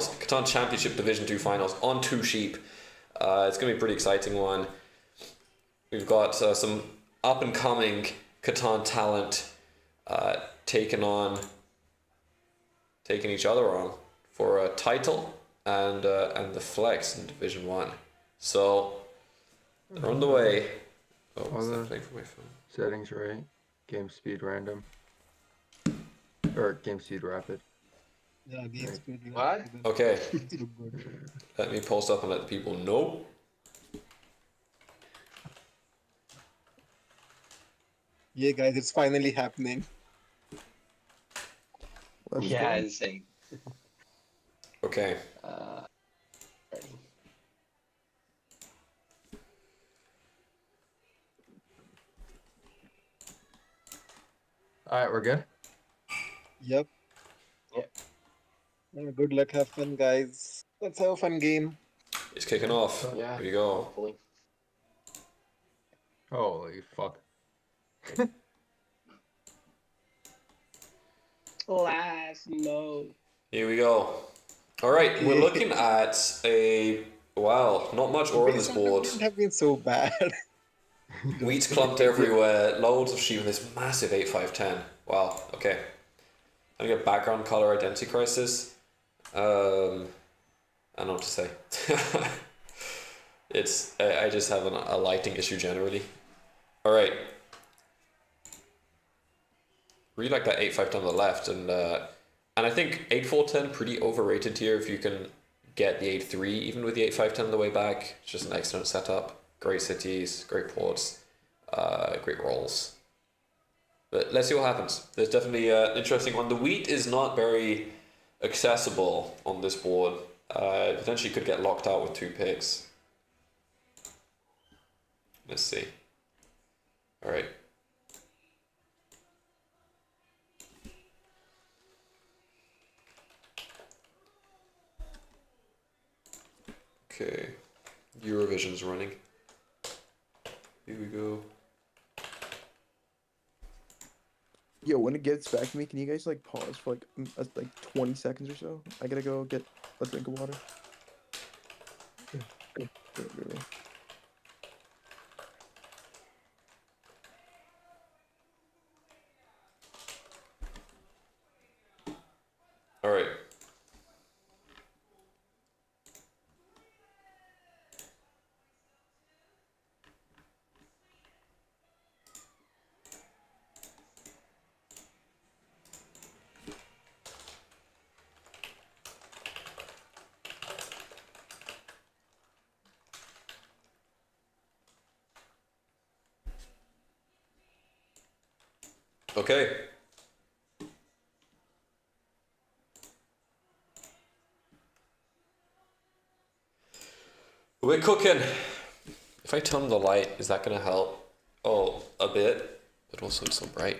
finals, Catan Championship Division 2 finals on 2 sheep. It's going to be a pretty exciting one. We've got some up-and-coming Catan talent taking each other on for a title and the flex in Division 1. So they're on the way. Oh, what's that playing for my phone? Settings right. Game speed random. Or game speed rapid. Yeah, game Right. speed. What? Okay, It's look good. let me post up and let the people know. Yeah, guys, it's finally happening. Let's Yeah, go. insane. Okay, Ready. Alright, we're good? Yep. Yep. Good luck, have fun, guys. Let's have a fun game. it's kicking off. Yeah. Here we go. Hopefully. Holy fuck. Last mode. Here we go. All right, we're looking at a wow, not much ore on this board. It have been so bad. Wheat's clumped everywhere. Loads of sheep in this massive 8-5-10. Wow. Okay. I get background color identity crisis. I don't know what to say. I just have a lighting issue generally. All right. Really like that 8-5-10 on the left, and I think 8-4-10 pretty overrated here if you can get the 8-3 even with the 8-5-10 on the way back. It's just an excellent setup. Great cities, great ports, great rolls. But let's see what happens. There's definitely an interesting one. The wheat is not very accessible on this board. Potentially could get locked out with 2 picks. Let's see. All right. Okay, Eurovision's running. Here we go. Yo, when it gets back to me, can you guys like pause for like 20 seconds or so? I gotta go get a drink of water. Go. All right. Okay. We're cooking. If I turn on the light, is that gonna help? Oh, a bit, but also it's so bright.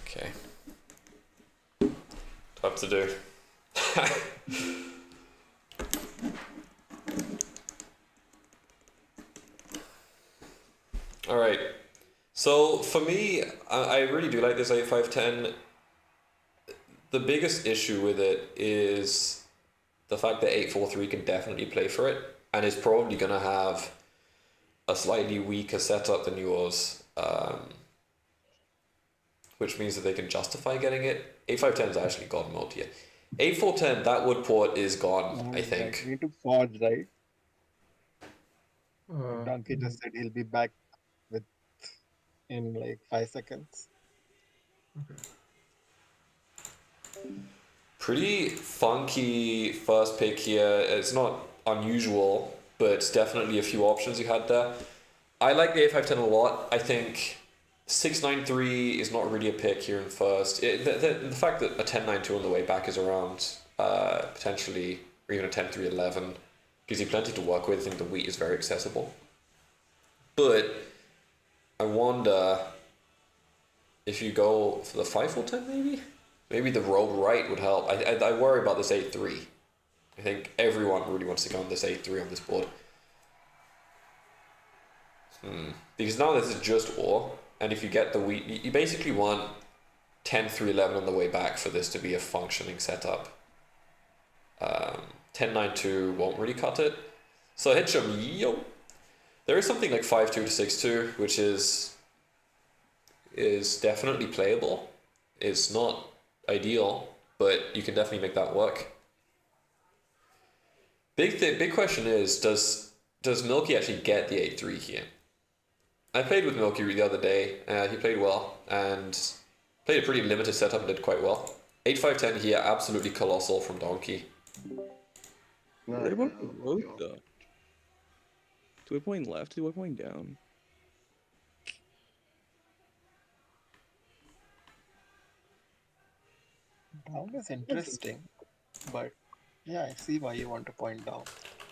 Okay. Tough to do. All right. So for me, I really do like this 8-5-10. The biggest issue with it is the fact that 8-4-3 can definitely play for it, and is probably going to have a slightly weaker setup than yours, which means that they can justify getting it. 8-5-10 is actually gone mode here. 8-4-10, that wood port is gone, I think. We need to forge, right? Uh, Donkey just said he'll be back in like 5 seconds. Pretty funky first pick here. It's not unusual, but it's definitely a few options you had there. I like the 8-5-10 a lot. I think 6-9-3 is not really a pick here in first. The fact that a 10-9-2 on the way back is around, potentially, or even a 10-3-11, gives you plenty to work with. I think the wheat is very accessible. But I wonder if you go for the 5-4-10 maybe? Maybe the road right would help. I worry about this 8-3. I think everyone really wants to go on this 8-3 on this board. Because now this is just ore, and if you get the wheat, you basically want 10-3-11 on the way back for this to be a functioning setup. 10-9-2 won't really cut it. So Hitchum, yo. There is something like 5-2 to 6-2, which is definitely playable. It's not ideal, but you can definitely make that work. Big question is, does Milky actually get the 8-3 here? I played with Milky the other day. He played well and played a pretty limited setup and did quite well. 8-5-10 here, absolutely colossal from Donkey. No, They went no, road no. though. Do we point left? Do we point down? Down is interesting, but yeah, I see why you want to point down.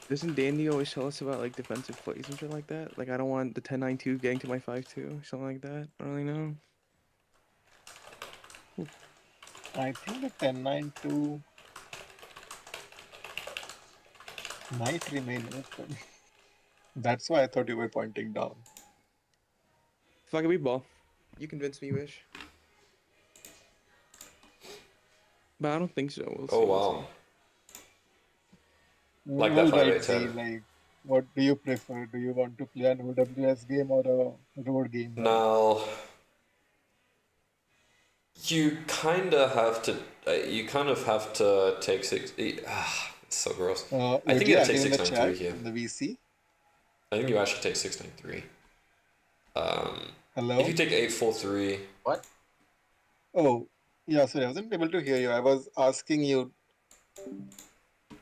Doesn't Dandy always tell us about like defensive plays and shit like that? Like I don't want the 10-9-2 getting to my 5-2 or something like that. I don't really know. I think the 10-9-2 might remain open. That's why I thought you were pointing down. Fuck it, we ball. You convinced me, Wish. But I don't think so. We'll see. Oh we'll wow. see. Like that We'll 5-8-10. see, like, what do you prefer? Do you want to play an OWS game or a road game? Now, you kind of have to take 6. It's so gross. I think you have to take 6-9-3 here. in the VC. I think you actually take 6-9-3. Hello? If you take 8-4-3, What? Oh, yeah, sorry, I wasn't able to hear you. I was asking you.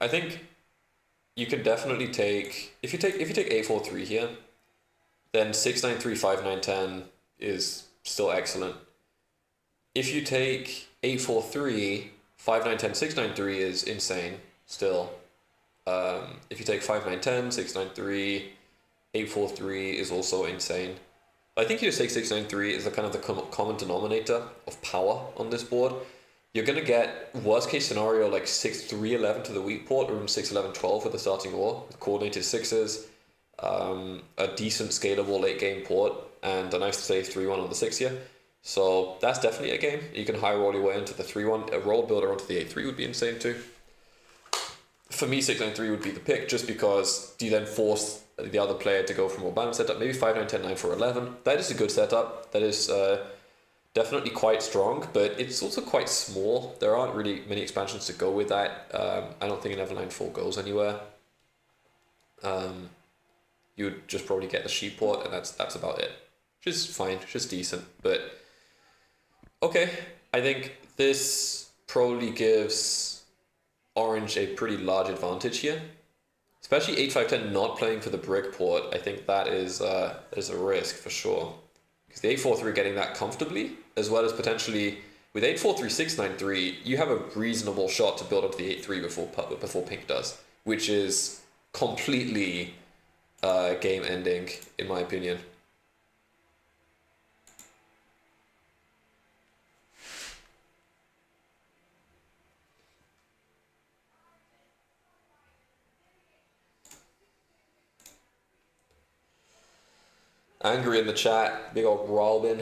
I think you can definitely take if you take 8-4-3 here, then 6-9-3, 5-9-10 is still excellent. If you take 8-4-3, 5-9-10, 6-9-3 is insane still. If you take 5-9-10, 6-9-3, 8-4-3 is also insane. I think you just take 6-9-3 as the kind of the common denominator of power on this board. You're going to get worst case scenario like 6-3-11 to the weak port, or even 6-11-12 with the starting ore, with coordinated sixes, a decent scalable late game port, and a nice safe 3-1 on the 6 here. So that's definitely a game. You can high roll your way into the 3-1. A roll builder onto the 8-3 would be insane too. For me, 6-9-3 would be the pick, just because do you then force the other player to go for a more balanced setup? Maybe 5-9-10, 9-4-11. That is a good setup. That is definitely quite strong, but it's also quite small. There aren't really many expansions to go with that. I don't think an Everline 4 goes anywhere. You would just probably get the sheep port, and that's about it. Which is fine, just decent. But okay, I think this probably gives Orange a pretty large advantage here. Especially 8-5-10 not playing for the brick port. I think that is a risk for sure. Because the 8-4-3 getting that comfortably, as well as potentially with 8-4-3, 6-9-3, you have a reasonable shot to build up to the 8-3 before Pink does, which is completely game ending in my opinion. Angry in the chat, big old Robin.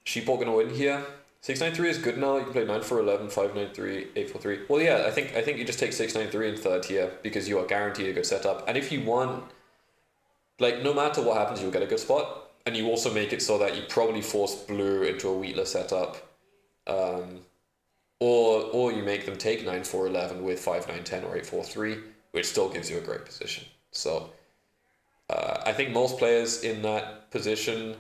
Sheeport gonna win here. 6-9-3 is good now. You can play 9-4-11, 5-9-3, 8-4-3. Well, yeah, I think you just take 6-9-3 in third here because you are guaranteed a good setup. And if you want, like, no matter what happens, you'll get a good spot. And you also make it so that you probably force blue into a wheatless setup, or you make them take 9-4-11 with 5-9-10 or 8-4-3, which still gives you a great position. So. I think most players in that position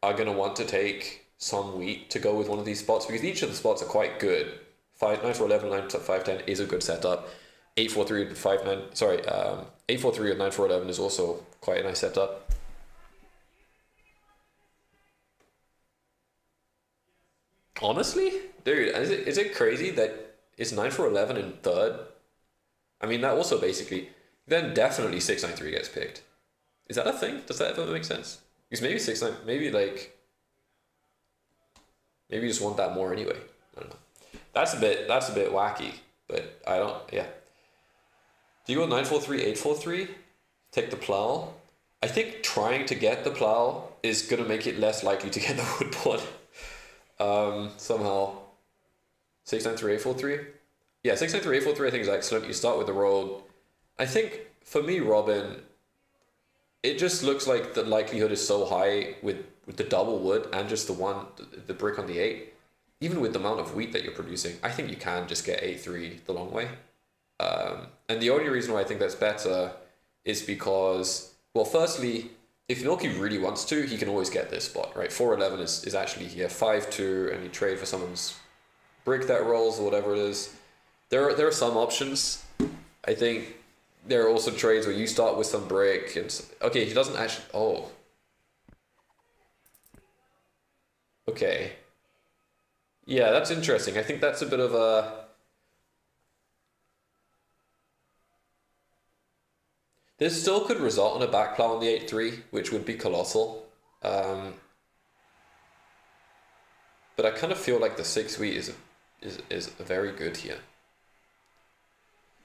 are going to want to take some wheat to go with one of these spots because each of the spots are quite good. 9-4-11, 9-5-10 is a good setup. 8-4-3 with 5-9, sorry, 8-4-3 with 9-4-11 is also quite a nice setup. Honestly, dude, is it crazy that it's 9-4-11 in third? I mean, that also basically, then definitely 6-9-3 gets picked. Is that a thing? Does that ever make sense? Because maybe 6-9, maybe you just want that more anyway. I don't know. That's a bit wacky, but I don't. Yeah. Do you go 9-4-3, 8-4-3? Take the plow. I think trying to get the plow is gonna make it less likely to get the wood board. Somehow 693 843. Yeah, 693 843 I think is excellent. You start with the roll. I think for me, Robin, it just looks like the likelihood is so high with the double wood and just the brick on the 8. Even with the amount of wheat that you're producing, I think you can just get 8-3 the long way. And the only reason why I think that's better is because, well, firstly, if Noki really wants to, he can always get this spot, right? 411 is actually here, 5-2, and you trade for someone's brick that rolls or whatever it is. There are some options. I think there are also trades where you start with some brick and okay, he doesn't actually. Oh, okay. Yeah, that's interesting. I think that's a bit of a. This still could result in a backplow on the 8-3, which would be colossal. But I kind of feel like the 6 wheat is very good here.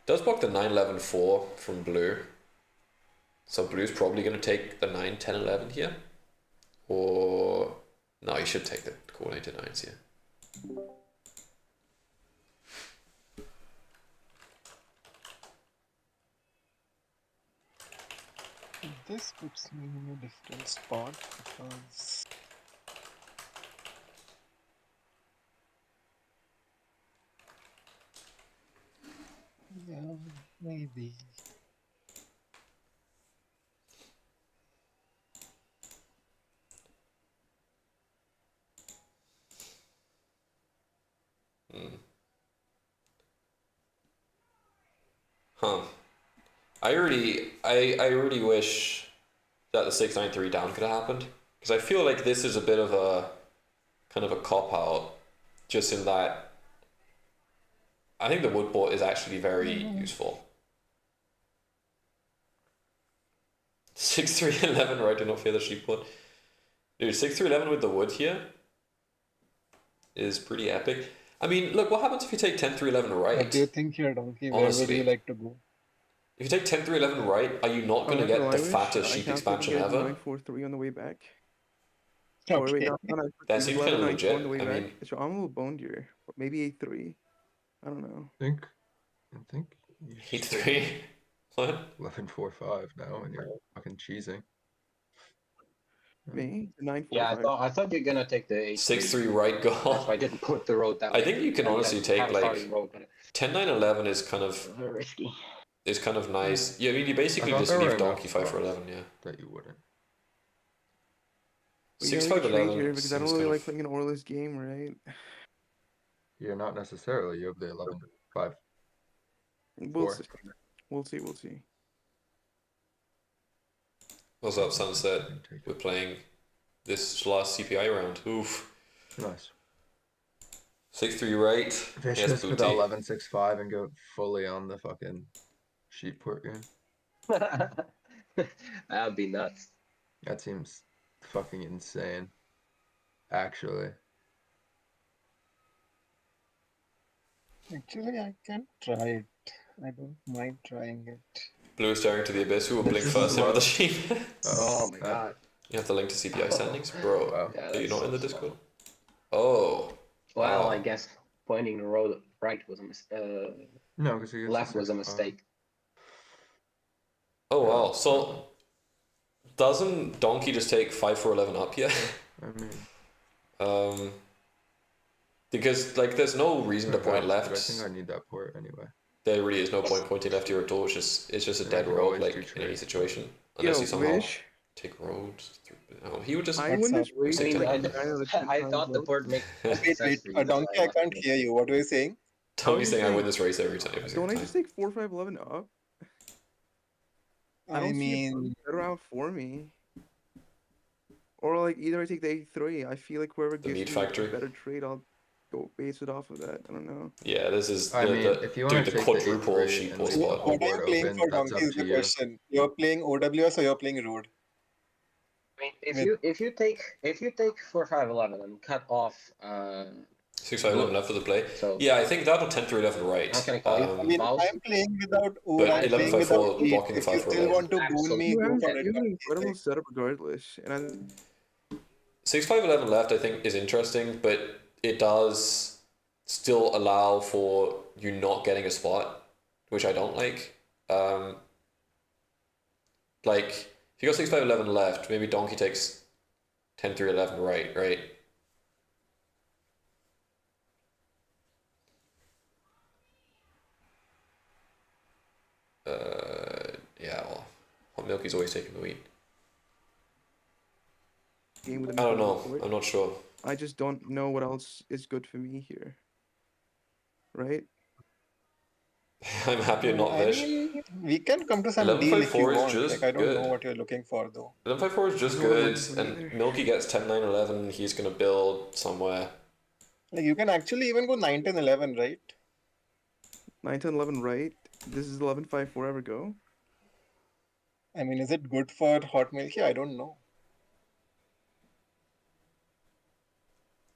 Does block the 9-11-4 from blue. So blue's probably going to take the 9-10-11 here. Or no, you should take the coordinated 9s here. This puts me in a different spot because yeah, maybe. Huh. I really wish that the 693 down could have happened, because I feel like this is a bit of a kind of a cop out, just in that I think the wood port is actually very useful. 6-3-11, right? Do not fear the sheep port. Dude, 6-3-11 with the wood here is pretty epic. I mean, look, what happens if you take 10-3-11 right? What do you think here, Donkey? Where would Honestly. you like to go? If you take 10-3-11 right, are you not going to get the fattest sheep expansion ever? 9-4-3 on the way back. Okay. Oh, wait, no, That seems kind of 9-4 legit. on the way I back. mean, So I'm a little boned here. Maybe 8-3. I don't know. I think you should take 8-3. What? 11-4-5 now, and you're fucking cheesing. Me? 9-4-5. Yeah, I thought you're gonna take the 8-3. 6-3 right That's why goal. I didn't put the road that I way. think you can honestly Have take a starting like road, but 10-9-11 is kind of risky. nice. Yeah, I mean you basically I thought just there were leave enough donkey 5 for spots 11, yeah. that you wouldn't. We gotta get 6-5-11 here because I don't seems really kind like of- playing an Orless game, right? You're not necessarily. You have the 11-5. We'll 4. see. We'll see. What's up, Sunset? Take We're it. playing this last CPI round. Oof. Nice. 6-3 right. Vicious Yes, with booty. 11-6-5 and go fully on the fucking sheep port game. That'd be nuts. That seems fucking insane. Actually. Actually, I can try it. I don't mind trying it. Blue staring to the abyss. Who will blink This is first here with the wild. sheep? Oh my god. You have the link to CPI standings? Bro, Wow. Yeah, are you that's not in the so Discord? Oh. Well, Wow. I guess pointing the road right was a No, because you left was a mistake. Oh wow. So doesn't Donkey just take 5-4-11 up here? I mean, Because like there's no reason to point but I left. think I need that port anyway. There really is no point pointing left here at all. It's just a Yeah, dead you're road always like too in any trade. situation. Unless Yo, you somehow Wish. take roads through. Oh, he would just I win this race. I mean, like I, 9 out of 10 I times, thought the bro. port made Wait, sense for you, Donkey, so I can't hear you. What were you saying? Tommy's saying I saying- win this race every time. Every single Don't I time. just take 4-5-11 up? I don't see mean, a better out for me. Or like either I take the 8-3. I feel like whoever The gives meat me factory? a better trade, I'll go base it off of that. I don't know. Yeah, this is I mean, the if you want dude, to the take the quadruple 8-3 sheep and port leave the spot. whole what are you board playing open, for, that's Donkey? up Is the to you. question. You're playing OWS or you're playing Road? I mean, if you take 4-5-11 and cut off 6-5-11 left for the play. so Yeah, I think that'll 10-3-11 right. How can I call it? I mean, Mouse? I'm playing without O. But I'm 11-5-4 playing without eight. blocking If you 5-4-11. still want to boon me, You go have, for you it. have an Donkey. incredible Like, setup regardless. And 6-5-11 left I think is interesting, but it does still allow for you not getting a spot, which I don't like. Like if you got 6-5-11 left, maybe donkey takes 10-3-11 right. Yeah, well, hot milky's always taking the wheat. Game with I don't incredible know. support. I'm not sure. I just don't know what else is good for me here. Right? I'm happy not I Vish. mean, we can come to some 11-5-4 deal if you is want. just Like, I don't know good. what you're looking for, though. 11-5-4 is just I don't know what I'm good, looking for and either. Milky gets 10-9-11. He's gonna build somewhere. Like, you can actually even go 9, 10, 11, right? 9, 10, 11, right? This is 11, 5, forever go. I mean, is it good for hot milky? I don't know.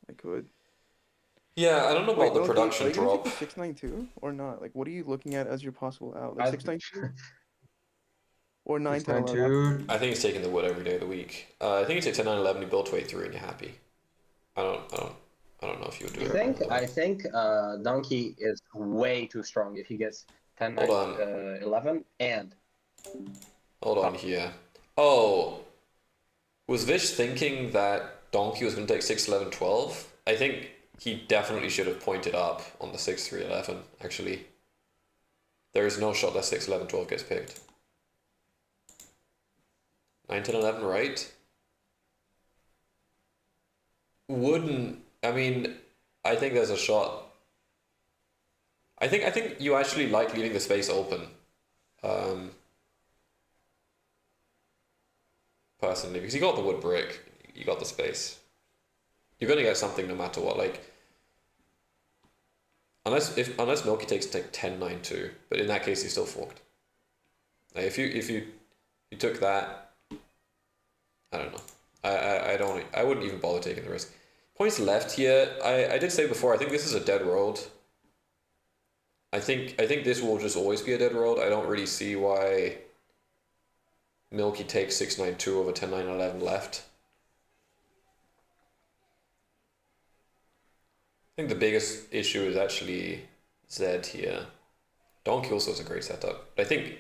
I could. Yeah, I don't know about Wait, the Milky, production are you gonna drop. take the 6-9-2 or not? Like, what are you looking at as your possible out? Like 6-9-2 or 9, 10, 11? 6-9-2. I think he's taking the wood every day of the week. I think you take 10-9-11, you build to 8-3, and you're happy. I don't know if you would do it. I think donkey is way too strong if he gets 10, 9, Hold on. 11 and Hold on here. Oh, was Vish thinking that donkey was going to take 6-11-12? I think he definitely should have pointed up on the 6-3-11, actually. There is no shot that 6-11-12 gets picked. 9-10-11, right? I mean, I think there's a shot. I think you actually like leaving the space open. Personally, because you got the wood brick, you got the space. You're gonna get something no matter what. Like, unless Milky takes like 10-9-2, but in that case he's still forked. Like if you took that, I don't know. I wouldn't even bother taking the risk. Points left here. I did say before. I think this is a dead world. I think this will just always be a dead world. I don't really see why Milky takes 6-9-2 over 10-9-11 left. I think the biggest issue is actually Z here. Donkey also has a great setup. I think,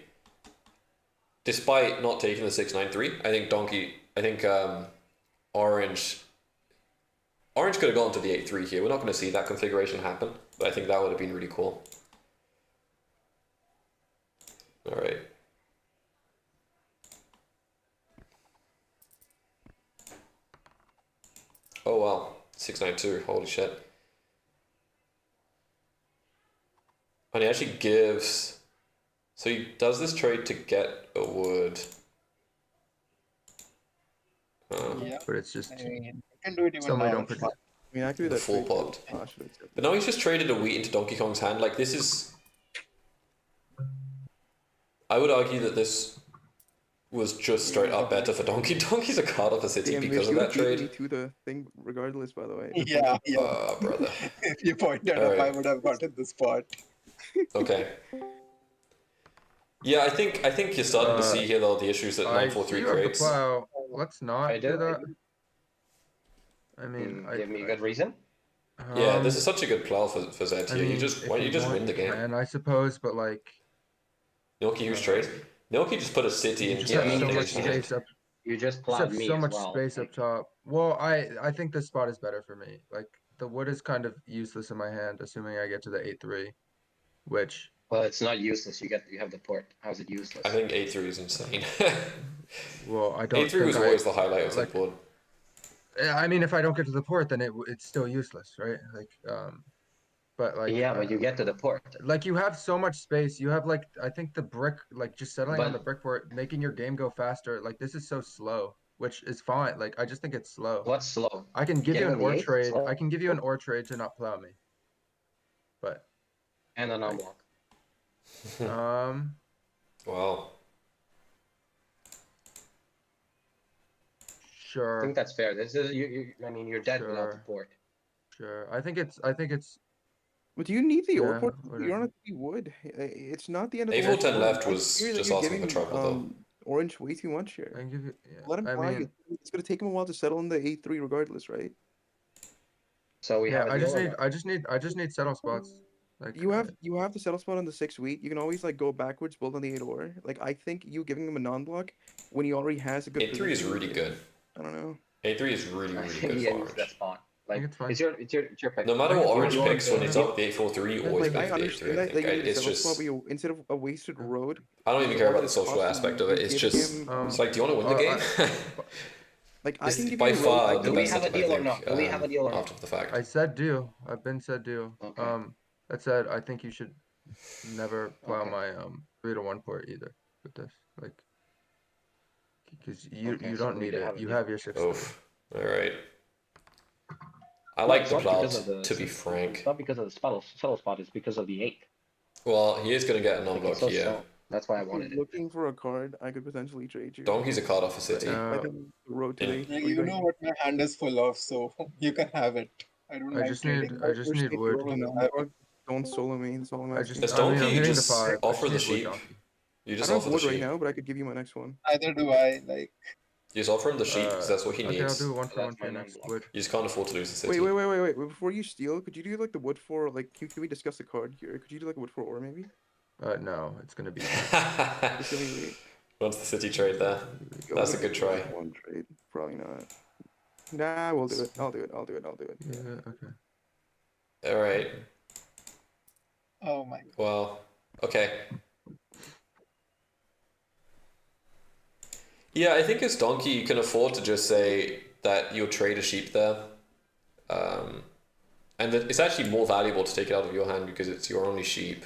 despite not taking the 6-9-3, I think Orange could have gone to the 8-3 here. We're not going to see that configuration happen, but I think that would have been really cool. All right. Oh wow, 6-9-2, holy shit. And he actually gives, so he does this trade to get a wood. Yeah. But it's just I mean, you can do it even somebody now. don't predict. I mean, I could do The that full trade, pot. too. Ah, should accept But that. now he's just traded a wheat into Donkey Kong's hand. Like, this is, I would argue that this was just straight up better for Donkey. Donkey's a card of a city Damn, because Vish, of you that would beat me trade. to the thing regardless, by the way. Yeah, yeah. Brother. If you pointed All up, I right. would have gotten the spot. Okay. Yeah, I think you're starting to see here though the issues that I 9-4-3 you have the creates. plow. Let's not I do do. that. I mean, Give me a good reason. Yeah, this is such a good plow for Z I here. mean, You just if why don't you just want, win the you game? can, I suppose, but like Nilki huge trade. Nilki just put a city you into just have so much Dave's hand. space up. You just You just plowed have me so as much well. space up top. Well, I think this spot is better for me. Like the wood is kind of useless in my hand, assuming I get to the 8-3, which Well, it's not useless. You have the port. How's it useless? I think 8-3 is insane. well, I don't 8-3 think was always the highlight of like, that board. I mean, if I don't get to the port, then it's still useless, right? Like, but like, yeah, but you get to the port. like you have so much space. You have like, I think the brick, like just settling on the But- brick port, making your game go faster. Like this is so slow, which is fine. Like I just think it's slow. What's slow? I can give you Getting an the ore eighth trade. slow? I can give you an ore trade to not plow me. But And an unblock. Wow. I sure, think that's fair. This is I mean, you're dead without the Sure. port. sure. I think it's But do you need the Yeah, ore port? You whatever. don't have to be wood. It's not the end of the 8-4-10 world. left I was fear that just you're asking for giving, trouble though. Orange way too much I here. can give you. Yeah. Let him I fly mean, you. It's gonna take him a while to settle in the 8-3 regardless, right? So we Yeah, have a deal or no? I just need settle spots. Like You have the settle spot on the 6 wheat. You can always like go backwards, build on the 8 ore. Like I think you giving him a non-block when he already has a good 8-3 is position. really good. I don't know. 8-3 is really, I really think good yeah, for use that orange. spot. I think Like it's fine. it's your pick. No matter I what think orange it's picks, when it's fine. up with 8-4-3, Yeah, always Like play I for the 8-3, understand I that think. you need a It's settle spot, but just... you instead of a wasted road. I don't even you care about already the social cost him, aspect of you're it. It's giving just... him, It's like, do you want to win the game? like I can It's give by you a road. far the Do we best have a setup, I deal or think, no? Do we have a deal or no? after the fact. I said do. I've been said do. Okay. That said, I think you should never plow Okay. my 3-1 port either with this. Like, because Okay, you so don't we need do it. have a You deal. have your 6-3. Oof. Alright. I No, like it's the not because plout, of the to be it's frank. not because of the settle spot. It's because of the 8. Well, he is going to get a Like non-block it's so here. strong. That's why I If you're wanted it. looking for a card, I could potentially trade you. Donkey's a card off a city. I Uh, think the road to In- the Like, 8-3 you right know now. what my hand is full of, so you can have it. I don't I mind just need trading. First state wood. road non-block, don't solo me. That's all I'm asking. Does I mean, I'm Donkey hitting the just 5. I offer just the need wood, sheep? donkey. You I just don't offer have the wood right sheep. now, but I could give you my next one. Neither do I. Like, You just offer him the sheep, because that's what he Okay, I'll needs. do a 1 So for that's 1 for my your next non-block. wood. You just can't afford to lose the city. Wait. Before you steal, could you do like the wood for like? Can we discuss the card here? Could you do like a wood for ore maybe? No, it's gonna be. It's gonna be wait. Wants the city trade there. That's a good try. One trade, probably not. Nah, we'll do it. I'll do it. Yeah, okay. Alright. oh my god. Well, okay. Yeah, I think as Donkey, you can afford to just say that you'll trade a sheep there. And that it's actually more valuable to take it out of your hand because it's your only sheep.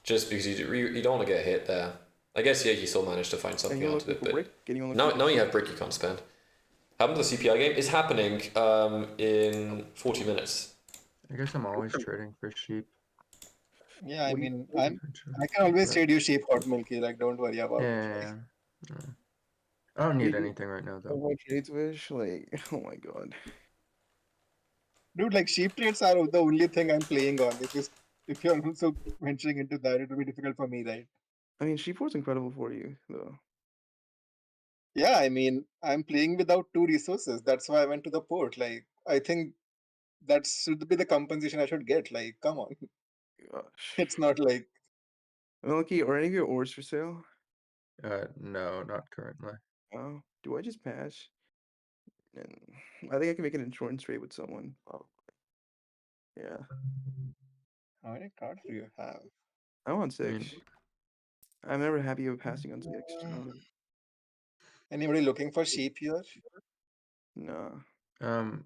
Just because you don't want to get hit there. I guess, yeah, he still managed to find And something you're out of looking it, for but brick. And you're now looking you have brick you can't spend. Happened to the CPI game? It's happening in 40 minutes. I guess I'm always trading for sheep. Yeah, I What do you mean, think? I can always But- trade you sheep hot milky. Like, don't worry about it. Yeah. I don't need anything right now though. my trades wish, like, oh my god. Dude, like sheep trades are the only thing I'm playing on. If you're also venturing into that, it will be difficult for me, right? I mean, sheep was incredible for you though. Yeah, I mean, I'm playing without 2 resources. That's why I went to the port. Like, I think that should be the compensation I should get. Like, come on. Gosh. It's not like, Milky, are any of your ores for sale? No, not currently. Oh, do I just pass? And I think I can make an insurance trade with someone. Oh, yeah. how many cards do you have? I'm on I mean, 6. I'm never happy with passing on 6. So, Anybody looking for sheep here? no. I'm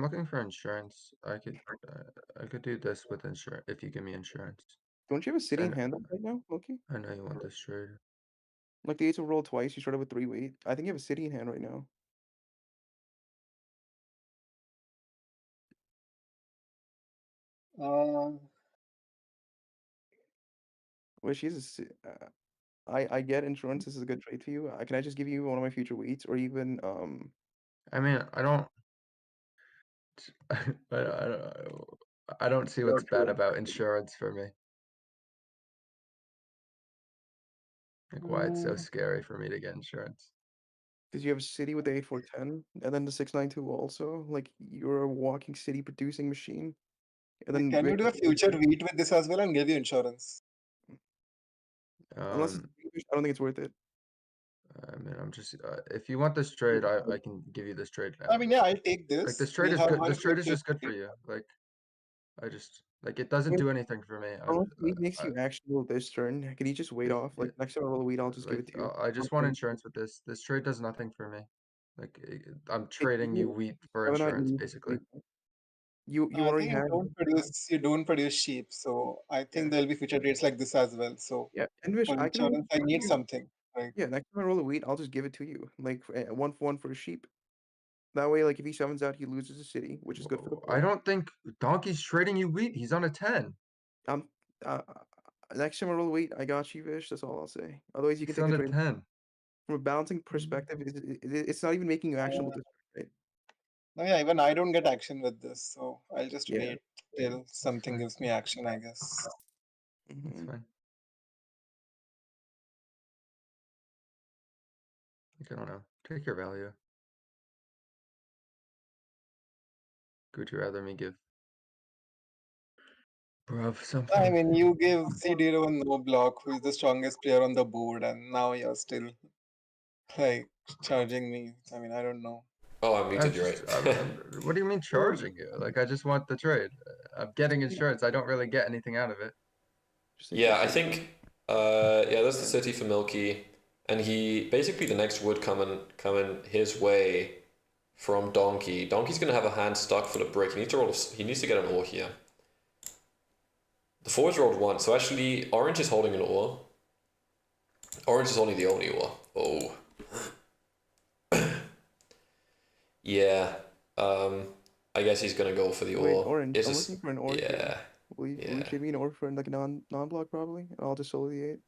looking for insurance. I could do this with insurance if you give me insurance. Don't you have a city in And- hand right now, Milky? I know you want this trade. Like the 8s will roll twice. You started with 3 weight. I think you have a city in hand right now. Uh, Well, she's a. I get insurance. This is a good trade for you. Can I just give you one of my future weights, or even I mean, I don't. I don't see what's bad about insurance for me. Like why it's so scary for me to get insurance. because you have a city with the 8-4-10, and then the 6-9-2 also. Like you're a walking city producing machine. And then can you do a future wheat with this as well and give you insurance? unless it's, I don't think it's worth it. I mean, I'm just if you want this trade, I can give you this trade now. I mean, yeah, I'll take Like this. this trade We'll is have good. one This trade is future just good for wheat. you. Like I just like it doesn't do anything for me. Unless wheat makes you actionable this turn, can you just wait off? Like next time I roll a wheat, I'll just give it to you. I just want insurance with this. This trade does nothing for me. Like I'm trading you wheat for Why not insurance, you- basically. You I already think have you don't produce sheep, so I think Yeah. there'll be future trades like this as well. So yeah. Envish, for I can always insurance, I give need you- something. Like, Yeah, next time I roll a wheat, I'll just give it to you. Like 1 for 1 for a sheep. That way, like if he summons out, he loses a city, which is good for the I board. don't think Donkey's trading you wheat. He's on a 10. Uh, next time I roll a wheat, I got you, Vish. That's all I'll say. Otherwise, you can He's take on the a trade. 10. From a balancing perspective, it's not even making you actionable this turn, right? no, yeah, even I don't get action with this, so I'll just Yeah. wait till something fine. gives me action, I guess. That's Mhm. fine. Like, I don't know. Take your value. Would you rather me give bruv something? I mean, you give C0 and no block, who is the strongest player on the board, and now you're still like charging me. I mean, I don't know. Oh, I'm I'm muted. You're just, right. what do you mean charging you? Like, I just want the trade. I'm getting insurance. I don't really get anything out of it. Just take Yeah, the I city. think. Yeah, that's the city for Milky, and he basically the next wood coming his way from Donkey. Donkey's gonna have a hand stuck full of brick. He needs to roll. He needs to get an ore here. The forwards rolled one, so actually Orange is holding an ore. Orange is only the only ore. Oh. Yeah. I guess he's gonna go for the Wait, ore. orange. It's I'm just- looking for an ore here. Yeah. Will you Yeah. trade me an ore for like a non-block probably? And I'll just solo the 8.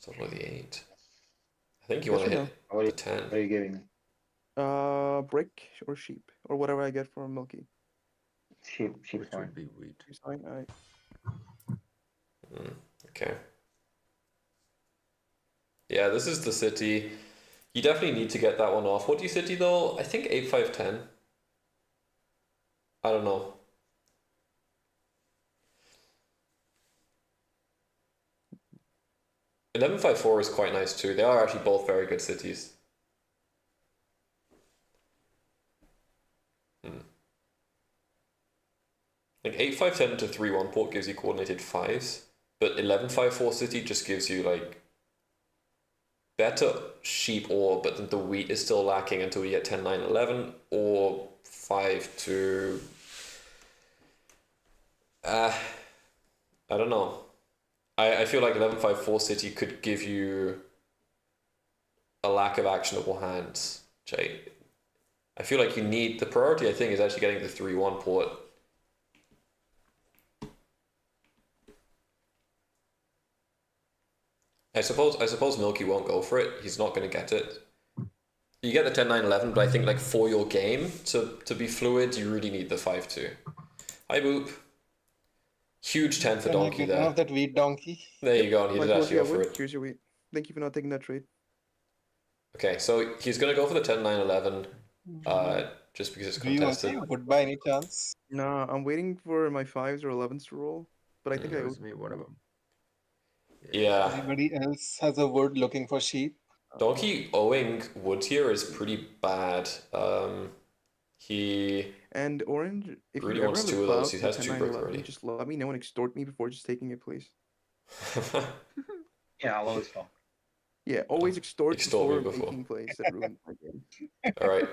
Solo the 8. I think you Yes want to or hit What are the you, 10. what are you giving me? Brick or sheep or whatever I get from Milky. Sheep's Which fine. would be wheat. Sheep's fine. Alright. Okay. Yeah, this is the city. You definitely need to get that one off. What do you city though? I think 8-5-10. I don't know. $11-5-4 is quite nice too. They are actually both very good cities. Like 8-5-10 to 3-1 port gives you coordinated 5s, but 11-5-4 city just gives you like better sheep ore, but then the wheat is still lacking until you get 10-9-11 or 5 to I don't know. I feel like 11-5-4 city could give you a lack of actionable hands. Which I feel like you need the priority. I think is actually getting the 3-1 port. I suppose Milky won't go for it. He's not going to get it. You get the 10-9-11, but I think like for your game to be fluid, you really need the 5-2. Hi Boop. Huge 10 for Can I Donkey get there. one of that wheat donkey? There you go, and he did Michael, actually yeah, go for wood. it. Here's your wheat. Thank you for not taking that trade. Okay, so he's going to go for the 10-9-11 just because it's Do you contested. also would by any chance? Nah, I'm waiting for my 5s or 11s to roll, but I think I It owe. was me, one of them. Yeah, Anybody else has a wood looking for sheep? Donkey owing wood here is pretty bad. He And orange, if really you ever wants have the 2 of those. clout He for has 2 brick 10-9-11, already. just let me know and extort me before just taking it, please. Yeah, I'll always talk. Yeah, always extort Extort me before before. making plays that ruin my game. All right,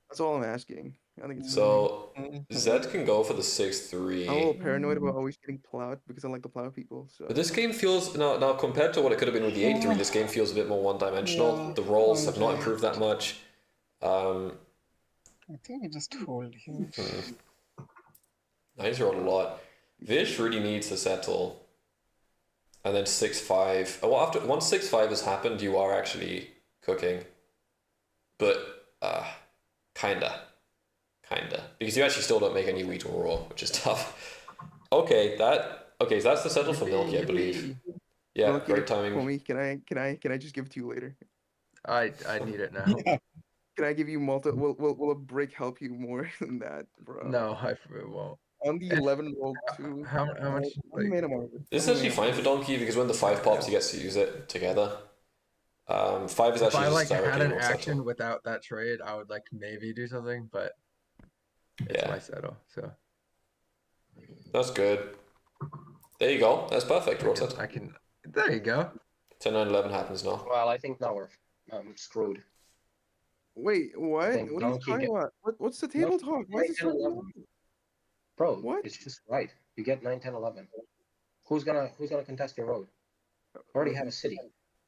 That's all I'm asking. I think it's so Mhm. Zed can go for the I'm a 6-3. little paranoid about always getting plowed because I like to plow people. So But this game feels now compared to what it could have been with the 8-3. This game feels a bit more one-dimensional. Yeah, The rolls have not alright. improved that much. I think we just hold here. I need to roll a lot. Vish really needs to settle. And then 6-5. Oh, well, once 6-5 has happened, you are actually cooking. But kinda. Because you actually still don't make any wheat or raw, which is tough. Okay, so that's the settle for Milky, I believe. Yeah, Milky, great timing. homie, can I just give it to you later? I need it now. Yeah. Can I give you will a break help you more than that, bro? No, it won't. On the And 11 roll 2. How much? How many mana marker? This is How many actually mana fine for Donkey because when the 5 pops, he gets to use it together. 5 is If actually I just like had directly an roll action settle. without that trade, I would like maybe do something, but it's Yeah. my settle, so That's good. There you go. That's perfect. Roll settle. I can. There you go. 10-9-11 happens now. Well, I think now we're screwed. Wait, what? think What are you Donkey talking get- about? What's the table talk? Why is this so 11. long? Bro, What? it's just right. You get 9, 10, 11. Who's gonna contest your road? Already have a city.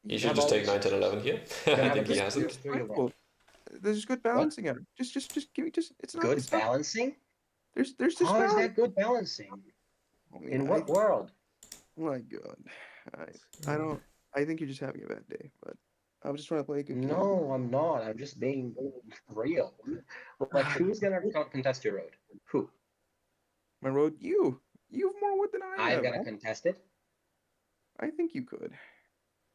He You should have just all take these 9-10-11 here. You I have think a he good has two- it. three of them. Michael, there's good balancing at it. Just give me it's not Good it's not balancing? there's just How is balance. that good balancing? I mean, In what world? my God. I don't I think you're just having a bad day, but I'm just trying to play a good game. No, I'm not. I'm just being real. Like, who's gonna contest your road? Who? My road, you have more wood than I I'm have. gonna contest it? I think you could.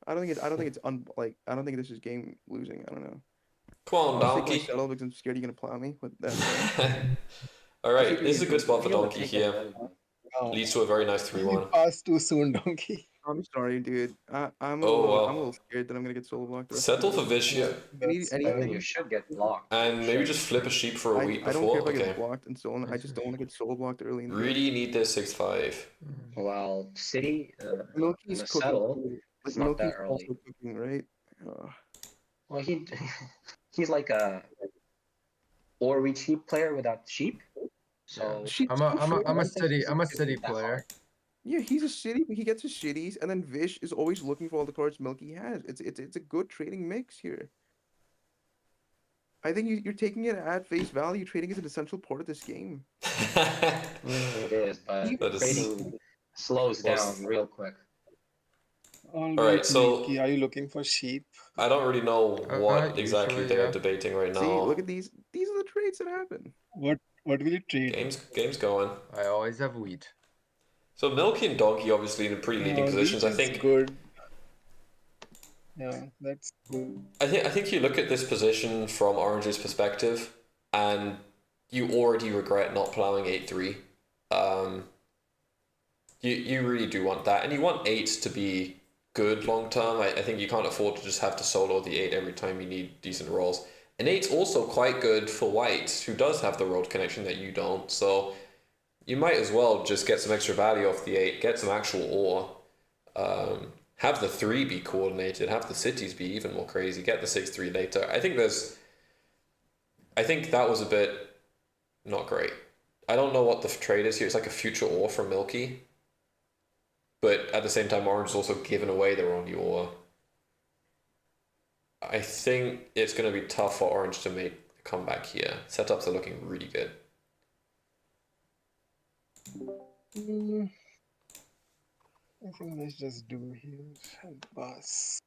I don't think it's I don't think this is game losing. I don't know. Come on, I'll take my Donkey. shuttle because I'm scared you're gonna plow me with that. All right, this is a good spot for You have a Donkey tank here. and Wow. Leads to a very nice You 3-1. passed too soon, Donkey. I'm sorry, dude. I'm a Oh, little, well. I'm a little scared that I'm gonna get solo blocked. the rest Settle of the for game. Vish here. That's Any- I mean, anything- you should get blocked. And maybe Should. just flip a sheep for a week I don't care before. if I get Okay. blocked and stolen. I just don't want to get solo blocked early in the game. Really need this 6-5. Well, City in Milky's the cooking. settle. too. It's Like, not that Milky's early. also cooking, right? Well, he's like a or sheep player without sheep. So I'm a city that player. hard. Yeah, he's a shitty, but he gets his shitties, and then Vish is always looking for all the cards Milky has. It's a good trading mix here. I think you're taking it at face value. Trading is an essential part of this game. It is, but That is- trading slows down real quick. all right, right, so- Milky, are you looking for sheep? I don't really know what exactly usually, they're yeah. debating right now. See, look at these. These are the trades that happen. What will you trade? Game's going. I always have wheat. So Milky and Donkey obviously in pretty leading positions. I Wheat is think. good. Yeah, that's good. I think you look at this position from Orange's perspective, and you already regret not plowing 8-3. You really do want that, and you want 8 to be good long term. I think you can't afford to just have to solo the 8 every time you need decent rolls. And 8's also quite good for White, who does have the road connection that you don't. So you might as well just get some extra value off the 8, get some actual ore. Have the 3 be coordinated, have the cities be even more crazy, get the 6-3 later. I think that was a bit not great. I don't know what the trade is here. It's like a future ore from Milky. But at the same time, Orange is also giving away their only ore. I think it's going to be tough for Orange to make a comeback here. Setups are looking really good. I think let's just do here and pass.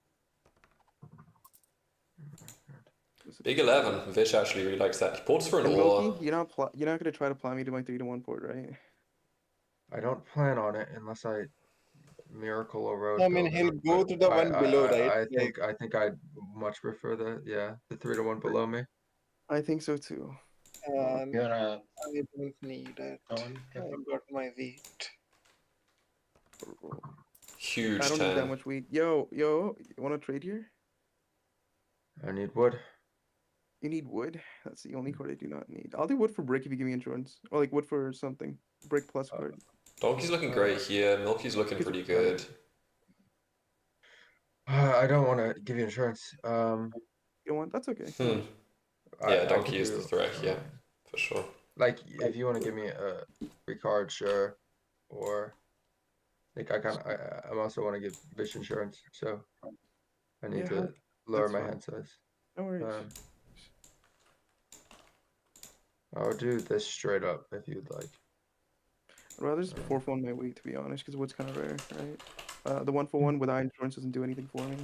Big 11. Vish actually really likes that. He ports for an And ore. Milky, you're not gonna try to plow me to my 3-1 port, right? I don't plan on it unless I miracle a road. I mean, builder, he'll go but to the one below, right? I think I'd much prefer the 3-1 below me. I think so too. And You're gonna I don't need it. I got my wheat. Huge I don't need 10. that much wheat. Yo, you want to trade here? I need wood. You need wood. That's the only card I do not need. I'll do wood for brick if you give me insurance, or like wood for something. Brick plus card. Donkey's looking great here. Milky's looking pretty good. I don't want to give you insurance. You don't want? That's okay. Yeah, I Donkey could is the do, threat, yeah, for sure. Like if you want to give me a free card, sure. Or like I'm also want to give Vish insurance, so I need Yeah, to lower that's my fine. hand size. No worries. I'll do this straight up if you'd like. I'd rather just 4-1 my wheat, to be honest, because wood's kind of rare, right? The 1-for-1 without insurance doesn't do anything for me.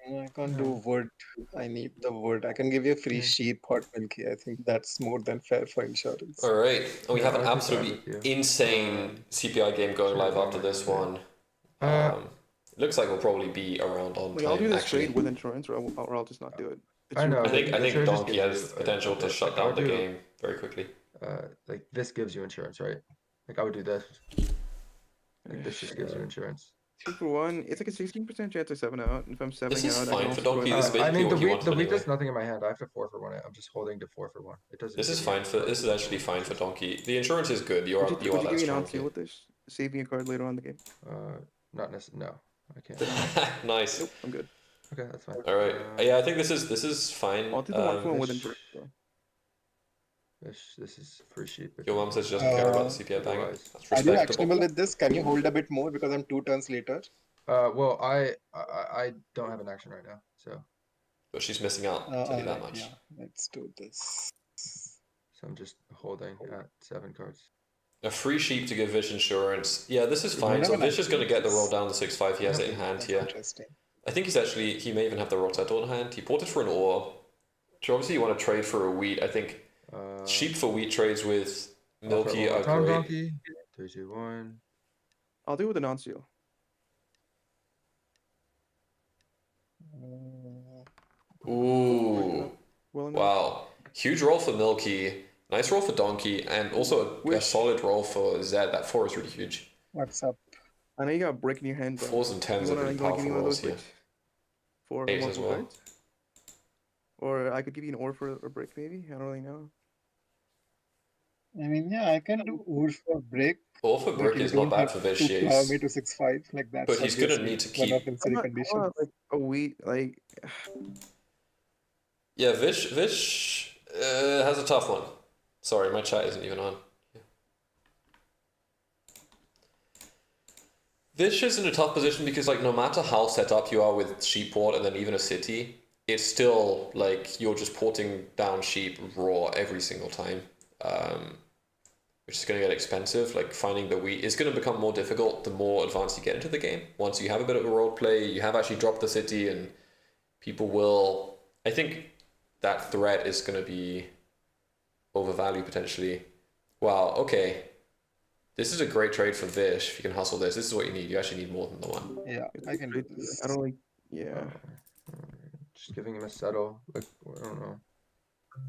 I can't do wood. I need the wood. I can give you a free sheep, hot Milky. I think that's more than fair for insurance. All right, and we Yeah, have an I think I'm absolutely with you. insane CPI game going live after this one. It looks like we'll probably be around on Like, I'll do time. this Actually, trade with insurance, or I'll just not do it. It's I your know. call. I think Insurance just Donkey gives has you potential to a shut bit. down the I'll do- game very quickly. Like this gives you insurance, right? Like I would do this. Like this just gives you insurance. 2-for-1. It's like a 16% chance I 7 out. And if I'm 7 This is out, fine I can for also Donkey. join This is the- I basically mean, what the he wheat wanted there's anyway. nothing in my hand. I have to 4-for-1 it. I'm just holding to 4-for-1. It doesn't. This is give me fine for. This is actually fine for Donkey. The insurance is good. You are Would you you are that give me an strong. on-seal with this? Save me a card later on in the game. Not necessarily. No, I can't. Nice. Nope, I'm good. Okay, that's fine. All right. Yeah, I think this is fine. I'll do the 1-for-1 with this- insurance. Though. This is free sheep. if Your you mom want. says she doesn't care about the CPI bang. Otherwise- That's Are you respectable. actionable with this? Can you hold a bit more because I'm 2 turns later? Well, I don't have an action right now, so But she's missing out. I'll tell you that Alright, much. yeah, let's do this. I'm just holding at 7 cards. A free sheep to give Vish insurance. Yeah, this is You fine. have So an Vish is going to get the roll actions. down to 6-5. He has it in hand That's here. interesting. I think he may even have the Rotetto in hand. He ported for an ore. So obviously you want to trade for a wheat. I think sheep for wheat trades with Milky are Tom great. Donkey. 3, 2, 1. I'll do it with a non-seal. Ooh. well enough. Wow. Huge roll for Milky. Nice roll for Donkey. And also a Which- solid roll for Zed. That 4 is really huge. What's up? I know you got a brick in your hand. 4s and 10s you are wanna, really you wanna give powerful me one of rolls those here. bricks? For 8s as multiple well. cards? Or I could give you an ore for a brick, maybe? I don't really know. I mean, yeah, I can do Ur for break, Or for but Brick you is not don't bad have for Vish. to plow He's, me to 6-5. Like that's but he's gonna obviously need to one of keep. necessary I conditions. want like a wheat, like Yeah, Vish has a tough one. Sorry, my chat isn't even on. Vish is in a tough position because, like, no matter how set up you are with sheep port and then even a city, it's still like you're just porting down sheep raw every single time, which is going to get expensive. Like, finding the wheat is going to become more difficult the more advanced you get into the game. Once you have a bit of a role play, you have actually dropped the city, and people will. I think that threat is going to be overvalued potentially. Wow. Okay. This is a great trade for Vish. If you can hustle this, this is what you need. You actually need more than the one. Yeah, it's I can do great. this. I don't like. Yeah. Just giving him a settle. Like I don't know.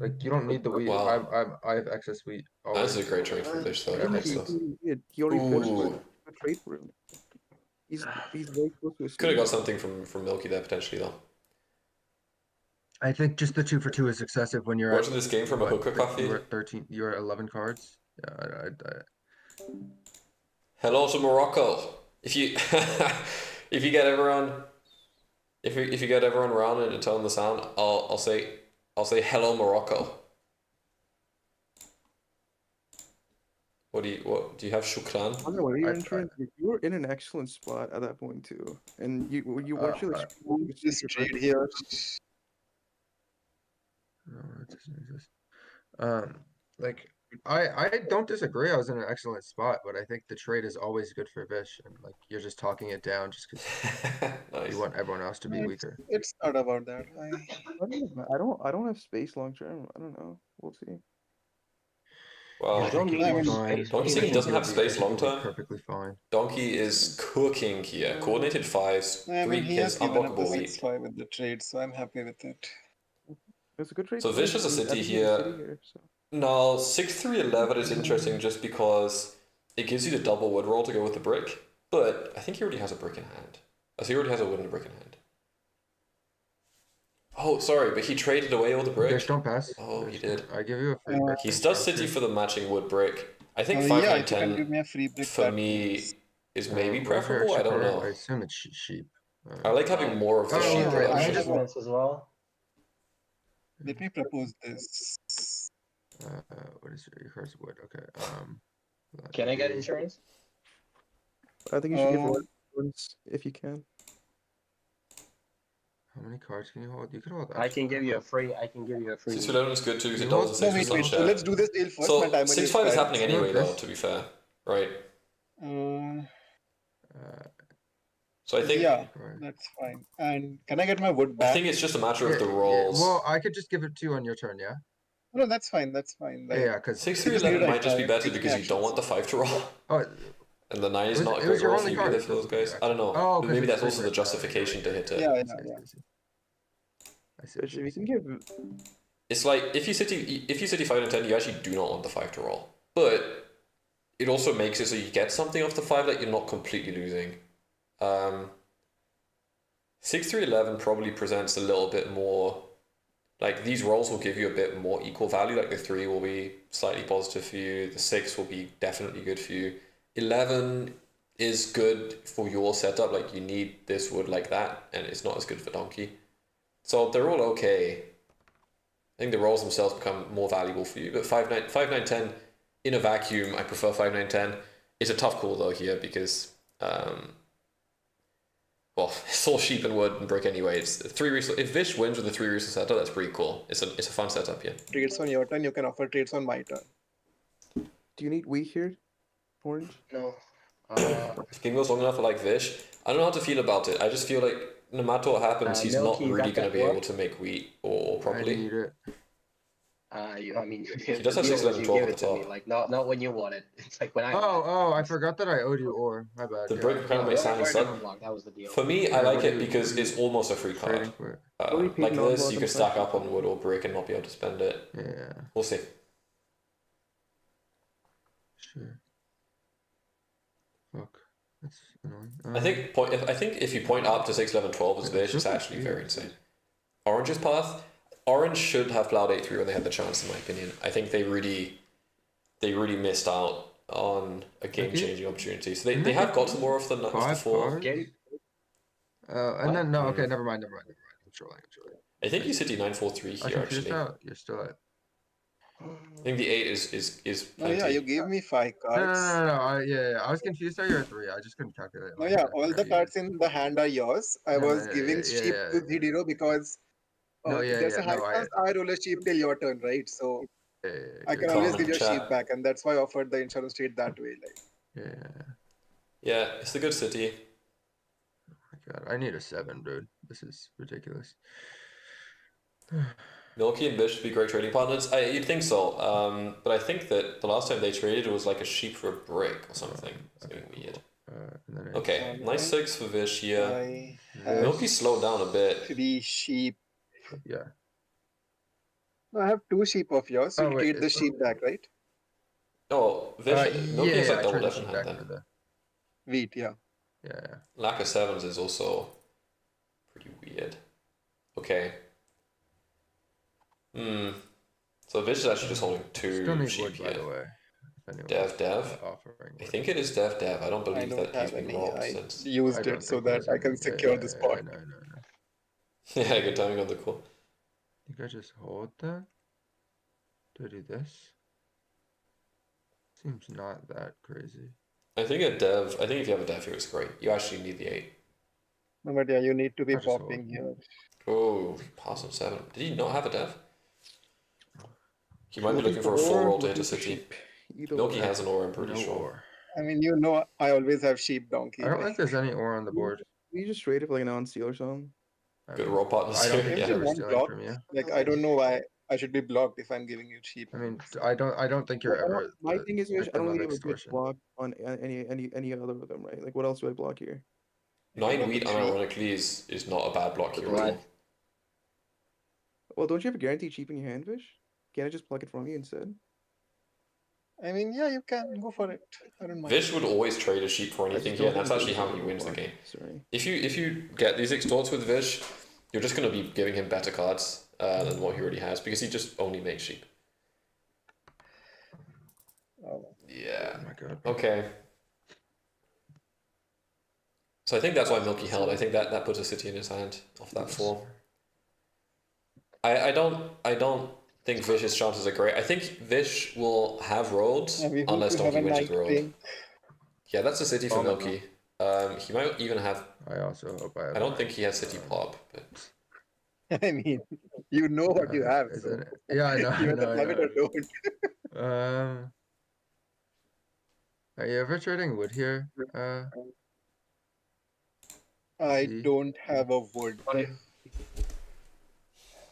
Like you don't need the wheat. Wow. I have excess wheat. This Always. is a great trade for Vish, though. Whatever. Also. He already finished Ooh. the trade for him. He's very close to a Could have got city. something from Milky there potentially though. I think just the 2 for 2 is excessive when you're Watching at this game from a what, hookah like, coffee. you're at 13. You're at 11 cards. Yeah, Hello to Morocco. If you if you get everyone if you get everyone around and tell them the sound, I'll say hello Morocco. What do you have shukran? I don't know where you're I- in trade. You were in an excellent spot at that point too, and you weren't really. This trade here. No, it doesn't exist. Like I don't disagree. I was in an excellent spot, but I think the trade is always good for Vish, and like you're just talking it down just because Nice. you want everyone else to be weaker. It's not about that. I don't have space long term. I don't know. We'll see. Wow. I think need you'll more be fine. space. Don't you I think he think doesn't you'll have be- space I think you'll be long-term? Perfectly fine. Donkey is cooking here. Coordinated 5s, I 3 mean, he has his given up the unblockable wheat. 6-5 with the trade, so I'm happy with it. It's a good trade. So for him. Vish has a I city think he has a here. city so. No, 6-3-11 is interesting just because it gives you the double wood roll to go with the brick, but I think he already has a brick in hand. Oh, so he already has a wooden brick in hand. Oh, sorry, but he traded away all the brick. Vish, don't pass. Oh, Vish, he did. I give you a free brick. He and does chance city here. for the matching wood brick. I think Yeah, 5, 9, if you can give 10 me a free brick, for that me works. is maybe Where's your preferable. I extra don't card? know. I assume it's sheep. I like having more of the Oh, sheep yeah, Alright, I I production. just- just as well. Let me propose this. What is your card's wood? Okay. that Can I get is- insurance? I think you should give Oh. it once if you can. How many cards can you hold? You can hold. I can give you a free. 6-11 is good too because it You doubles the want- 6 No, wait. So sunshine. let's do this deal first. So My diamond 6-5 is fried. happening You know anyway though, this? to be fair. Right. Uh, So I think yeah, Right. that's fine. And can I get my wood I back? think it's just a matter of the Yeah, rolls. Well, I could just give it to you on your turn, yeah? No, that's fine. That's fine. Like, Yeah, because 6-3-11 needed might just be like better five because you don't want the 5 to roll. oh, And the 9 is It was- not a it great was your roll for only you card. either for those guys. I don't know. Oh, But 'cause maybe it's that's free also the brick. justification to hit it. yeah, I yeah, see, I see, yeah. I see. I see, If I you see. can give It's like if you city 5 and 10, you actually do not want the 5 to roll. But it also makes it so you get something off the 5 that you're not completely losing. 6-3-11 probably presents a little bit more. Like these rolls will give you a bit more equal value. Like the 3 will be slightly positive for you. The 6 will be definitely good for you. 11 is good for your setup. Like you need this wood like that, and it's not as good for Donkey. So they're all okay. I think the rolls themselves become more valuable for you. But 5-9 10 in a vacuum, I prefer 5-9 10. It's a tough call though here because well, it's all sheep and wood and brick anyway. It's 3 resource. If Vish wins with a 3 resource setup, that's pretty cool. It's a fun setup, yeah. Trades on your turn. You can offer trades on my turn. do you need wheat here? Orange? No. If game goes long enough for like Vish, I don't know how to feel about it. I just feel like no matter what happens, he's not Milky, really that going to be work? able to make wheat or I properly. need it. I mean, He does the have deal 6, was 11, you 12 give at it the to me, top. like not when you want it. It's like when I want Oh, I it. forgot that I owed you ore. My bad. The Yeah. brick kind of makes sense. Or Like, non-block, that was the deal. for me, I Yeah, like what do it you- because what do it's you- almost a free card. Trading for it. What do we Like pick this, non-block you and could stack pressure? up on wood or brick and not be able to spend it. Yeah. We'll see. Sure. Fuck. That's annoying. I think if you point up to 6, 11, 12 as Yeah, Vish, it's so actually very confused. insane. Orange's path. Orange should have plowed 8-3 when they had the chance, in my opinion. I think they really missed out on a game-changing opportunity. So they have got some more of the 5 4. cards. Game- And then no. Okay, never mind. I'm trolling. I think you City 9-4-3 I here confused actually. now. You're still at. I think the 8 is No, plenty. yeah, you gave me 5 cards. No. Yeah. I was confused. You're at 3. I just couldn't calculate. No, my yeah, head. I all the forgot you- cards in the hand are yours. I Yeah, was no, giving yeah, sheep yeah. to Hidiro because No, there's a high no, chance I roll a sheep till your turn, right? So yeah, I you're can always calm give in your chat. sheep back, and that's why I offered the insurance trade that way. Like, Yeah. Yeah, it's a good city. Oh my god, I need a 7, dude. This is ridiculous. Milky and Vish would be great trading partners. You'd think so. But I think that the last time they traded it was like a sheep for a brick or something. It's Okay, getting weird. And then Okay, nice 6 for Vish here. I have Milky slowed down a bit. 3 sheep. Yeah. No, I have 2 sheep of yours, so Oh, you wait, trade the it's- sheep back, right? Oh, Vish. Milky has yeah, like I double traded left sheep hand back then. for the. Wheat, yeah. Yeah. Lack of 7s is also pretty weird. Okay. So Vish is actually just holding Still 2 need sheep wood, by the here. way. If anyone's, Dev. offering I wood. think it is Dev. I don't I believe don't that he's have been any. robbed I since. I used don't it so think that there's I can any- secure the spot. No. Yeah, good timing on the call. I think I just hold that. Do I do this? Seems not that crazy. I think if you have a Dev here, it's great. You actually need the 8. No, but yeah, you need to be I'll just popping here. Oh, pass on 7. Did he not have a Dev? He might be Looking looking for a 4 ore, roll to looking hit a for city. sheep. Either Milky way. has an ore, I'm pretty No sure. ore. I mean, I always have sheep donkey. I don't think there's any ore on the board. We just trade it for like an on-steal or something. I Good mean, roll partners I don't here, think yeah. he's ever One stealing block. from you. Like, I don't know why I should be blocked if I'm giving you sheep. I mean, I don't think you're ever My the thing is, I victim don't of really have a good extortion. block on any other of them, right? Like, what else do I block here? 9 wheat, unironically, is not a bad block here at Right. all. Well, don't you have a guaranteed cheap in your hand, Vish? Can't I just pluck it from you instead? I mean, yeah, you can go for it. I don't mind. Vish would always trade a sheep for I anything just here, and don't that's think actually there's how a he good wins the block. game. Sorry. If you get these extorts with Vish, you're just going to be giving him better cards than what he already has, because he just only makes sheep. Oh, Yeah. Oh my god. Okay. So I think that's why Milky held. I think that puts a city in his hand off that 4. I don't think Vish's chances are great. I think Vish will have roads yeah, we hope unless you have Donkey a wins night the road. drink. Yeah, that's a city for Oh. Milky. He might even have. I also hope I have. I don't think he has city pop, but I mean, you know what you have. So. Isn't it? Yeah, I know. You either have it or don't. Are you ever trading wood here? I See? don't have a wood.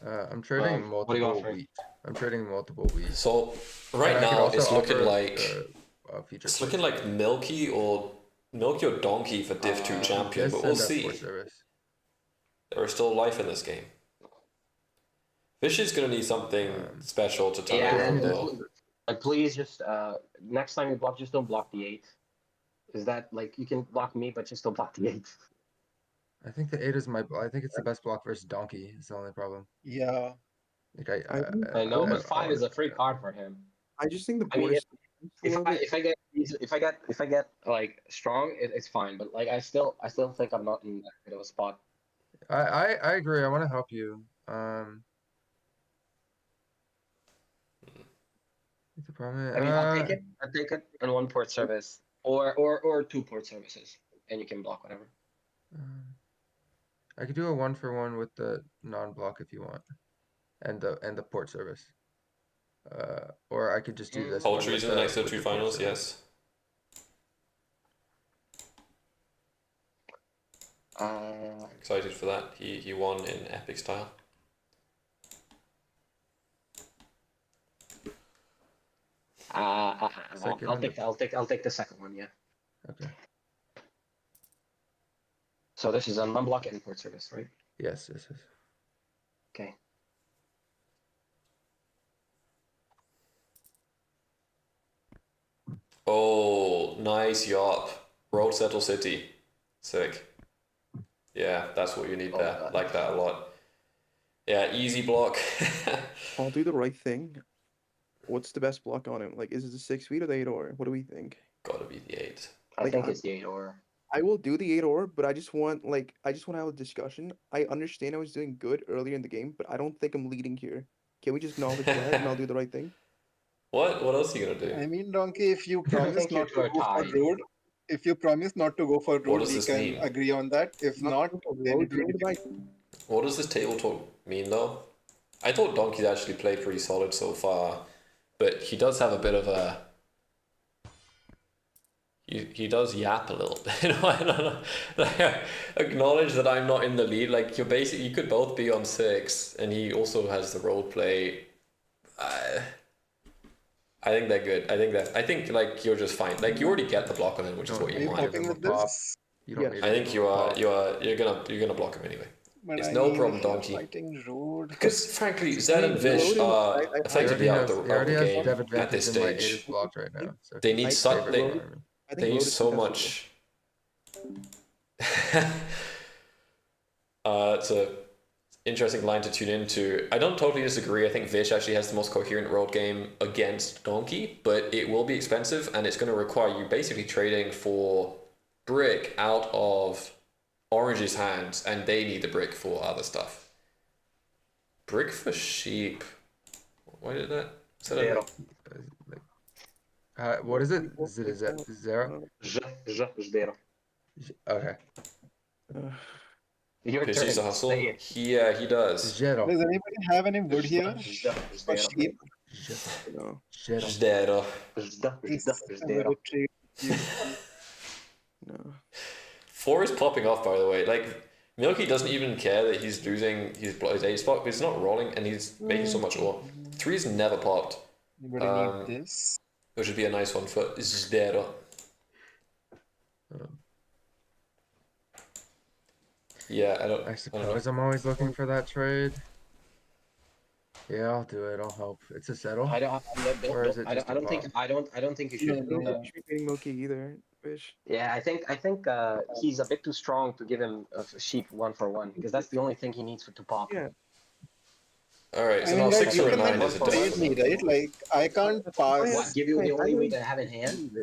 I'm trading what are you multiple offering? wheat. I'm trading multiple wheat. so right And I could now also it's looking offer like future it's port looking like Milky or Donkey for Div 2 champion, this but we'll and a see. port service. There is still life in this game. Vish is gonna need something special to turn it Yeah, around and though. please just next time you block, just don't block the 8. Is that like you can block me, but just don't block the 8. I think the 8 is I think it's the best block versus donkey. Is the only problem. Yeah. Like I know, I but don't 5 is a free card for him. I just think the I mean, board is If full of it. I get like strong, it's fine. But like I still think I'm not in that good of a spot. I agree. I want to help you. The problem. I mean, I'll take it on 1 port service or 2 port services, and you can block whatever. I could do a 1-for-1 with the non-block if you want, and the port service. Or I could just do this. one Poultry's with in the next with two the port finals, service. Uh, Excited for that. He won in epic style. Second I'll and take I'll take the second one. Yeah. Okay. So this is a non-block import service, right? Yes, yes, yes. Okay. Oh, nice yop. Road settle city. Sick. Yeah, that's what you need Oh, there. God. Like that a lot. Yeah, easy block. I'll do the right thing. What's the best block on him? Like, is it the 6 feet or the 8 or? What do we think? Gotta be the 8. I Like, think it's the 8 or. I will do the 8 or, but I just want to have a discussion. I understand I was doing good earlier in the game, but I don't think I'm leading here. Can we just acknowledge that and I'll do the right thing? What else are you gonna do? I mean, Donkey, if you I promise think you not two to are go for tied. road, if you promise not to go for What road, does we this can mean? agree on that. If not, then it will be What does this table talk mean though? I thought Donkey's actually played pretty solid so far, but he does have a bit of a. He does yap a little bit. I don't know. Like, acknowledge that I'm not in the lead. Like you're basically, you could both be on 6, and he also has the role play. I think they're good. I think like you're just fine. Like you already get the block on him, which is what Are you you want. popping him with a pop. this? You don't Yes. need I to think give you him a are. pop. You're gonna block him anyway. But It's I no mean, problem, if you're Donkey. fighting road. Because frankly, Zed and mean, Vish loading- are I- effectively out of He the already has game dev at advantage this and my 8 is stage. blocked right now. So They he's need I such favored they, by me. I think they need load is so contestable. much. It's a interesting line to tune into. I don't totally disagree. I think Vish actually has the most coherent road game against Donkey, but it will be expensive and it's going to require you basically trading for brick out of Orange's hands, and they need the brick for other stuff. Brick for sheep. Why did that? Is that Zero. What is it? Is it zero? Zero. Okay. Your Because turn. he's a hustle? Say it. He does. Zero. Does anybody have any wood here for Zero. sheep? No. Zero. Zero. Please, Zero. trade. No. 4 is popping off, by the way. Like, Milky doesn't even care that he's losing his 8 spot, but he's not rolling and he's making so much ore. 3's never popped, Anybody need this? which would be a nice one for Zdero. Yeah, I don't I know. suppose I'm always looking for that trade. Yeah, I'll do it. I'll help. It's a settle. I don't. Or is it I just don't, a I don't think. pop? I don't think you No, should. I don't no. think you should be beating Milky either, Fish. Yeah, I think he's a bit too strong to give him a sheep 1-for-1 because that's the only thing he needs to pop. Yeah. Alright, I so mean, now guys, 6 you or can 9 like is a trade me, different. right? Like, I can't What, What? pass. Give you the I only way don't- to have in hand?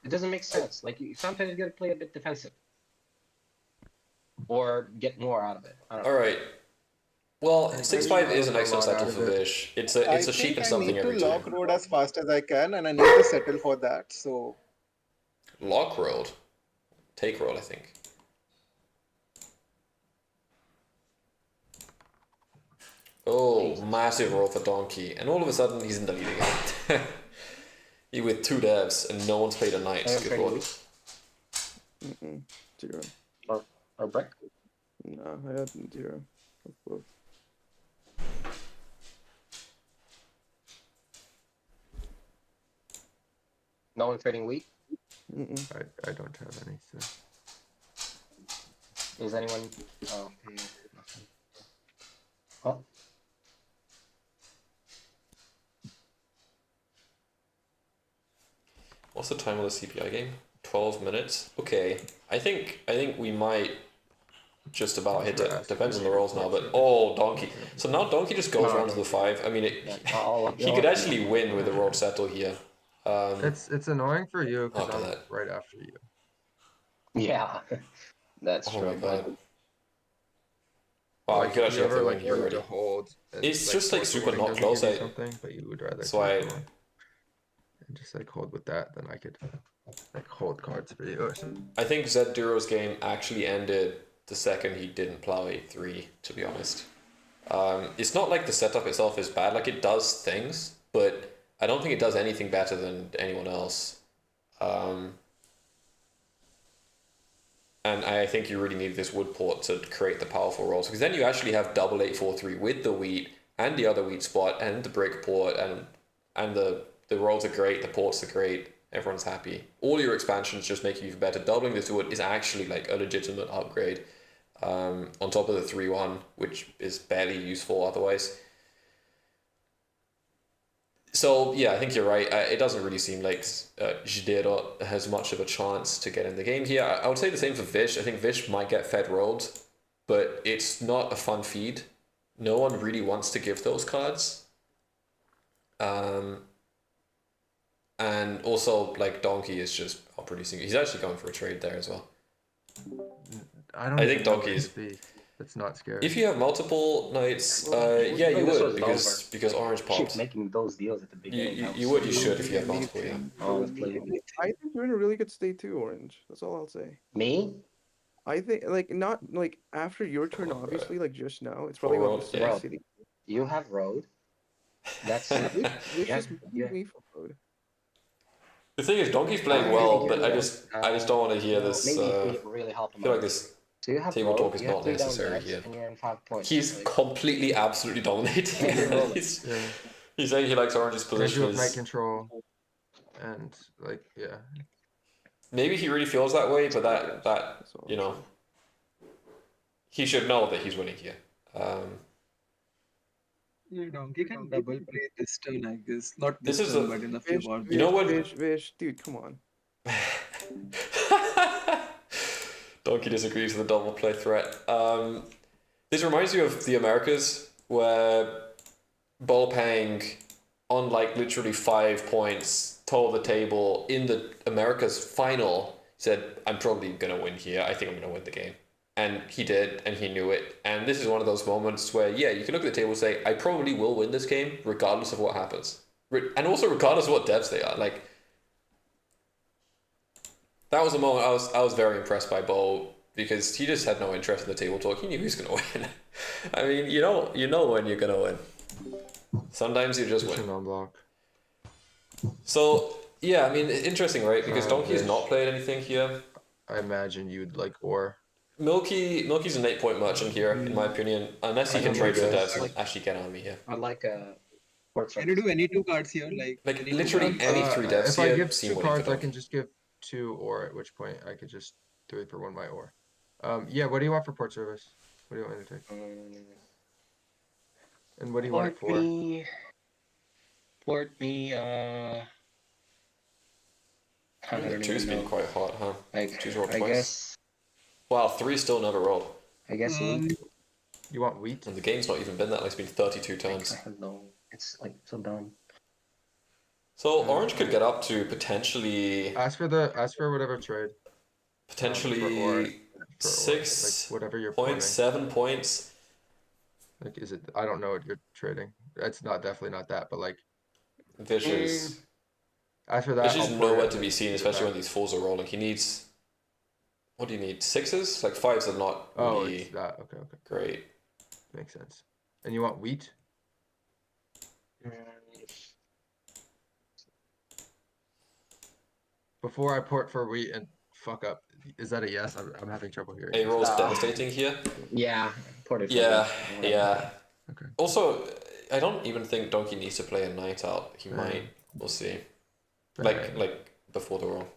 It doesn't make sense. Like sometimes you gotta play a bit defensive, or get more out of it. I don't know. Alright. Well, I 6-5 really is an love a excellent lot out settle of for it. Vish. It's a sheep think and I something need to every lock turn. road as fast as I can, and I need to settle for that. So Lock road. Take road, I think. Oh, massive roll for Donkey. And all of a sudden, he's in the lead again. He with 2 devs, and no one's played a knight. I have Good trading lord. week. Mm-mm. 0. Or brick. No, I had 0. Of both. No one trading weak. Mm-mm. I don't have any. So. Is anyone? Oh, no, nothing. Oh, What's the time of the CPI game? 12 minutes. Okay, I think we might just about hit it. Depends on the rolls now, but oh, Donkey. So now Donkey just goes round to the 5. I mean, yeah. I'll- he could actually win with the road settle here. It's annoying for you because Look at I'm that. right after you. Yeah, that's Oh my true. god. Wow, you could actually have to win here wanted already. to hold. and, It's just, like, force super holding not doesn't close, give you I- something, but you would rather. That's keep why- going. And just like hold with that, then I could like hold cards for you or something. I think Zed Duro's game actually ended the second he didn't plow 8-3, to be honest. It's not like the setup itself is bad, like it does things, but I don't think it does anything better than anyone else. And I think you really need this wood port to create the powerful rolls, because then you actually have double 8-4-3 with the wheat and the other wheat spot and the brick port and the The rolls are great, the ports are great, everyone's happy. All your expansions just make you even better. Doubling this wood is actually like a legitimate upgrade. On top of the 3-1, which is barely useful otherwise. So yeah, I think you're right. It doesn't really seem like Jidero has much of a chance to get in the game here. I would say the same for Vish. I think Vish might get fed rolled, but it's not a fun feed. No one really wants to give those cards. And also like Donkey is just outproducing. He's actually going for a trade there as well. I don't I even think know Donkey what is. to be. That's not scary. If you have multiple knights, Well, yeah, you when this would was because Orange Keep pops. making those deals at the beginning. You would, you should if you have multiple. Yeah. Honestly, I think you're in a really good state too, Orange. That's all I'll say. me, I think like not like after your turn, Alright. obviously, like just now, it's probably Full about the road, same yeah. city. you have road. That's Which Yeah, is yeah. me for road. The thing is, Donkey's playing I well, think but you're I right. just don't want to hear this. Maybe I we really help him feel like out. this So you have table road, talk is you have not 3 down necessary devs, here. and you're in 5 points. He's Like, completely, absolutely dominating. Yeah, you're rolling. he's, Yeah. he's saying he likes Orange's And I do position. have night Is, control, and like yeah. maybe he really feels that way, but that That's all you I'll know, say. he should know that he's winning here. Yeah, Donkey can double play this turn, I guess. Not This this is turn, a- but in a few Vish, more. You know what? Vish, dude, come on. Donkey disagrees with the double play threat. This reminds you of the Americas, where Bopang, on like literally 5 points, told the table in the Americas final, said, I'm probably going to win here. I think I'm going to win the game. And he did, and he knew it. And this is one of those moments where, yeah, you can look at the table and say, I probably will win this game, regardless of what happens. And also regardless of what devs they are. Like, that was a moment I was very impressed by Bo, because he just had no interest in the table talk. He knew he was going to win. I mean, you know when you're going to win. Sometimes you just Push win. him on block. So, yeah, I mean, interesting, right? Because Donkey has Vish. not played anything here. I imagine you'd like or. Milky's an 8-point merchant here, in my opinion, unless he I can don't trade for like devs this. and actually get on me here. I like port Can you service. do any 2 cards here? Like any two literally cards? any 3 devs If I here give seem 2 winning for cards, I Donkey. can just give 2 or, at which point I could just 3 for 1 my or. Yeah, what do you want for port service? What do you want me to take? And what do you want it for? Port me, I The don't 2's even been know. quite hot, huh? Like, 2's rolled I twice. guess, Wow, 3 still never rolled. I guess Um, You want wheat? And the game's not even been that long, it's been 32 I turns. have no, it's like so dumb. So Orange could get up to potentially Ask for whatever trade. For 6 like whatever you're points, forming. 7 points. Like, is it? I don't know what you're trading. It's not definitely not that, but like, Vicious. ask for that. Vicious I'll is port it nowhere and to then be seen, give it especially back. when these 4s are rolling. He needs. What do you need? 6s? Like 5s are not Oh, really it's that. Okay, okay, great. makes sense. And you want wheat? Before I port for wheat and fuck up, is that a yes? I'm having trouble hearing. A roll's No. devastating here. Yeah, ported. Yeah, for me. yeah. Okay. Also, I don't even think Donkey needs to play a night out. He Right. might. We'll see. Right. Like before the roll.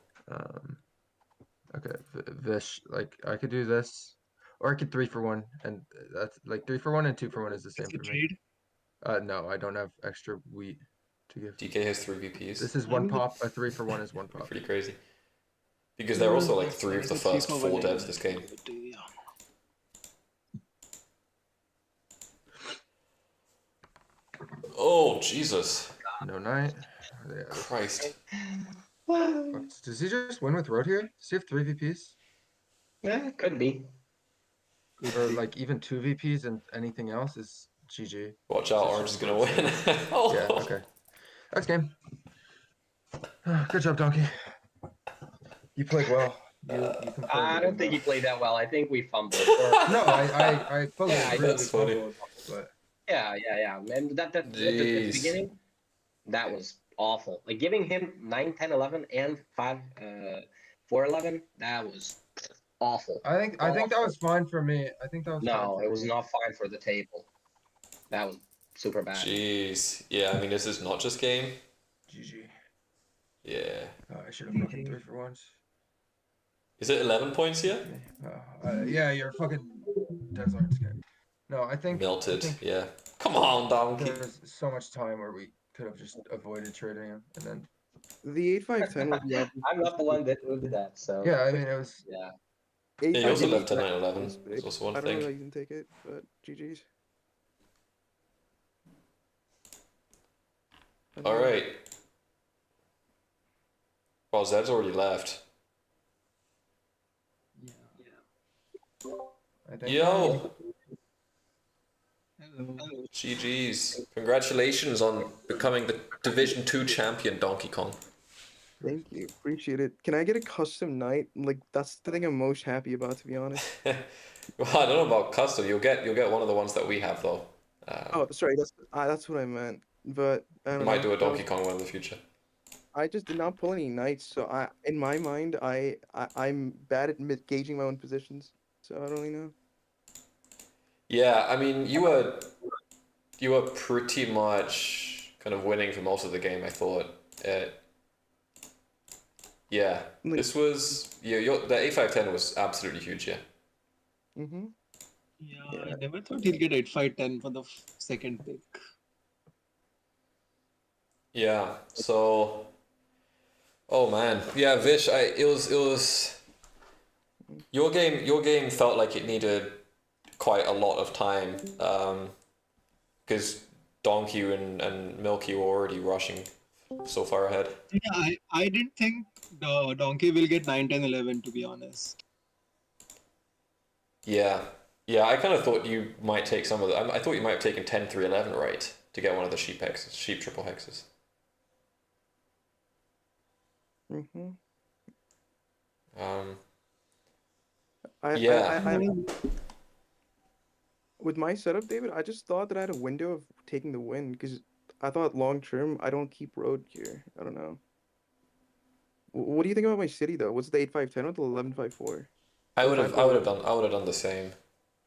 Okay, Vish, like I could do this, or I could 3 for 1, and that's like 3 for 1 and 2 for 1 is the same It's a for me. trade. No, I don't have extra wheat to give. DK has 3 VPs. This is 1 pop. A 3 for 1 is 1 pop. Pretty crazy. Because they're also like 3 of the It's a 3 first for 4 1 devs this game. Yeah. Oh Jesus No night. Yeah, Christ! does he just win with road here? Does he have 3 VPs? Yeah, could be. Or like even 2 VPs and anything else is GG. Watch out, Orange is gonna win. Oh. Yeah, okay. That's game. Good job, Donkey. You played well. You can play I the don't game think he well. played that well. I think we fumbled. No, I fully Yeah, I agree. That's we funny. fumbled, but Yeah. And that at the Jeez. beginning, that was awful. Like giving him 9, 10, 11, and 5, 4, 11, that was awful. I think that was fine for me. I think that was fine No, for it was me. not fine for the table. That was super bad. Jeez. Yeah, I mean, this is not just game. GG. Yeah. I should have fucking 3 for once. Is it 11 points here? Yeah, your fucking devs aren't scared. No, I think Melted. Yeah. Come on, Donkey. there's so much time where we could have just avoided trading him, and then The 8-5-10 was the obvious I'm not the one that who did that, so yeah, I mean it was yeah. Yeah, you also 8-5-10 left was 10-9-11. big. That's also one I don't know thing. how you can take it, but GG's. All right. Well, Zed's already left. I think Yo, Hello. GG's. Congratulations on becoming the Division 2 champion, Donkey Kong. Thank you, appreciate it. Can I get a custom knight? Like that's the thing I'm most happy about, to be honest. Well, I don't know about custom. You'll get one of the ones that we have though. Oh, sorry, that's what I meant. But I don't Might know. do a That was- Donkey Kong one in the future. I just did not pull any knights, so in my mind, I'm bad at gauging my own positions. So I don't really know. Yeah, I mean, you were pretty much kind of winning for most of the game, I thought. Yeah, Like- this was the A510 was absolutely huge. Yeah. Mm-hmm. Yeah, I never thought he'll get 8-5-10 for the second pick. Yeah. So, oh man, yeah, Vish. It was your game. Your game felt like it needed quite a lot of time, because Donkey and Milky were already rushing so far ahead. Yeah, I didn't think the Donkey will get 9, 10, 11, to be honest. Yeah, yeah. I kind of thought you might take some of the. I thought you might have taken 10, 3, 11 right to get one of the sheep hexes, sheep triple hexes. Mm-hmm. Yeah. With my setup, David, I just thought that I had a window of taking the win because I thought long term I don't keep road here. I don't know. What do you think about my city though? What's the 8-5-10 or the 11-5-4? I would have 5-4-11? done the same,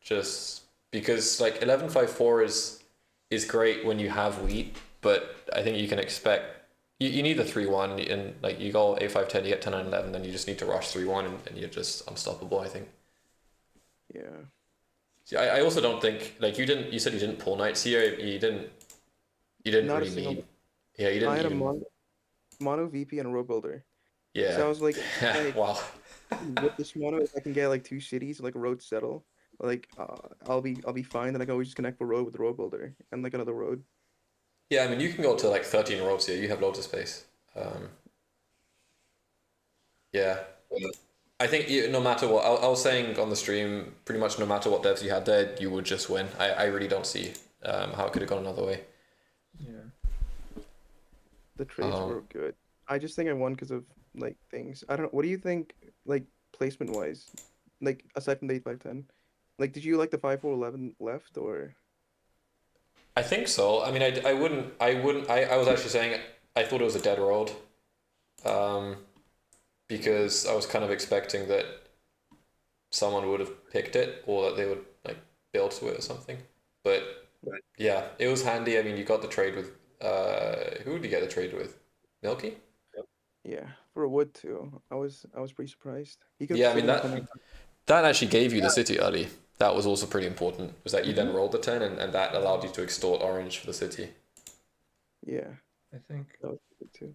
just because like 11-5-4 is great when you have wheat, but I think you can expect you need the 3-1 and like you go A5-10, you get 10-9-11, then you just need to rush 3-1 and you're just unstoppable. I think. Yeah. See, I also don't think like you said you didn't pull knights here. You didn't Not a really single. need. Yeah, you I didn't had a even. mono VP and a road builder. Yeah. So I was like, Wow. with this mono, if I can get like 2 cities, like a road settle, like I'll be fine. Then I can always just connect the road with the road builder and like another road. Yeah, I mean you can go to like 13 roads here. You have loads of space. Yeah. I think no matter what, I was saying on the stream, pretty much no matter what devs you had there, you would just win. I really don't see how it could have gone another way. yeah. The trades were good. I just think I won because of like things. I don't know. What do you think, like placement wise, like aside from the 8-5-10, like did you like the 5-4-11 left or? I think so. I mean, I wouldn't. I was actually saying I thought it was a dead road, because I was kind of expecting that someone would have picked it or that they would like build to it or something. But yeah, it was handy. I mean, you got the trade with who did you get the trade with? Milky? Yeah, for a wood too. I was pretty surprised. He could Yeah, I mean sit in that actually gave you the city early. That was also pretty important. Was that you then rolled the 10 and that allowed you to extort orange for the city. Yeah, I think that was good too.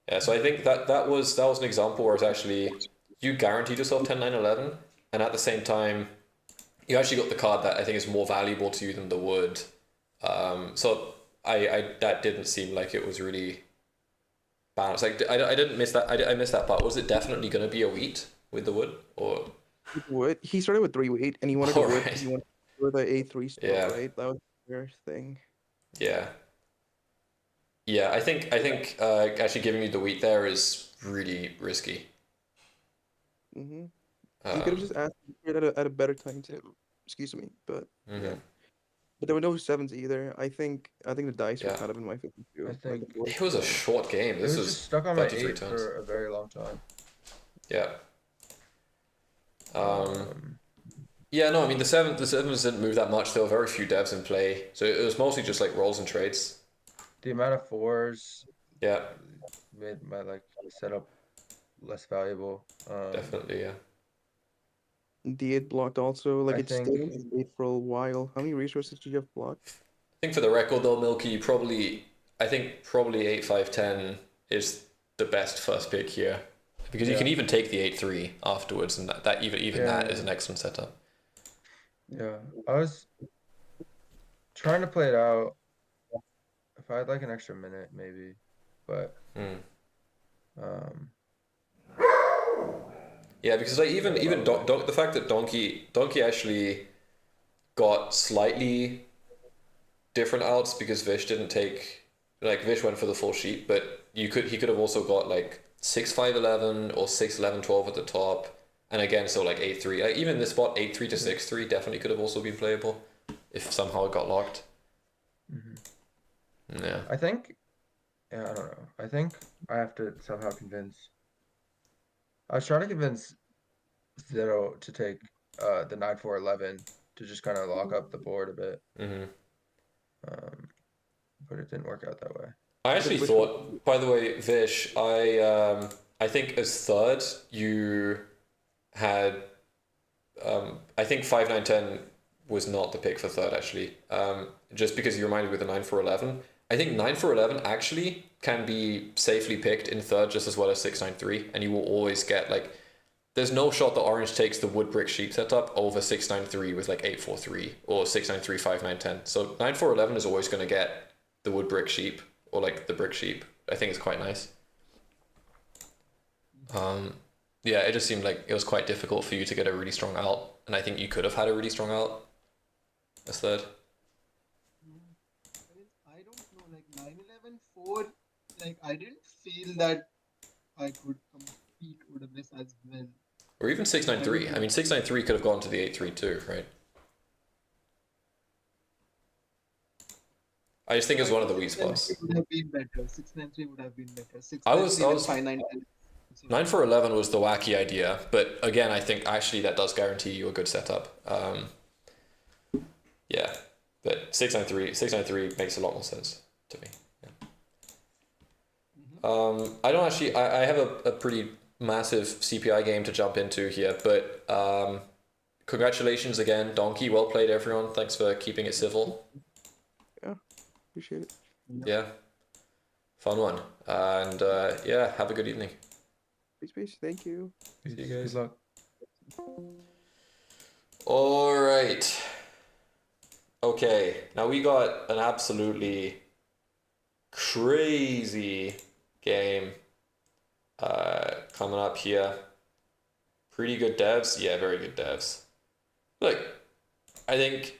Yeah, so I think that was an example where it's actually you guaranteed yourself 10-9-11, and at the same time you actually got the card that I think is more valuable to you than the wood. So I that didn't seem like it was really balanced. Like I didn't miss that. I missed that part. Was it definitely going to be a wheat with the wood or? With wood. He started with 3 weight and he wanted a wood because he wanted for the A3 still, Yeah. right? That was their thing. Yeah. Yeah, I think actually giving you the wheat there is really risky. Mm-hmm. You could have just asked for it at a better time too. Excuse me, but yeah. But there were no 7s either. I think the dice were kind of in my favor too. I Like, think the board, It was a short game. it This was was just stuck on my 33 8 turns. for a very long time. Yeah. Yeah, no, I mean the sevens didn't move that much. There were very few devs in play, so it was mostly just like rolls and trades. the amount of fours Yeah, made my like setup less valuable. definitely. Yeah. D8 blocked also. Like I it stayed think- in D8 for a while. How many resources did you have blocked? I think for the record though, Milky, I think probably 8-5-10 is the best first pick here, because you can Yeah. even take the 8-3 afterwards, and that even that is Yeah. an excellent setup. Yeah, I was trying to play it out. If I had like an extra minute, maybe, but Mm. um, Yeah, because like even the fact that Donkey actually got slightly different outs because Vish didn't take, like Vish went for the full sheet, but he could have also got like 6-5-11 or 6-11-12 at the top, and again so like 8-3. Like even this spot 8-3 to 6-3 definitely could have also been playable if somehow it got locked. mhm. Yeah. I think, yeah, I don't know. I think I have to somehow convince. I was trying to convince Zero to take the 9-4-11 to just kind of lock up the board a bit, Mm-hmm. but it didn't work out that way. I actually Which thought, by the way, Vish, I think as third you had, I think 5-9-10 was not the pick for third actually. Just because you reminded me with the 9-4-11. I think 9-4-11 actually can be safely picked in third just as well as 6-9-3, and you will always get like, there's no shot that orange takes the wood brick sheep setup over 6-9-3 with like 8-4-3 or 6-9-3 5-9-10. So 9-4-11 is always going to get the wood brick sheep or like the brick sheep. I think it's quite nice. Yeah, it just seemed like it was quite difficult for you to get a really strong out, and I think you could have had a really strong out as third. I don't know, like 9-11-4, like I didn't feel that I could compete with this as well. Or even 6-9-3. I mean, 6-9-3 could have gone to the 8-3 too, right? I just think it's one of the weak spots. 6-9-3 would have been better. 6-9-3 would have been better. I was 5-9-10. 9-4-11 was the wacky idea, but again, I think actually that does guarantee you a good setup. Yeah, but 6-9-3 makes a lot more sense to me. Yeah. I don't actually. I have a pretty massive CPI game to jump into here, but congratulations again, Donkey. Well played, everyone. Thanks for keeping it civil. Appreciate it. Yeah, fun one, and yeah, have a good evening. Peace. Thank you. See you Good guys. luck. All right. Okay, now we got an absolutely crazy game coming up here. Pretty good devs. Yeah, very good devs. Look, I think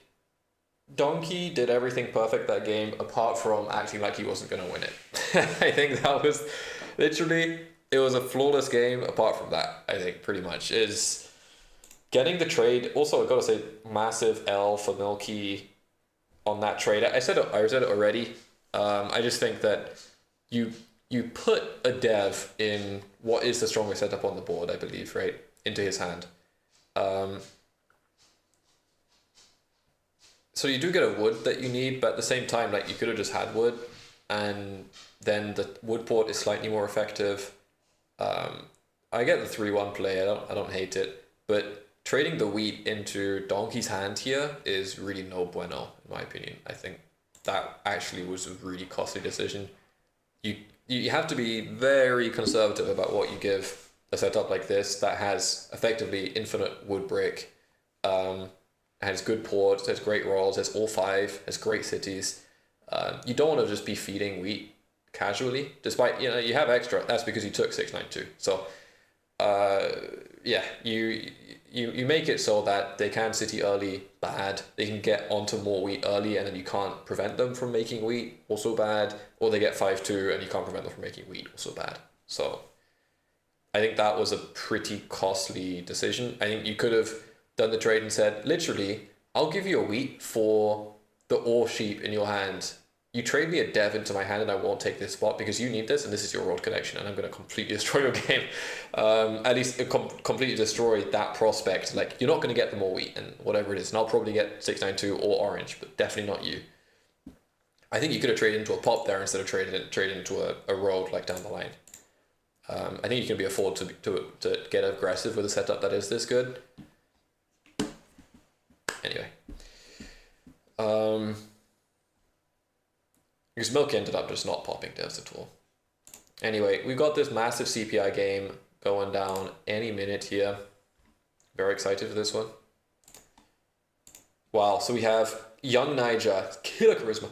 Donkey did everything perfect that game apart from acting like he wasn't going to win it. I think that was literally, it was a flawless game apart from that, I think, pretty much. Is getting the trade. Also, I gotta say, massive L for Milky on that trade. I said it already. I just think that you put a dev in what is the strongest setup on the board, I believe, right, into his hand. So you do get a wood that you need, but at the same time, like, you could have just had wood, and then the wood port is slightly more effective. I get the 3-1 play. I don't hate it, but trading the wheat into Donkey's hand here is really no bueno, in my opinion. I think that actually was a really costly decision. You have to be very conservative about what you give a setup like this that has effectively infinite wood brick, has good ports, has great rolls, has all 5, has great cities. You don't want to just be feeding wheat casually, despite, you know, you have extra. That's because you took 6-9-2. So yeah, you make it so that they can city early bad, they can get onto more wheat early, and then you can't prevent them from making wheat, also bad, or they get 5-2 and you can't prevent them from making wheat, also bad. So I think that was a pretty costly decision. I think you could have done the trade and said, literally, I'll give you a wheat for the ore sheep in your hand. You trade me a dev into my hand and I won't take this spot because you need this and this is your road connection and I'm going to completely destroy your game. At least completely destroy that prospect. Like, you're not going to get the more wheat and whatever it is. And I'll probably get 6-9-2 or orange, but definitely not you. I think you could have traded into a pop there instead of trading into a road like down the line. I think you can afford to get aggressive with a setup that is this good. Anyway. Because Milk ended up just not popping devs at all. Anyway, we've got this massive CPI game going down any minute here. Very excited for this one. Wow, so we have Young Niger, killer charisma,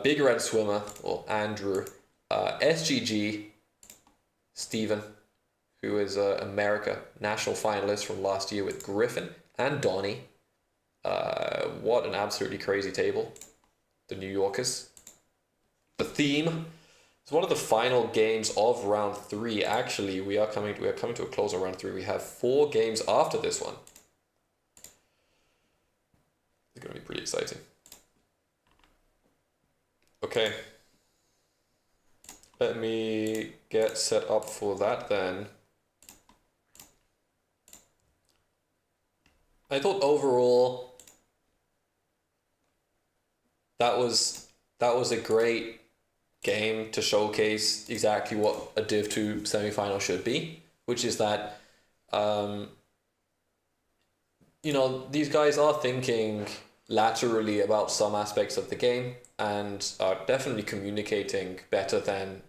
Big Red Swimmer, or Andrew, SGG, Steven, who is America national finalist from last year with Griffin, and Donnie. What an absolutely crazy table. The New Yorkers. The theme. It's one of the final games of round 3. Actually, we are coming to a close of round 3. We have 4 games after this one. It's going to be pretty exciting. Okay. Let me get set up for that then. I thought overall that was a great game to showcase exactly what a Div 2 semi-final should be, which is that you know, these guys are thinking laterally about some aspects of the game and are definitely communicating better than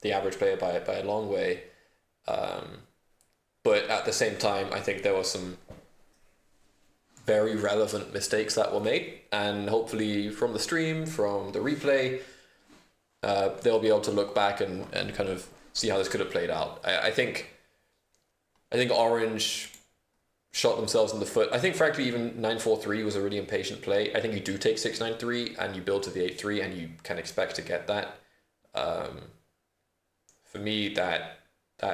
the average player by a long way. But at the same time, I think there were some very relevant mistakes that were made, and hopefully from the stream, from the replay, they'll be able to look back and kind of see how this could have played out. I think Orange shot themselves in the foot. I think frankly even 9-4-3 was a really impatient play. I think you do take 6-9-3 and you build to the 8-3 and you can expect to get that. For me, that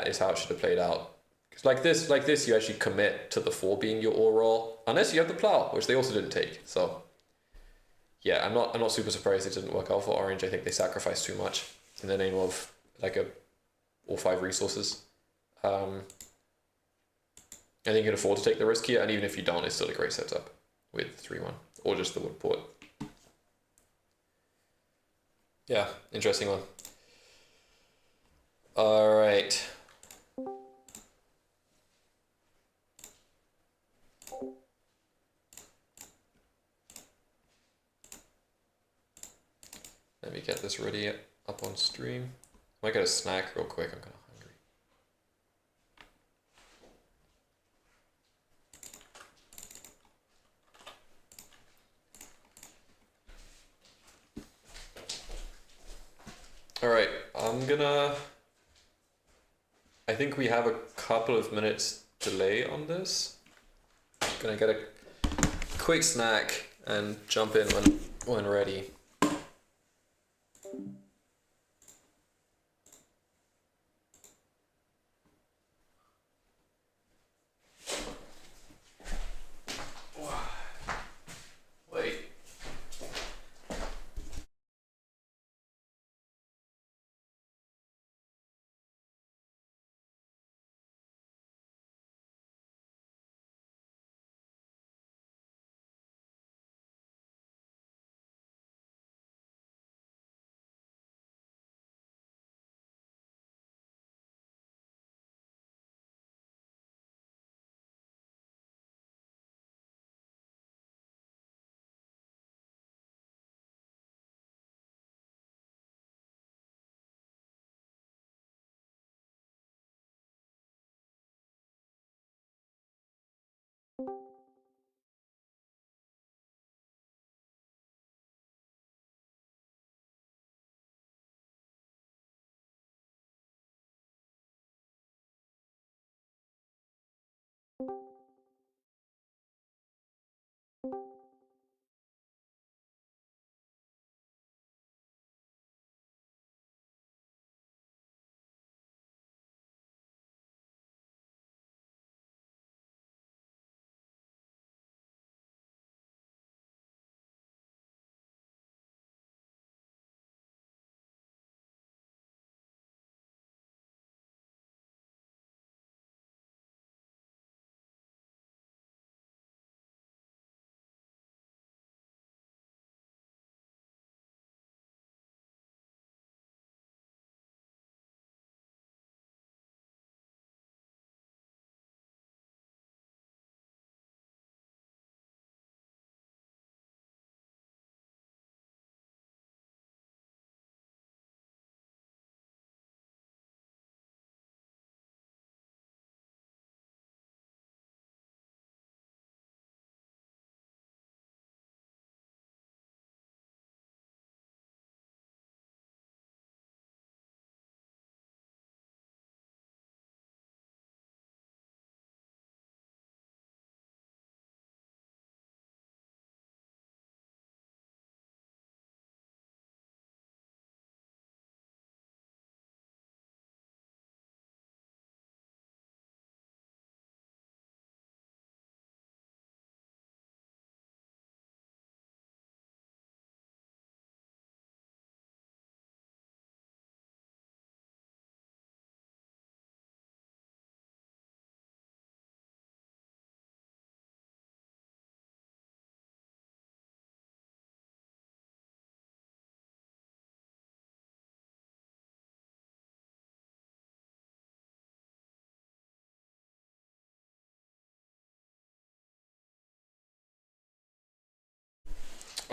is how it should have played out. Because like this, you actually commit to the 4 being your overall, unless you have the plow, which they also didn't take. So yeah, I'm not super surprised it didn't work out for Orange. I think they sacrificed too much in the name of like all 5 resources. I think you can afford to take the risk here, and even if you don't, it's still a great setup with 3-1 or just the wood port. Yeah, interesting one. All right. Let me get this ready up on stream. Might get a snack real quick. I'm kind of hungry. All right, I think we have a couple of minutes delay on this. Gonna get a quick snack and jump in when ready.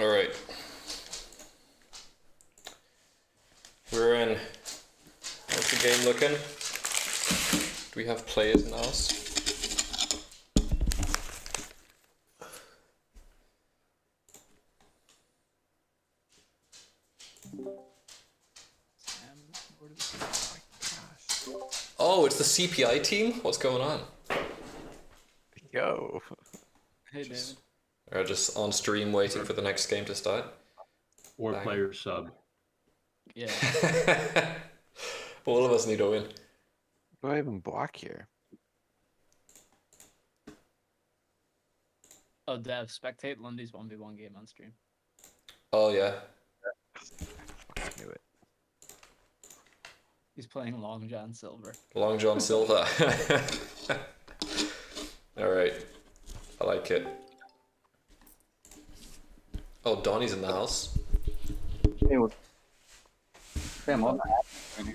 All right. We're in. How's the game looking? Do we have players in the house? Oh, it's the CPI team? What's going on? Yo. Hey, David. We're just on stream waiting for the next game to start. Or Bang. player sub. Yeah. All of us need a win. What do I even block here? Oh, Dev, spectate Lundy's 1v1 game on stream. Oh yeah. I knew it. He's playing Long John Silver. Long John Silver. Alright. I like it. Oh, Donnie's in the house. Hey, what? Hey, I'm on that right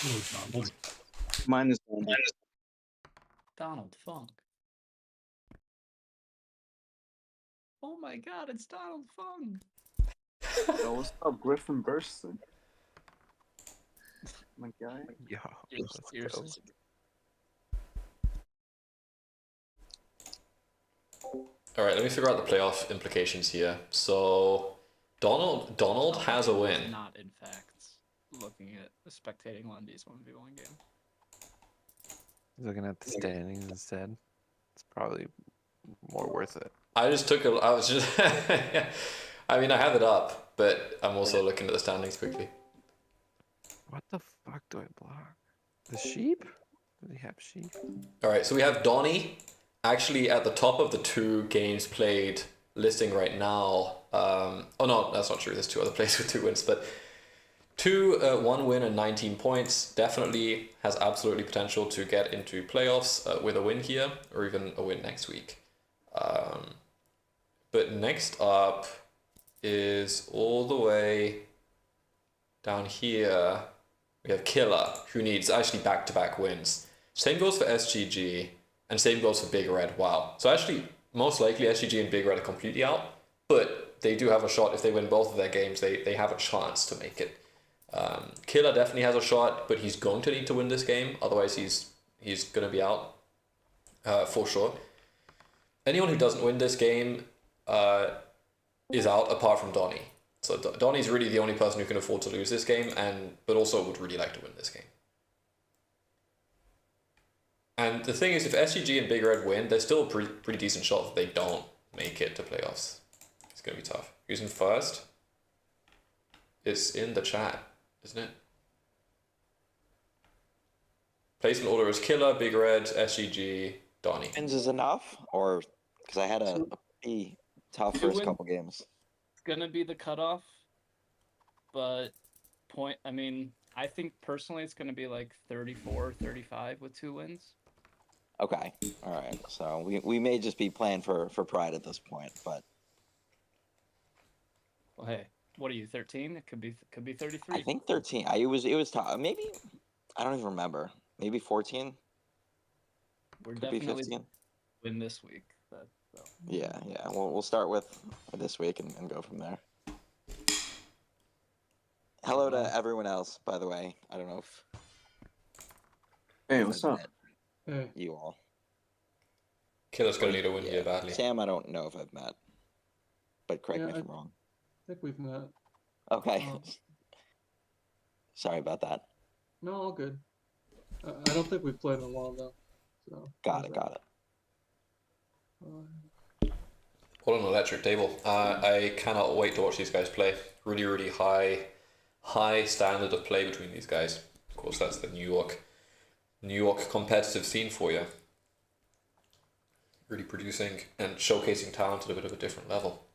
here. Mine is on. Donald Funk. Oh my god, it's Donald Funk. Yo, what's up, Griffin Burston? My guy. Yo. You're seriously. Alright, let me figure out the playoff implications here. So Donald has a win. Not in fact looking at spectating Lundy's 1v1 game. Looking at the standings instead. It's probably more worth it. I was just I mean I have it up, but I'm also looking at the standings quickly. What the fuck do I block? The sheep? Do they have sheep? Alright, so we have Donnie actually at the top of the 2 games played listing right now. Oh no, that's not true. There's 2 other players with 2 wins, but 1 win and 19 points. Definitely has absolutely potential to get into playoffs with a win here, or even a win next week. But next up is all the way down here. We have Killer, who needs actually back-to-back wins. Same goes for SGG, and same goes for Big Red. Wow. So actually, most likely SGG and Big Red are completely out, but they do have a shot. If they win both of their games, they have a chance to make it. Killer definitely has a shot, but he's going to need to win this game. Otherwise, he's going to be out for sure. Anyone who doesn't win this game is out, apart from Donnie. So Donnie's really the only person who can afford to lose this game, but also would really like to win this game. And the thing is, if SGG and Big Red win, there's still a pretty decent shot that they don't make it to playoffs. It's going to be tough. Who's in first? It's in the chat, isn't it? Placement order is Killer, Big Red, SGG, Donnie. Wins is enough, or because I had a pretty tough first couple games. It's gonna be the cutoff, but I think personally it's gonna be like 34, 35 with 2 wins. Okay, all right. So we may just be playing for pride at this point, but Well, hey, what are you, 13? It could be 33. I think 13. It was tough. Maybe I don't even remember. Maybe 14. We're Could be definitely 15. win this week. So. Yeah. We'll start with this week and go from there. Hello to everyone else, by the way. I don't know if. Hey, what's up? Hey. You all. Killer's going to need a win here badly. Sam, I don't know if I've met, but correct me if I'm wrong. I think we've met. Okay. Sorry about that. No, all good. I don't think we've played in a while though. So Got it. What an electric table. I cannot wait to watch these guys play. Really, really high standard of play between these guys. Of course, that's the New York competitive scene for you. Really producing and showcasing talent at a bit of a different level.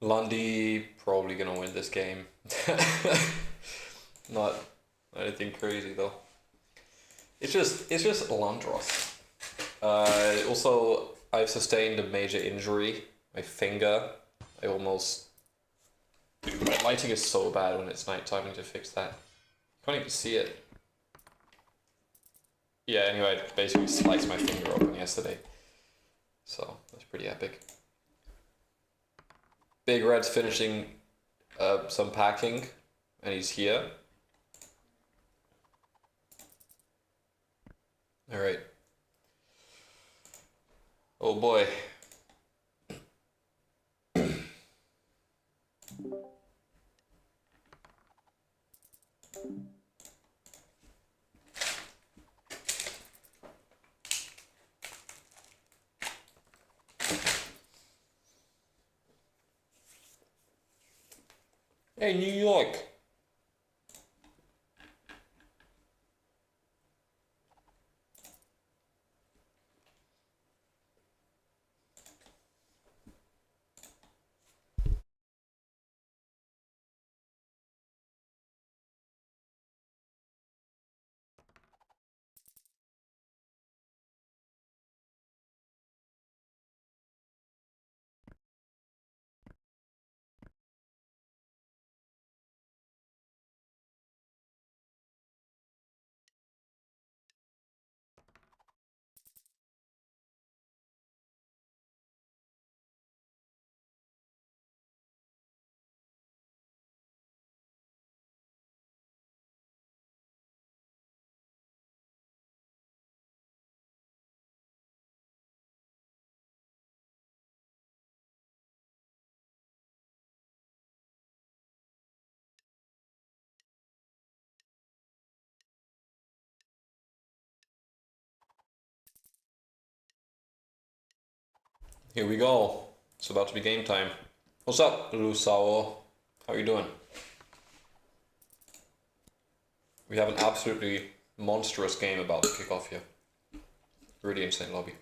Lundy probably gonna win this game. Not anything crazy though. It's just Landros. Also, I've sustained a major injury. My finger. I almost. Dude, my lighting is so bad when it's nighttime. I need to fix that. Can't even see it. Yeah. Anyway, I basically sliced my finger open yesterday. So that's pretty epic. Big Red's finishing some packing, and he's here. All right. Oh boy. Hey, New York. Here we go. It's about to be game time. What's up, Lusao? How are you doing? We have an absolutely monstrous game about to kick off here. Really insane lobby.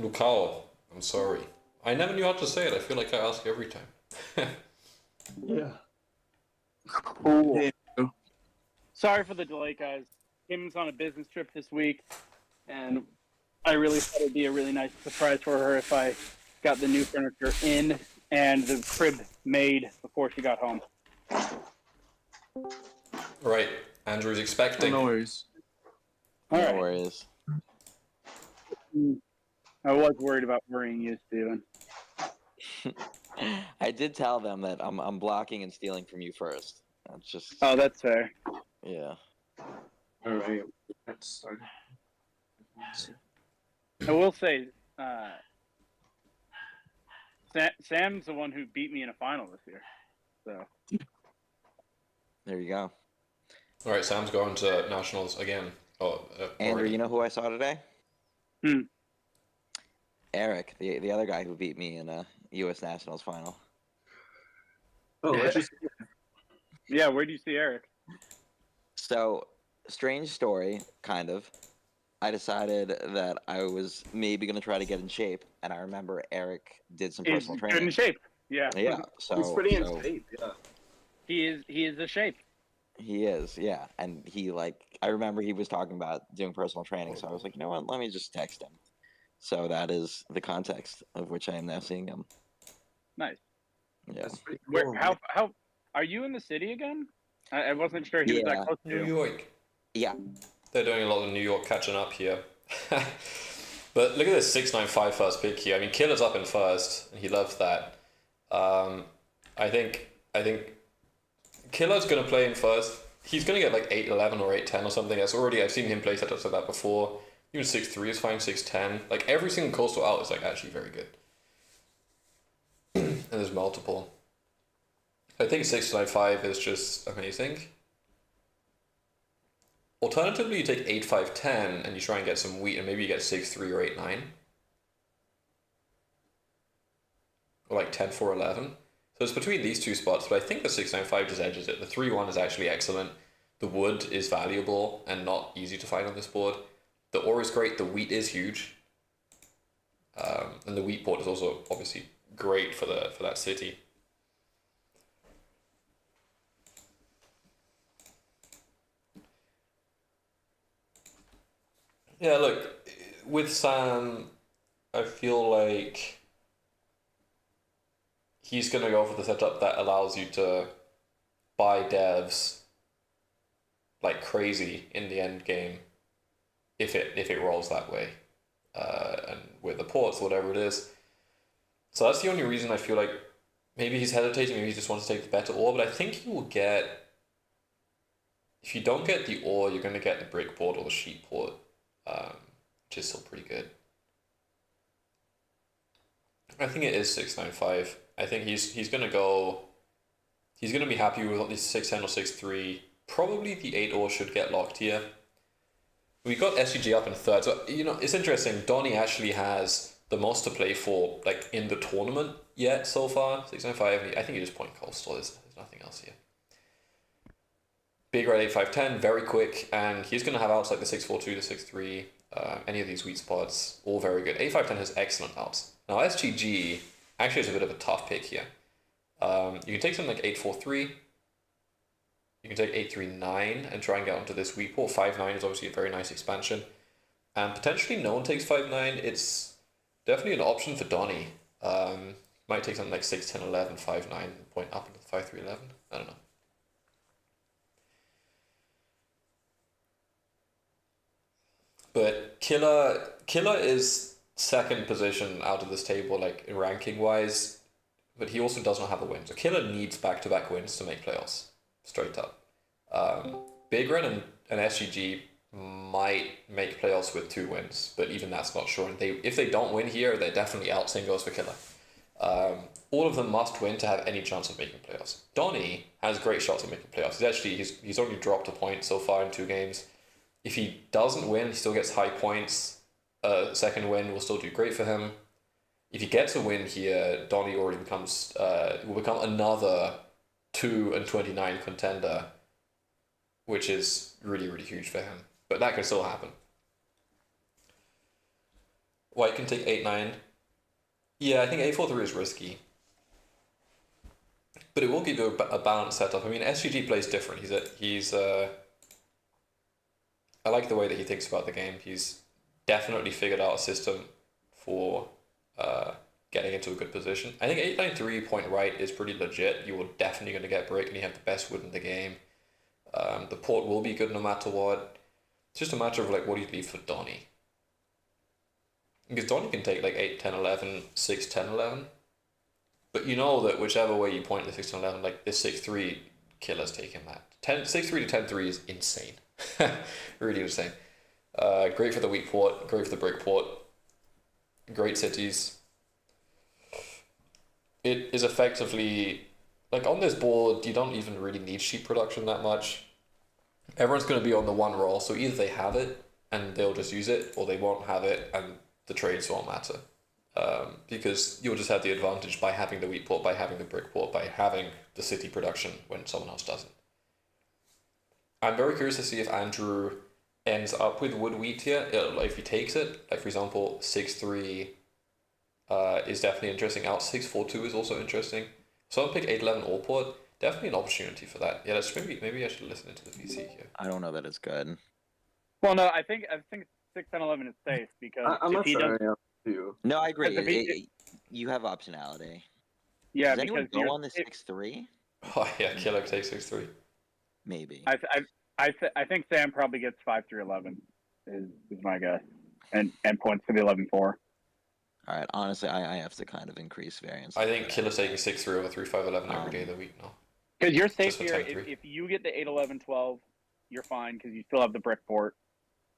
Lucao, I'm sorry. I never knew how to say it. I feel like I ask every time. Yeah. Cool. Sorry for the delay, guys. Kim's on a business trip this week, and I really thought it'd be a really nice surprise for her if I got the new furniture in and the crib made before she got home. Right, Andrew's expecting. Oh, no worries. All No right. worries. I was worried about worrying you, Steven. I did tell them that I'm blocking and stealing from you first. That's just Oh, that's fair. yeah. All right. Let's start. I will say, Sam's the one who beat me in a final this year. So There you go. All right, Sam's going to nationals again. Oh, Andrew, already. you know who I saw today? Hmm. Eric, the other guy who beat me in a U.S. Nationals final. Oh, let's just. yeah, where do you see Eric? So, strange story, kind of. I decided that I was maybe going to try to get in shape, and I remember Eric did some He's personal good training. in shape. Yeah. Yeah, so He's pretty in so shape. Yeah. He is a shape. he is, yeah, and he I remember he was talking about doing personal training, so I was like, you know what, let me just text him. So that is the context of which I am now seeing him. Nice. Yeah. That's pretty cool. Where? How? Are you in the city again? I wasn't sure he was that close to New you. York. Yeah. They're doing a lot of New York catching up here. But look at this 695 first pick here. I mean, Killer's up in first, and he loves that. I think Killer's gonna play in first he's gonna get like 8-11 or 8-10 or something. That's already, I've seen him play setups like that before. Even 6-3 is fine, 6-10. Like every single coastal out is like actually very good. And there's multiple. I think 6-9-5 is just amazing. Alternatively, you take 8-5-10 and you try and get some wheat, and maybe you get 6-3 or 8-9. Or like 10-4-11. So it's between these two spots, but I think the 6-9-5 just edges it. The 3-1 is actually excellent. The wood is valuable and not easy to find on this board. The ore is great, the wheat is huge. And the wheat port is also obviously great for that city. Yeah, look, with Sam, I feel like he's gonna go for the setup that allows you to buy devs like crazy in the end game if it rolls that way, and with the ports, whatever it is. So that's the only reason I feel like maybe he's hesitating. Maybe he just wants to take the better ore, but I think he will get. If you don't get the ore, you're gonna get the brick port or the sheep port, which is still pretty good. I think it is 6-9-5. I think he's gonna go. He's gonna be happy with at least 6-10 or 6-3. Probably the 8 ore should get locked here. We got SGG up in third, so you know it's interesting. Donnie actually has the most to play for, like in the tournament yet so far. 6-9-5. I think he just point coastal. There's nothing else here. Big red 8-5-10, very quick, and he's gonna have outs like the 6-4-2, the 6-3, any of these weak spots, all very good. 8-5-10 has excellent outs. Now SGG actually is a bit of a tough pick here. You can take something like 8-4-3. You can take 8-3-9 and try and get onto this weak port. 5-9 is obviously a very nice expansion. And potentially no one takes 5-9. It's definitely an option for Donnie. Might take something like 6-10-11, 5-9, point up into 5-3-11. I don't know. But Killer is second position out of this table, like in ranking wise, but he also does not have a win. So Killer needs back-to-back wins to make playoffs, straight up. Big Red and SGG might make playoffs with 2 wins, but even that's not sure. And if they don't win here, they're definitely out. Same goes for Killer. All of them must win to have any chance of making playoffs. Donnie has great shots at making playoffs. He's only dropped a point so far in 2 games. If he doesn't win, he still gets high points. Second win will still do great for him. If he gets a win here, Donnie already will become another 2-29 contender, which is really, really huge for him. But that can still happen. White can take 8-9. Yeah, I think 8-4-3 is risky. But it will give you a balanced setup. I mean, SGG plays different. I like the way that he thinks about the game. He's definitely figured out a system for getting into a good position. I think 8-9-3 point right is pretty legit. You are definitely going to get break, and you have the best wood in the game. The port will be good no matter what. It's just a matter of like what do you leave for Donnie. Because Donnie can take like 8-10-11, 6-10-11. But you know that whichever way you point the 6-10-11, like this 6-3 Killer's taking that. 6-3 to 10-3 is insane. Really insane. Great for the weak port, great for the brick port. Great cities. It is effectively, like on this board, you don't even really need sheep production that much. Everyone's going to be on the one roll, so either they have it and they'll just use it, or they won't have it and the trades won't matter. Because you'll just have the advantage by having the wheat port, by having the brick port, by having the city production when someone else doesn't. I'm very curious to see if Andrew ends up with wood wheat here. If he takes it, like for example, 6-3 is definitely interesting. Out 6-4-2 is also interesting. So I'll pick 8-11 all port. Definitely an opportunity for that. Yeah, that's maybe I should listen into the VC here. I don't know that it's good. Well, no, I think 6-10-11 is safe because I'm if not he sure. does, You. No, I agree. If he- You have optionality. yeah, Does anyone because go on the 6-3? Oh yeah, Killer takes 6-3. Maybe. I think Sam probably gets 5-11 is my guess, and points for the 11-4. All right. Honestly, I have to kind of increase variance. I think Killer's taking 6-3 over 3-5-11 every day of the week now. Because you're safe Just for here. 10-3. If you get the 8, 11, 12, you're fine because you still have the brick port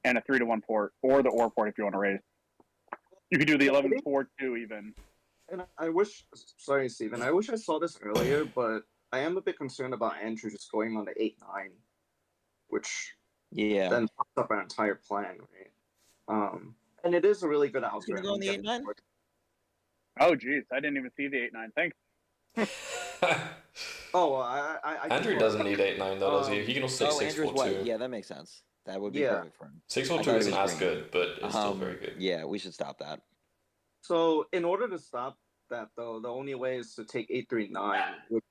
and a 3-1 port, or the OR port if you want to raise. You could do the 11, 4, 2 even. And I wish, sorry, Steven, I wish I saw this earlier, but I am a bit concerned about Andrew just going on the 8-9, which then fucks up our entire plan, right? And it is a really good Who's gonna algorithm. go on the 8-9? Oh, geez, I didn't even see the 8-9. Thanks. Oh, I Andrew doesn't need 8-9 though, does he? He can also say Andrew's 6-4-2. white. Yeah, that makes sense. That would be perfect for him. 6-4-2 isn't as good, but it's still very good. Yeah, we should stop that. So in order to stop that, though, the only way is to take 8-3-9, which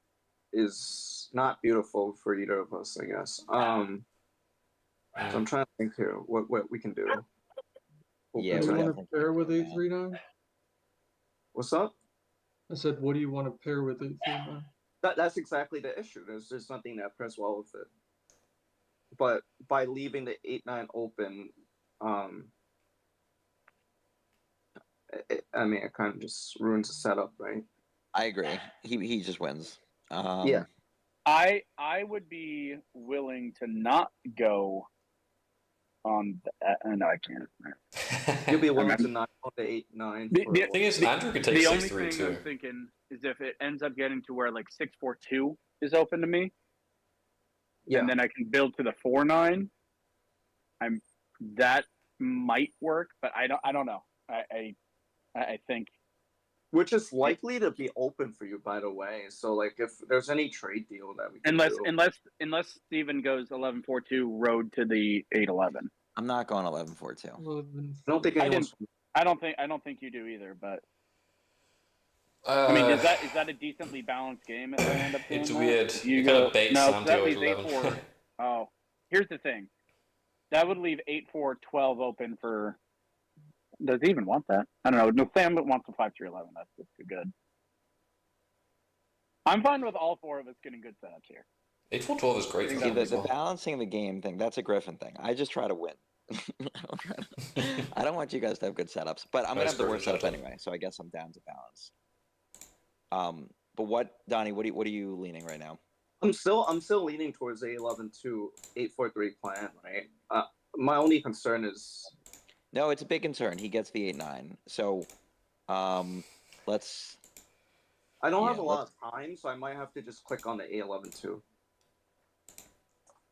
is not beautiful for either of us, I guess. So I'm trying to think here what we can do. Yeah, do we you want definitely to pair with 8-3-9? What's up? I said, what do you want to pair with 8-3-9? That's exactly the issue. There's nothing that pairs well with it. But by leaving the 8-9 open, I mean, it kind of just ruins the setup, right? I agree. He just wins. Yeah. I would be willing to not go on that. No, I can't. You'll be willing to not go to 8-9. The thing is, Andrew could take the 6-3 only thing too. I'm thinking is if it ends up getting to where like 6-4-2 is open to me, and then I can build to the 4-9. That might work, but I don't know. I think. Which is likely to be open for you, by the way. So, like, if there's any trade deal that we can do. Unless Steven goes 11-4-2 road to the 8-11. I'm not going 11-4-2. I don't think anyone's. I don't think you do either. But I mean, is that a decently balanced game? If I end up doing It's that? weird. You You go kind of bait no, Sam that to leaves 11. 8-4. Oh, here's the thing. That would leave 8-4-12 open for. Does he even want that? I don't know. No, Sam wants a 5-3-11. That's just too good. I'm fine with all four of us getting good setups here. 8-4-12 is great. See, the balancing the game thing, that's a Griffin thing. I just try to win. I don't want you guys to have good setups, but I'm gonna have the worst setup anyway, so I guess I'm down to balance. But what, Donnie? What are you leaning right now? I'm still leaning towards the 11-2 8-4-3 plan, right? My only concern is. No, it's a big concern. He gets the 8-9. So, let's. I don't have a lot of time, so I might have to just click on the 8-11-2.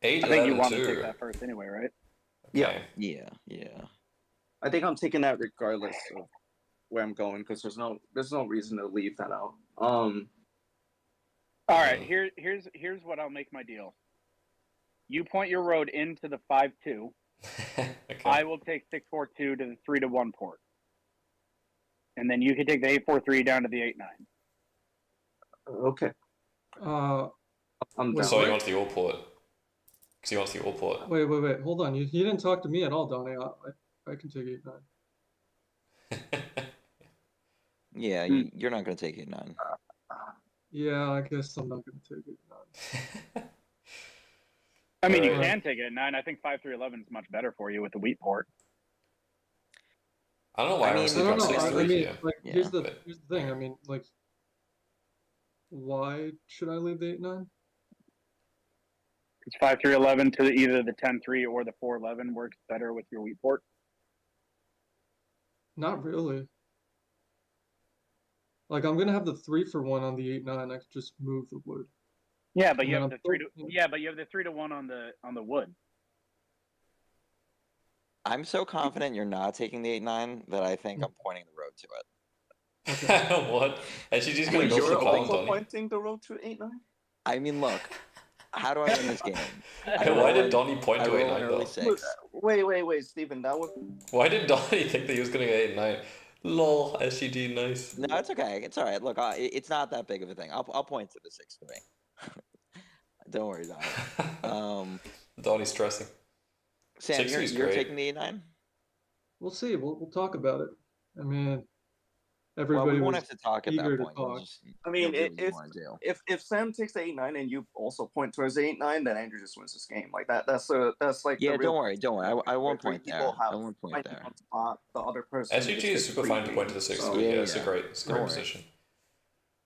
I think you want to take that first anyway, right? Yeah. Yeah. I think I'm taking that regardless of where I'm going because there's no reason to leave that out. All right, here's what I'll make my deal. You point your road into the 5-2. Okay. I will take 6-4-2 to the 3-1 port, and then you can take the 8-4-3 down to the 8-9. Okay. I'm down. So he wants the all port. Because he wants the all port. Wait. Hold on. You didn't talk to me at all, Donnie. I can take 8-9. Yeah, you're not gonna take 8-9. Yeah, I guess I'm not gonna take 8-9. I mean, you can take it at 9. I think 5-3-11 is much better for you with the wheat port. I don't know why I I mean, like, here's the thing. I mean, like, why should I leave the 8-9? It's 5-3-11 to either the 10-3 or the 4-11 works better with your wheat port. Not really. Like, I'm gonna have the 3-for-1 on the 8-9. I could just move the wood. Yeah, but you have the 3-1 on the wood. I'm so confident you're not taking the 8-9 that I think I'm pointing the road to it. What? And she's just gonna go for the You're column, also Donnie. pointing the road to 8-9? I mean, look, how do I win this game? Why did Donnie point to 8-9 early though? 6. Wait, Steven, that was. Why did Donnie think that he was gonna get 8-9? Lol, SGD, nice. No, it's okay. It's all right. Look, it's not that big of a thing. I'll point to the 6-3. Don't worry, Donnie. Donnie's stressing. Sam, 6-3 is you're great. taking the 8-9? We'll see. We'll talk about it. I mean, Well, everybody we won't was have to talk at eager that to point. We'll talk. just, I mean, you'll do what you wanna do. if Sam takes the 8-9 and you also point towards the 8-9, then Andrew just wins this game. Like that's like. Yeah, the real don't worry. I won't where point people there. have I won't point might there. want to spot the other person. SGG is super fine to point to the 6-3. Yeah, it's a great Don't worry. position.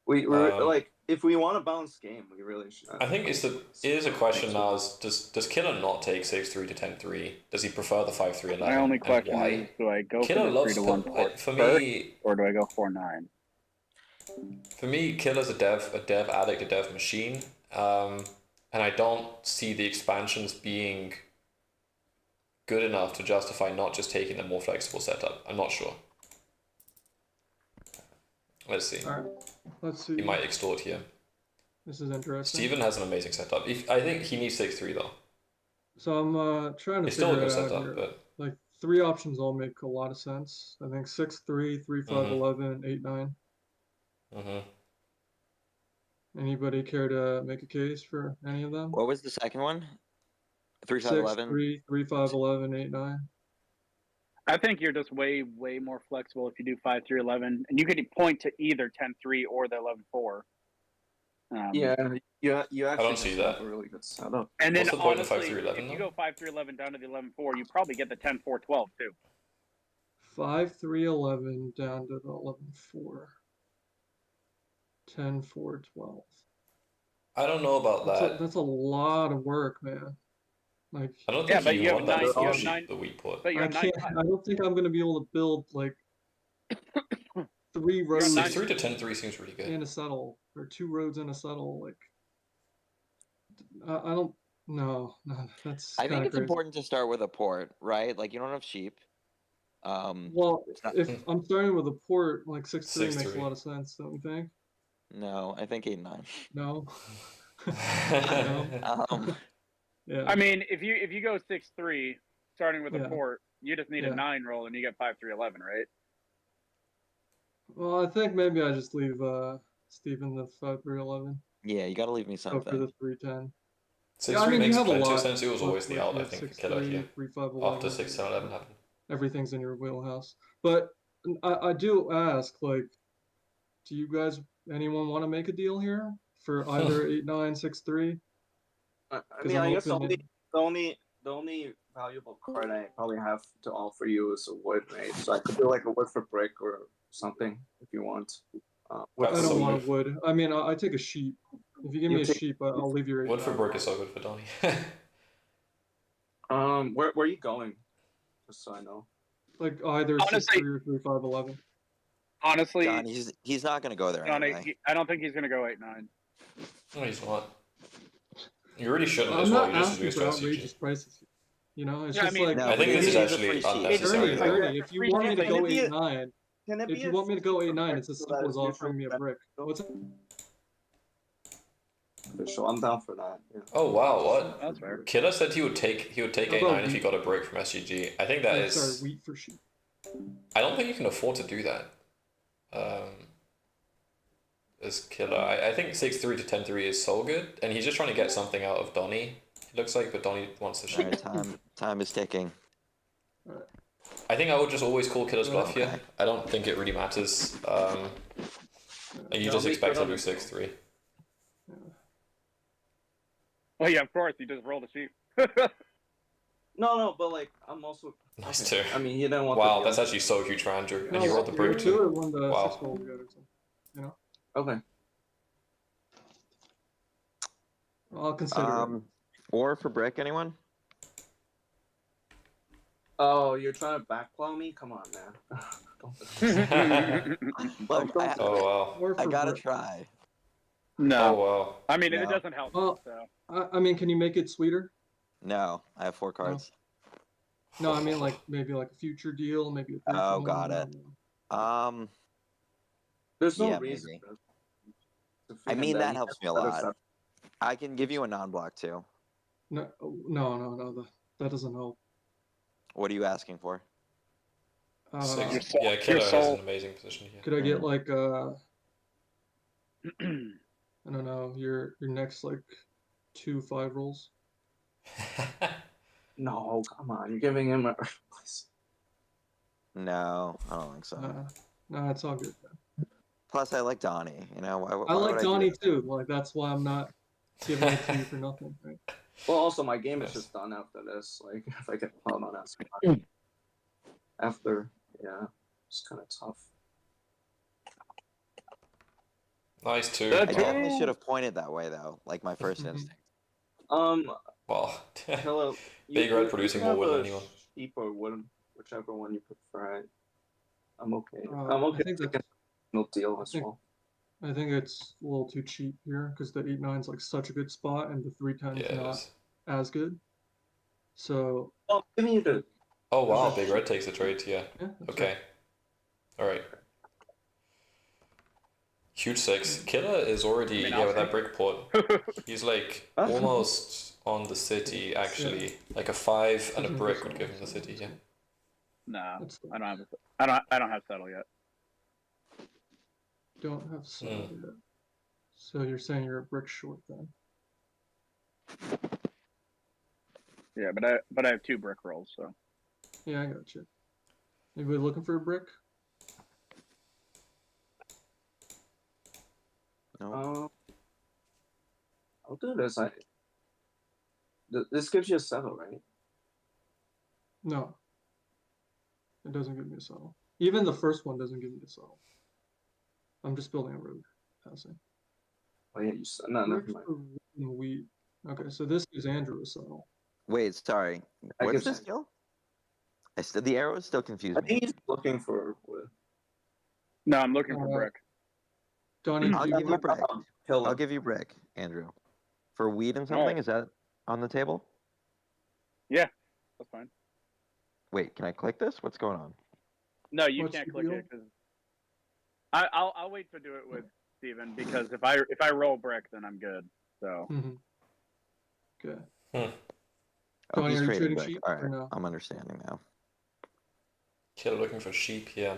We Um, like if we want a balanced game, we really should. I think it is a question now: is does Killer not take 6-3 to 10-3? Does he prefer the 5-3-11? My only question and why? is, do I go Killer for the loves 3-1 to, port for first, me. or do I go 4-9? For me, Killer's a dev addict, a dev machine, and I don't see the expansions being good enough to justify not just taking the more flexible setup. I'm not sure. Let's see. All right, let's see. He might extort here. This is interesting. Steven has an amazing setup. I think he needs 6-3 though. So I'm trying to It's still a figure good it out setup, here. but Like 3 options all make a lot of sense. I think 6-3, 3-5-11, 8-9. Anybody care to make a case for any of them? What was the second one? 3-5-11. 3-5-11? 3-5-11, 8-9. I think you're just way more flexible if you do 5-3-11, and you could point to either 10-3 or the 11-4. You actually I don't see that. have a really good setup. And then What's the point of honestly, 5-3-11 if you though? go 5-3-11 down to the 11-4, you probably get the 10-4-12 too. 5-3-11 down to the 11-4. 10-4-12. I don't know about that. That's a lot of work, man. Like, I don't Yeah, think but you you have want that 9 full you have sheet, 9 the weak port. but you I have 9 can't. I don't think I'm gonna be able to build like 3 roads 6-3 to 10-3 seems really good. and a settle, or 2 roads and a settle. Like, I don't. No, that's. I think kinda it's crazy. important to start with a port, right? Like you don't have sheep. Well, it's not- if I'm starting with a port, like 6-3 makes a 6-3. lot of sense, don't you think? No, I think 8-9. No. Yeah. I mean, if you go 6-3, starting with Yeah. a port, you just need Yeah. a 9 roll and you get 5-3-11, right? Well, I think maybe I just leave Steven the 5-3-11. Yeah, you got to leave me Go for something. the 3-10. 6-3 makes you have a plenty of lot. sense. It was always the Like, out, you I have think, for Killer 6-3, here. 3-5-11. After 6-7-11 happened. Everything's in your wheelhouse. But I do ask, like, do you guys, anyone want to make a deal here for either 8-9, 6-3? I 'Cause mean, I'm I guess open the only valuable card I probably have to offer you is a wood, right? So I could do like a wood for brick or something if you want. I That's don't so want good. a wood. I mean, I take a sheep. If you give me a sheep, I'll leave your 8-9. Wood for brick is so good for Donnie. Where are you going? Just so I know. Like either Honestly- 6-3 or 3-5-11. Honestly, John, he's not going to go there anyway. I don't think he's going to go 8-9. No, he's not. You really shouldn't I'm as well. not You just asking lose for to outrageous SCG. prices. You know, it's Yeah, I just mean- like No, I think but this is you need actually the free sheet. unnecessary. 30. If you want me to Can go it be a- 8-9, Can it if be you a want me to go 60 for 8-9, brick it's as so that simple as it's neutral offering me a brick. What's up? For sure, I'm down for that. Yeah. Oh wow, what? That's fair. Killer said he would take How 8-9 about if he wheat? got a brick from SGG. I think that Oh, is. sorry, wheat for sheep. I don't think you can afford to do that. As Killer, I think 6-3 to 10-3 is so good, and he's just trying to get something out of Donnie. It looks like, but Donnie wants the sheep. Alright, time is ticking. I think I would just always call Killer's bluff Okay. here. I don't think it really matters. And you just expect to lose 6-3. Well, yeah, of course, you just roll the sheep. No, but like I'm also. Nice okay. too. I mean, you didn't want. Wow, the that's actually so huge for Andrew. And No, you rolled the you're brick two too. or one the Wow. 6 roll together. So, you know, Okay. I'll consider it. Or for brick, anyone? Oh, you're trying to backplow me? Come on, man. Look, Oh wow. Or I for gotta brick. try. No. Oh wow. I mean, No. it doesn't help. Well, So. I mean, can you make it sweeter? No, I have 4 cards. No, I mean like maybe like a future deal, maybe a brick Oh, one, got I it. don't know. There's no Yeah, reason. maybe. to I freaking mean, that you helps get me a better lot. stuff. I can give you a non-block too. No, that doesn't help. What are you asking for? Six. Uh, Yeah, Killer has an amazing position here. could I get like I don't know, your next like 2 5 rolls? No, come on. You're giving him a. No, I don't think so. No, it's all good. Plus, I like Donnie. You know, why I would like do Donnie that? too. Like that's why I'm not giving it to you for nothing. Right? Well, also, my game is just done after this. Like, if I get piled on that spot. After, yeah, it's kind of tough. Nice too. I Wow. definitely should have pointed that way though, like my first instinct. Wow. Hello. Big Red producing more wood than anyone. Sheep or wood, whichever one you prefer. I'm okay. I I'm okay think taking no deal as well. I think it's a little too cheap here because the 8-9's like such a good spot and the 3-10's Yeah, it not is. as good. So Oh, give me the. Oh wow, Okay. Big Red takes the trade. Yeah. yeah, that's Okay. All right. Huge 6. Killer is already with that brick port. He's like almost on the city actually. Like a 5 and a brick would give him the city. Yeah. No, That's I don't have. I don't have settle yet. don't have settled yet. So you're saying you're a brick short then? Yeah, but I have 2 brick rolls, so. Yeah, I got you. Anybody looking for a brick? No. I'll do this. This gives you a settle, right? No. It doesn't give me a settle. Even the first one doesn't give me a settle. I'm just building a road passing. Oh yeah, no, never Brick mind. for wood and wheat. Okay, so this gives Andrew a settle. Wait, sorry. I What's give- the skill? The arrow is still confusing I me. think he's looking for wood. No, I'm looking for brick. Donnie, I'll do give you you have brick. Pillar. I'll give you brick, Andrew. For weed and something, is that on the table? Yeah, that's fine. Wait, can I click this? What's going on? No, you What's can't the click deal? it because I'll wait to do it with Steven because if I roll brick, then I'm good. So Okay. Oh, Donnie, he's are you trading trading brick. sheep All or right, no? I'm understanding now. Killer looking for sheep. Yeah.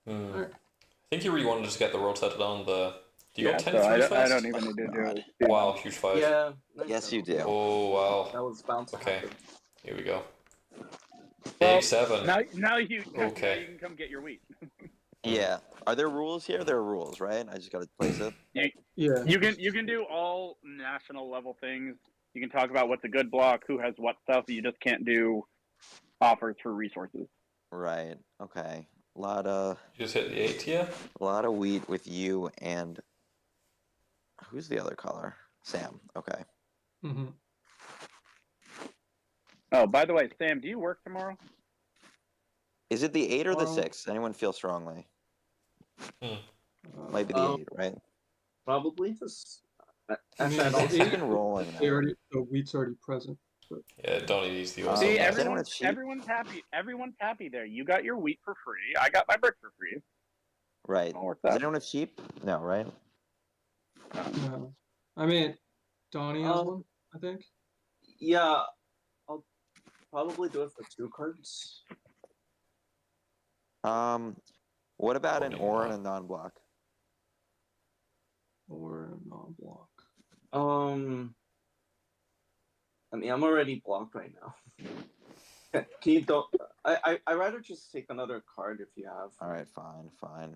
Alright. I think you really wanted to just get the road settled on the. Do you yeah, go 10 so I 3 don't, I first? don't even need to do it. Wow, huge 5. Yeah. Nice Yes, you settle. do. Oh wow. That was bound to Okay. happen. Here we go. Well, Big 7. now you Okay. can come get your wheat. Yeah. Are there rules here? There are rules, right? I just got to place it. Yeah. You can do all national level things. You can talk about what's a good block, who has what stuff. You just can't do offers for resources. Right. Okay. You just hit the 8 here. A lot of wheat with you and who's the other color? Sam. Okay. Mm-hmm. Oh, by the way, Sam, do you work tomorrow? Is it the 8 or the 6? Anyone feel strongly? Might be the 8, right? Probably just. I mean, Actually, I It's don't. been rolling they now. the wheat's already present. But Yeah, Donnie needs the See, does anyone have sheep? everyone's happy. Everyone's happy there. You got your wheat for free. I got my brick for free. Right. All worked Does out. anyone have sheep? No, right? no. I mean, Donnie has one, I think. Yeah, I'll probably do it for 2 cards. What about an or and a non-block? Or a non-block. I mean, I'm already blocked right now. Can you don't? I rather just take another card if you have. All right, fine. I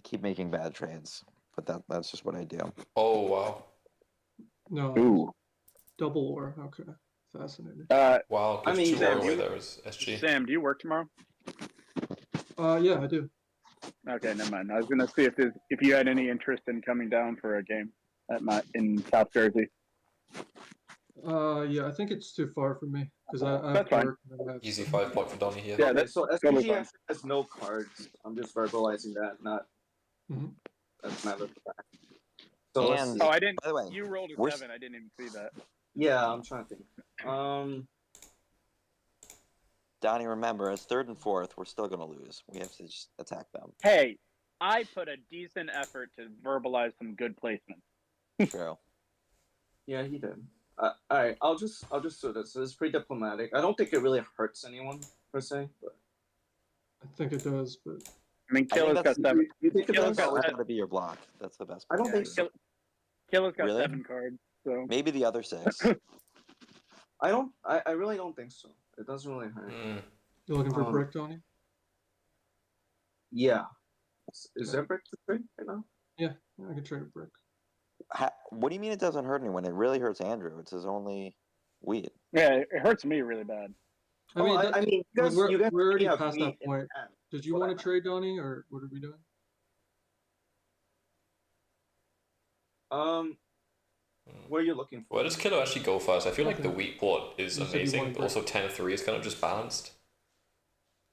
keep making bad trades, but that's just what I do. Oh wow. No. Ooh. Double or. Okay. Fascinating. Wow. I mean, 2 Sam, away there was SG. Sam, do you work tomorrow? Yeah, I do. Okay, never mind. I was gonna see if you had any interest in coming down for a game in South Jersey. Yeah, I think it's too far for me because I have That's to fine. work. And I have Easy stuff. 5 block for Donnie here. Yeah, Okay, that's so totally SPG fine. actually has no cards. I'm just verbalizing that, not. Mhm. That's not a fact. So let's And see. Oh, I didn't. by the way, You rolled a we're 7. I didn't even see that. Yeah, I'm trying to think. Donnie, remember, as 3rd and 4th, we're still gonna lose. We have to just attack them. Hey, I put a decent effort to verbalize some good placements. True. Yeah, he did. All right, I'll just do this. It's pretty diplomatic. I don't think it really hurts anyone per se, but I think it does, but I mean, I think Killer's got that's- 7. you think it Killer's does? got Always 7. gotta be your block. That's the best I part. don't think so. Killer's got Really? 7 cards. So Maybe the other 6. I really don't think so. It doesn't really hurt. you're looking for brick, Donnie? Yeah. Is there brick to trade right now? Yeah, I can trade a brick. What do you mean it doesn't hurt anyone? It really hurts Andrew. It's his only wheat. yeah, it hurts me really bad. I mean, I mean, we're you guys already have past wheat that point. Did you want to trade, Donnie, or what are we doing? What are you looking for? Where does Kiddo actually go first? I feel like the Okay. wheat port is You said you amazing, wanted but also 10-3 is kind of just balanced,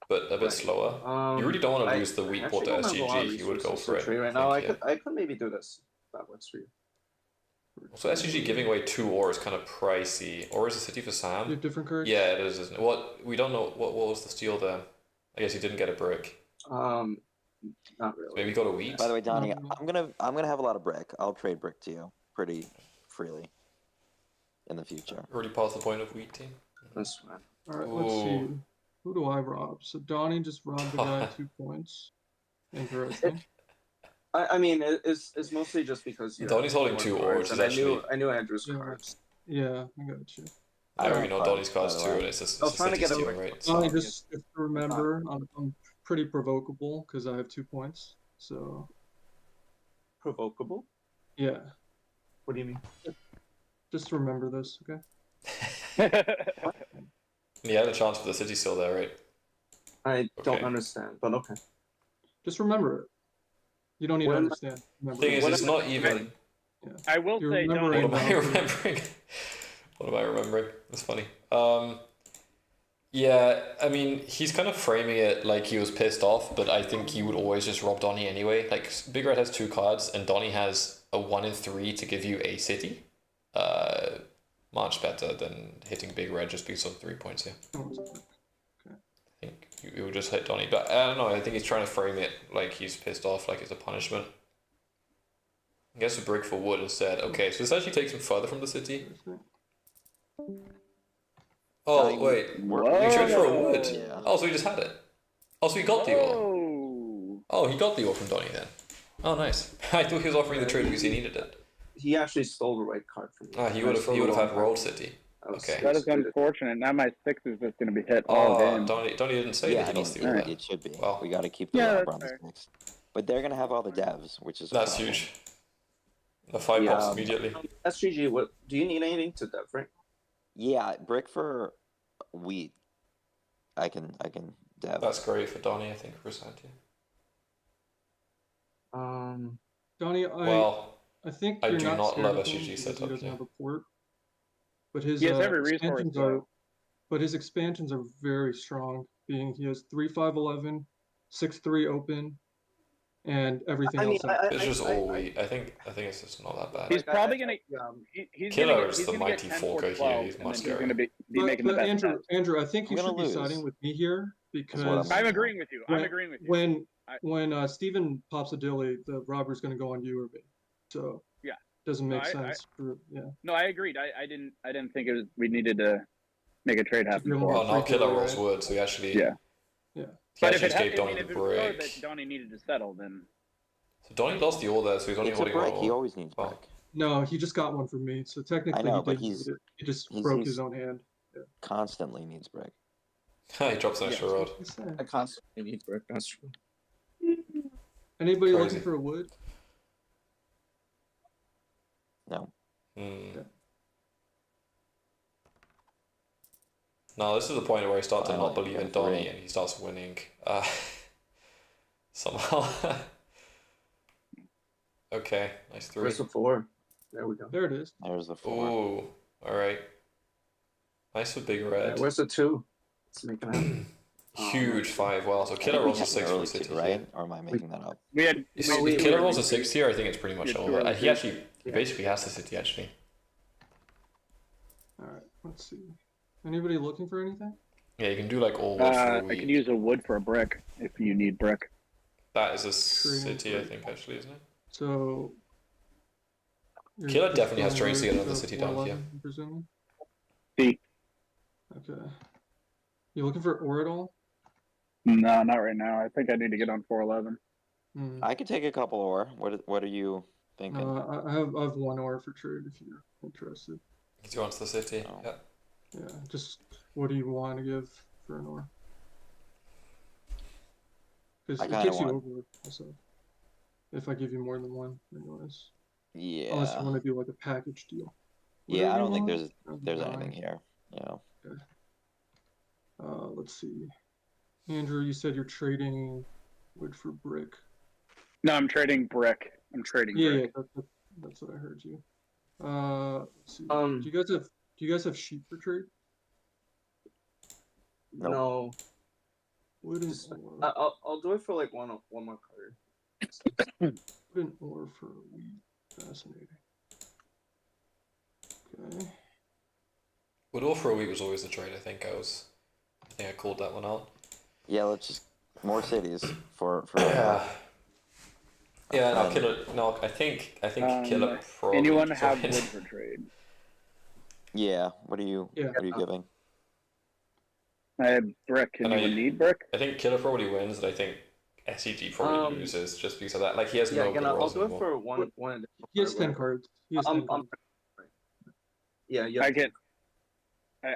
but a bit Right. slower. You really don't want to lose the wheat port to actually don't have a lot of SGG. You would go resources for to it. trade right I now. think, I could maybe do this. If that works for you. So SGG giving away 2 ore is kind of pricey. Or is the city for You Sam? have different cards? Yeah, it is, isn't it? What we don't know. What was the steal there? I guess he didn't get a brick. Not really. So maybe go to wheat. By the way, Donnie, I'm gonna have a lot of brick. I'll trade brick to you pretty freely in the future. Already past the point of wheat team. That's fine. All right, let's see. Who do I rob? So Donnie just robbed the guy 2 points. Interesting. I mean, it's mostly just because you. Donnie's holding have 2 more ore, cards, which is and actually. I knew Andrew's Yeah. cards. Yeah, I got you. I already know cards, Donnie's cards by too, the way. and it's just I was trying to city get a stealing, brick. right? Donnie, So. just remember, I'm pretty provocable because I have 2 points. So Provocable? yeah, What do you mean? just remember this, okay? He had a chance for the city still there, right? I don't Okay. understand, but okay. Just remember it. You don't need to What am I- understand. Remember Thing it. is, What it's am I- not even. I will You're say, remembering What am I Donnie. remembering? What am I remembering? That's funny. Yeah, I mean, he's kind of framing it like he was pissed off, but I think he would always just rob Donnie anyway. Like, Big Red has 2 cards, and Donnie has a 1 in 3 to give you a city. Much better than hitting Big Red just because of 3 points here. I think you would just hit Donnie, but I don't know. I think he's trying to frame it like he's pissed off, like it's a punishment. I guess a brick for wood instead. Okay, so this actually takes him further from the city. Oh wait, you traded for a wood. Yeah. Oh, so he just had it. Oh, so he got the ore. Oh. Oh, he got the ore from Donnie then. Oh, nice. I thought he was offering the trade because he needed it. He actually stole the right card from me. Ah, he would have had Road City. Okay. That is unfortunate. Now my 6 is just going to be hit all Oh, game. Donnie didn't say Yeah, that I he mean, lost the ore. there. it should be. Wow. We got to keep the Yeah, robber that's on the fair. six. But they're gonna have all the devs, which is a That's problem. huge. The 5 pops immediately. SGG, what do you need anything to dev, right? Yeah, brick for wheat. I can dev. That's great for Donnie, I think, for Santi. Donnie, Well, I think I you're do not not scared love of him SGG because setup, he doesn't yeah. have a port. But his He has every resource, expansions though. are, but his expansions are very strong. Being he has 3-5-11, 6-3 open, and everything I mean, else. out. It's just all wheat. I think it's just not that bad. He's probably going to. Killer is the get mighty 10, Folker 4, here. 12, He's and much then he's scarier. going to be making the But best bets. Andrew, I think you I'm should gonna be siding lose. with me here what because I'm agreeing with you. I'm when- agreeing with you. when Steven pops a dilly, the robber's going to go on you or me. So Yeah. doesn't No, make I- sense. No, I agreed. I didn't think we needed to make a trade happen. give him for Oh, it. now Killer Right. rolls wood, so he actually. Yeah. Yeah. He But actually if just gave it, Donnie if the it was clear break. that Donnie needed to settle, then So Donnie lost the ore there, so he's only It's a holding brick. one He ore. always needs Oh. brick. No, he just got one from me. So technically know, he but didn't he's- need it. He just he's- broke he's- his own hand. Constantly needs brick. He drops an extra rod. Just saying. I constantly need brick. That's true. Anybody Crazy. looking for a wood? No. No, this is the point where I start to Finally, not believe in we're Donnie through. and he starts winning. Somehow. Okay, nice 3. Where's the 4? There we go. There it is. There's the 4. Ooh, alright. Nice with Big Red. Where's the 2? Let's make it happen. Huge 5. Wow, so I Killer think we rolls a had 6 an for early City two, here. right? Or am I making that up? we had. If we- Killer we- rolls a 6 here, I think it's pretty much Yeah, over. two He early actually, he basically has the City actually. All right, let's see. Anybody looking for anything? Yeah, you can do like all wood for I a could week. use a wood for a brick if you need brick. That is a Tree and City, I brick. think, actually, isn't it? So. you're Killer just definitely has going trains to right get another to city down here. 411, I'm presuming? See, Okay. You looking for ore at all? no, not right now. I think I need to get on 411. Hmm. I could take a couple ore. What are you thinking? I have 1 ore for trade if you're interested. He's going to the City. Oh. Yeah. Yeah, just what do you want to give for an ore? Because I it kinda takes you want- over also. If I give you more than 1, anyways. Yeah. Unless you want to do like a package deal. Yeah, Whatever I you don't think want. there's Fine. anything here. You know. Let's see. Andrew, you said you're trading wood for brick. No, I'm trading brick. I'm trading brick. That's what I heard you. Let's see. Do you guys have sheep for trade? No. Wooden ore. I'll do it for like one more card. Wooden ore for wheat. Fascinating. Okay. Wood ore for a week was always the trade. I think I called that one out. Yeah, let's just more cities for Yeah. Yeah, no, Killer. No, I think Killer probably. Anyone have joined. wood for trade? Yeah. What are you giving? I have brick. Anyone need brick? I think Killer probably wins, and I think SEG probably loses just because of that. Like he has no good I'll rolls do it anymore. for one. He has 10 cards. Yeah.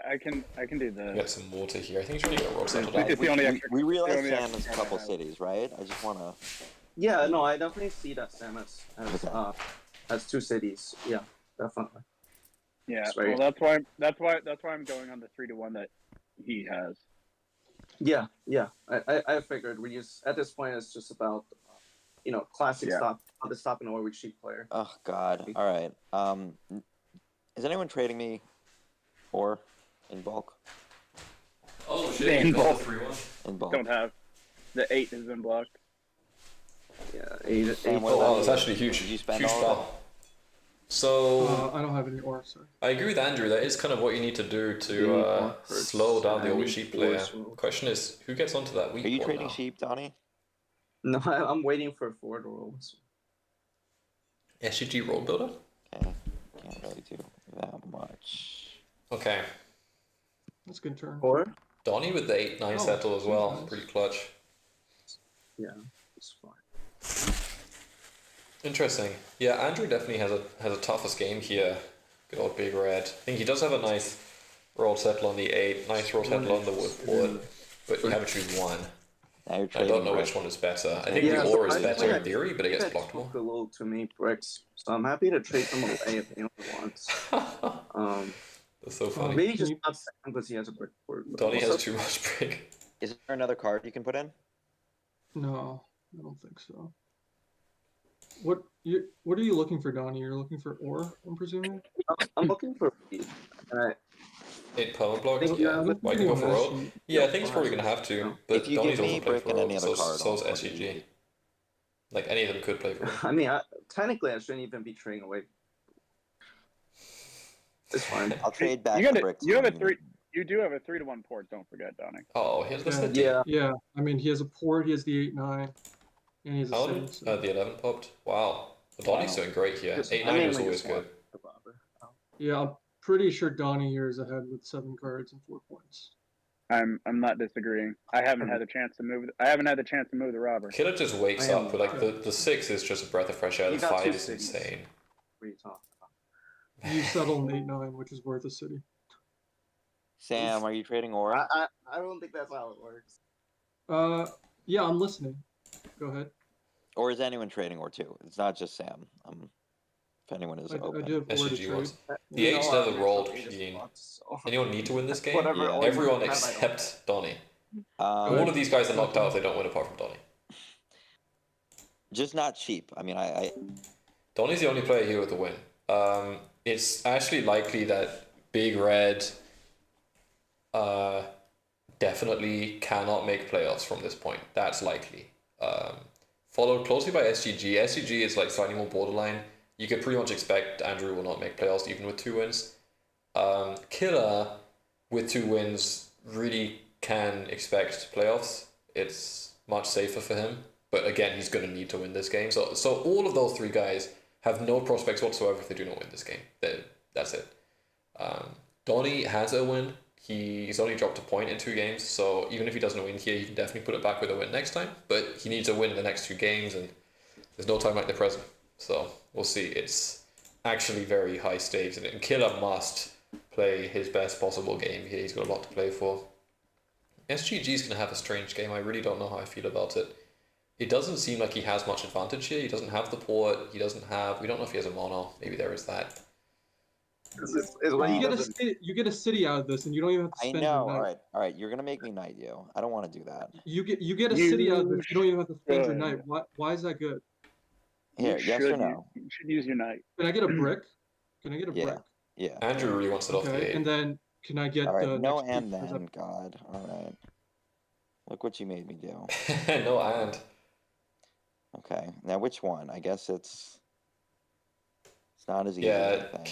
I can do the. Get some water here. I think he's really got roll settled out. It's the only We realize only Sam extra has a card I couple have. cities, right? I just wanna. Yeah, no, I definitely see that Sam has 2 cities. Yeah, definitely. Yeah, That's right. well, that's why I'm going on the 3-1 that he has. Yeah. I figured we use at this point it's just about classic stop the stop and always cheap player. Oh God! All right. Is anyone trading me ore in bulk? Oh shit! In bulk. 3-1. In bulk. Don't have. The 8 has been blocked. Yeah, 8. Sam, what Oh about wow, that's you? actually huge. Did you spend Huge all of it? spell. So I don't have any ore, sorry. I agree with Andrew. That is kind of what you need to do to slow down the always sheep player. Question is, who gets onto that weak Are you one trading now? sheep, Donnie? No, I'm waiting for forward rolls. SGG roll builder. Okay. Can't really do that much. Okay. That's a good turn. Or Donnie with the 8-9 settle as well. nice. Pretty clutch. yeah, it's fine. Interesting. Yeah, Andrew definitely has a toughest game here. Good old Big Red. I think he does have a nice roll settle on the 8, nice roll settle on the wood port, but you have to choose one. Now you're I trading don't know brick. which one is better. I think Yeah, the so ore is I better think in theory, but it gets that blocked more. took a little too many bricks, so I'm happy to trade them away if anyone wants. That's so funny. Maybe just not Sam because he has a brick board. but Donnie has also- too much brick. Is there another card you can put in? No, I don't think so. What are you looking for, Donnie? You're looking for ore, I'm presuming? I'm looking for feed. And 8 perma blocks, think- yeah. think Why can you go for roll? Actually, Yeah, I think he's probably gonna have to. But If you Donnie's give me also playing brick for and roll, any other so card, so's I'll SGG. easy. Like any of them could play for roll. I mean, technically, I shouldn't even be trading away. It's fine. I'll trade back You the got bricks. You have a when 3. You do have a 3-1 port. Don't forget, Donnie. Oh, here's the Yeah. city. Yeah. Yeah, I mean, he has a port, he has the 8-9, and he has a How 7. did So. the 11 popped? Wow. Well, Donnie's doing great here. Just- 8-9 I mainly is always just want good. the robber. Yeah, I'm pretty sure Donnie here is ahead with 7 cards and 4 points. I'm not disagreeing. I haven't had a chance to move. I haven't had the chance to move the robber. Killer just wakes I am- up, but like the 6 is just a breath of fresh air. You The got 5 two is cities. insane. What are you talking about? You settle an 8-9, which is worth a city. Sam, are you trading ore? I don't think that's how it works. Yeah, I'm listening. Go ahead. Or is anyone trading ore too? It's not just Sam. If anyone is I open. do have ore to SGG trade. wants. The You know, 8's I never have rolled some clean. spots, so- Anyone need to win this game? Whatever Yeah. ore you Everyone have, I don't. except Donnie. Um, All of these guys are knocked out if they don't win apart from Donnie. just not cheap. I mean, I Donnie's the only player here with a win. It's actually likely that Big Red definitely cannot make playoffs from this point. That's likely. Followed closely by SGG. SGG is like slightly more borderline. You could pretty much expect Andrew will not make playoffs even with 2 wins. Killer with 2 wins really can expect playoffs. It's much safer for him. But again, he's going to need to win this game. So all of those 3 guys have no prospects whatsoever if they do not win this game. That's it. Donnie has a win. He's only dropped a point in 2 games, so even if he doesn't win here, he can definitely put it back with a win next time. But he needs a win in the next 2 games, and there's no time like the present. So we'll see. It's actually very high stakes, and Killer must play his best possible game here. He's got a lot to play for. SGG's going to have a strange game. I really don't know how I feel about it. It doesn't seem like he has much advantage here. He doesn't have the port. He doesn't have... We don't know if he has a mono. Maybe there is that. It's what he You get a doesn't. city, you get a city out of this, and you don't even have to I spend know. your night. All right. You're gonna make me knight you. I don't want to do that. You get a city out of this. You don't even have to spend your should. night. Why is that good? Here, yes or no? You should use your knight. Can I get a brick? Can I get a Yeah. brick? Yeah. Andrew really wants it off the Okay, 8. and then can I get All right. the No next and piece? Is that- then. God. All right. Look what you made me do. No and. Okay. Now which one? I guess it's not as easy. as I Yeah, think.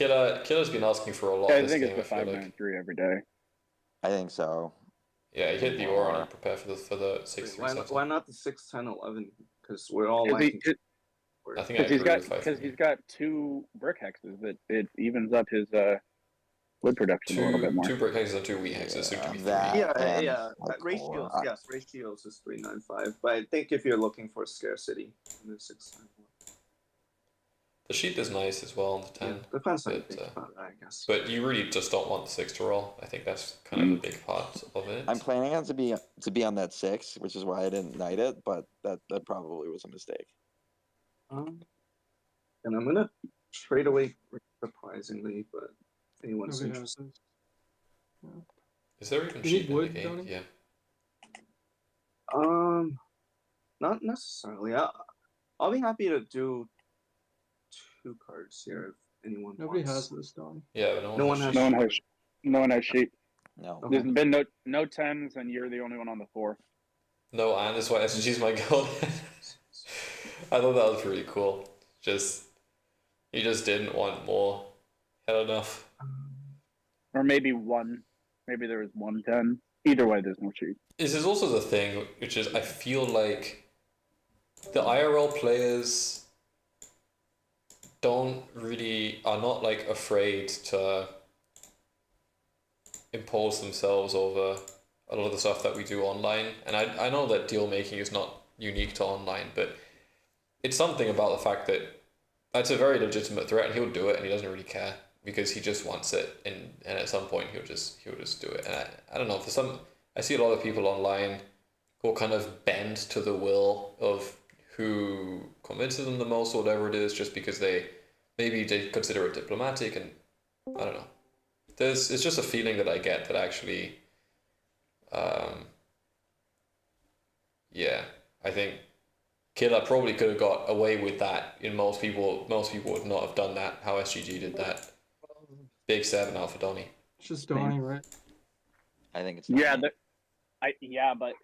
Killer's been asking for a lot I this think game, it's I the feel like. 593 every day. I think so. Yeah, he hit the aura and prepare for the 6-3 Why not the 6, 10, 11? Because we're all Because liking. I think I agree with 5. he's got 2 brick hexes that it evens up his wood production a little bit more. 2 brick hexes and 2 wheat hexes, so it could be 3. Yeah. Ratios, yes, ratios is 395. But I think if you're looking for scarcity, the 6, 9, 1. The sheep is nice as well on the 10. Yeah, depends on but, about it, I guess. But you really just don't want the 6 to roll. I think that's kind of a big part of it. I'm planning on to be on that 6, which is why I didn't knight it, but that probably was a mistake. And I'm gonna trade away surprisingly, but if anyone's Nobody interested. has this. Yeah. Is there even You sheep need in wood, the game? Tony? Yeah. Not necessarily. I'll be happy to do 2 cards here if anyone Nobody wants. has this, Don. Yeah, but No one has. No one has sheep. No. There's been no 10s, and you're the only one on the 4. No, and that's why SG's my goal. I thought that was really cool. He just didn't want more. Had enough. Or maybe 1. Maybe there was 1 10. Either way, there's no sheep. This is also the thing, which is I feel like the IRL players are not like afraid to impose themselves over a lot of the stuff that we do online. And I know that deal making is not unique to online, but it's something about the fact that that's a very legitimate threat, and he'll do it, and he doesn't really care because he just wants it, and at some point he'll just do it. And I don't know, I see a lot of people online who will kind of bend to the will of who convinces them the most or whatever it is, just because they consider it diplomatic, and I don't know. It's just a feeling that I get that actually, I think Killer probably could have got away with that. Most people would not have done that. How SGG did that. Big 7 out for Donnie. It's just Donnie, right? I think it's Yeah, Donnie. but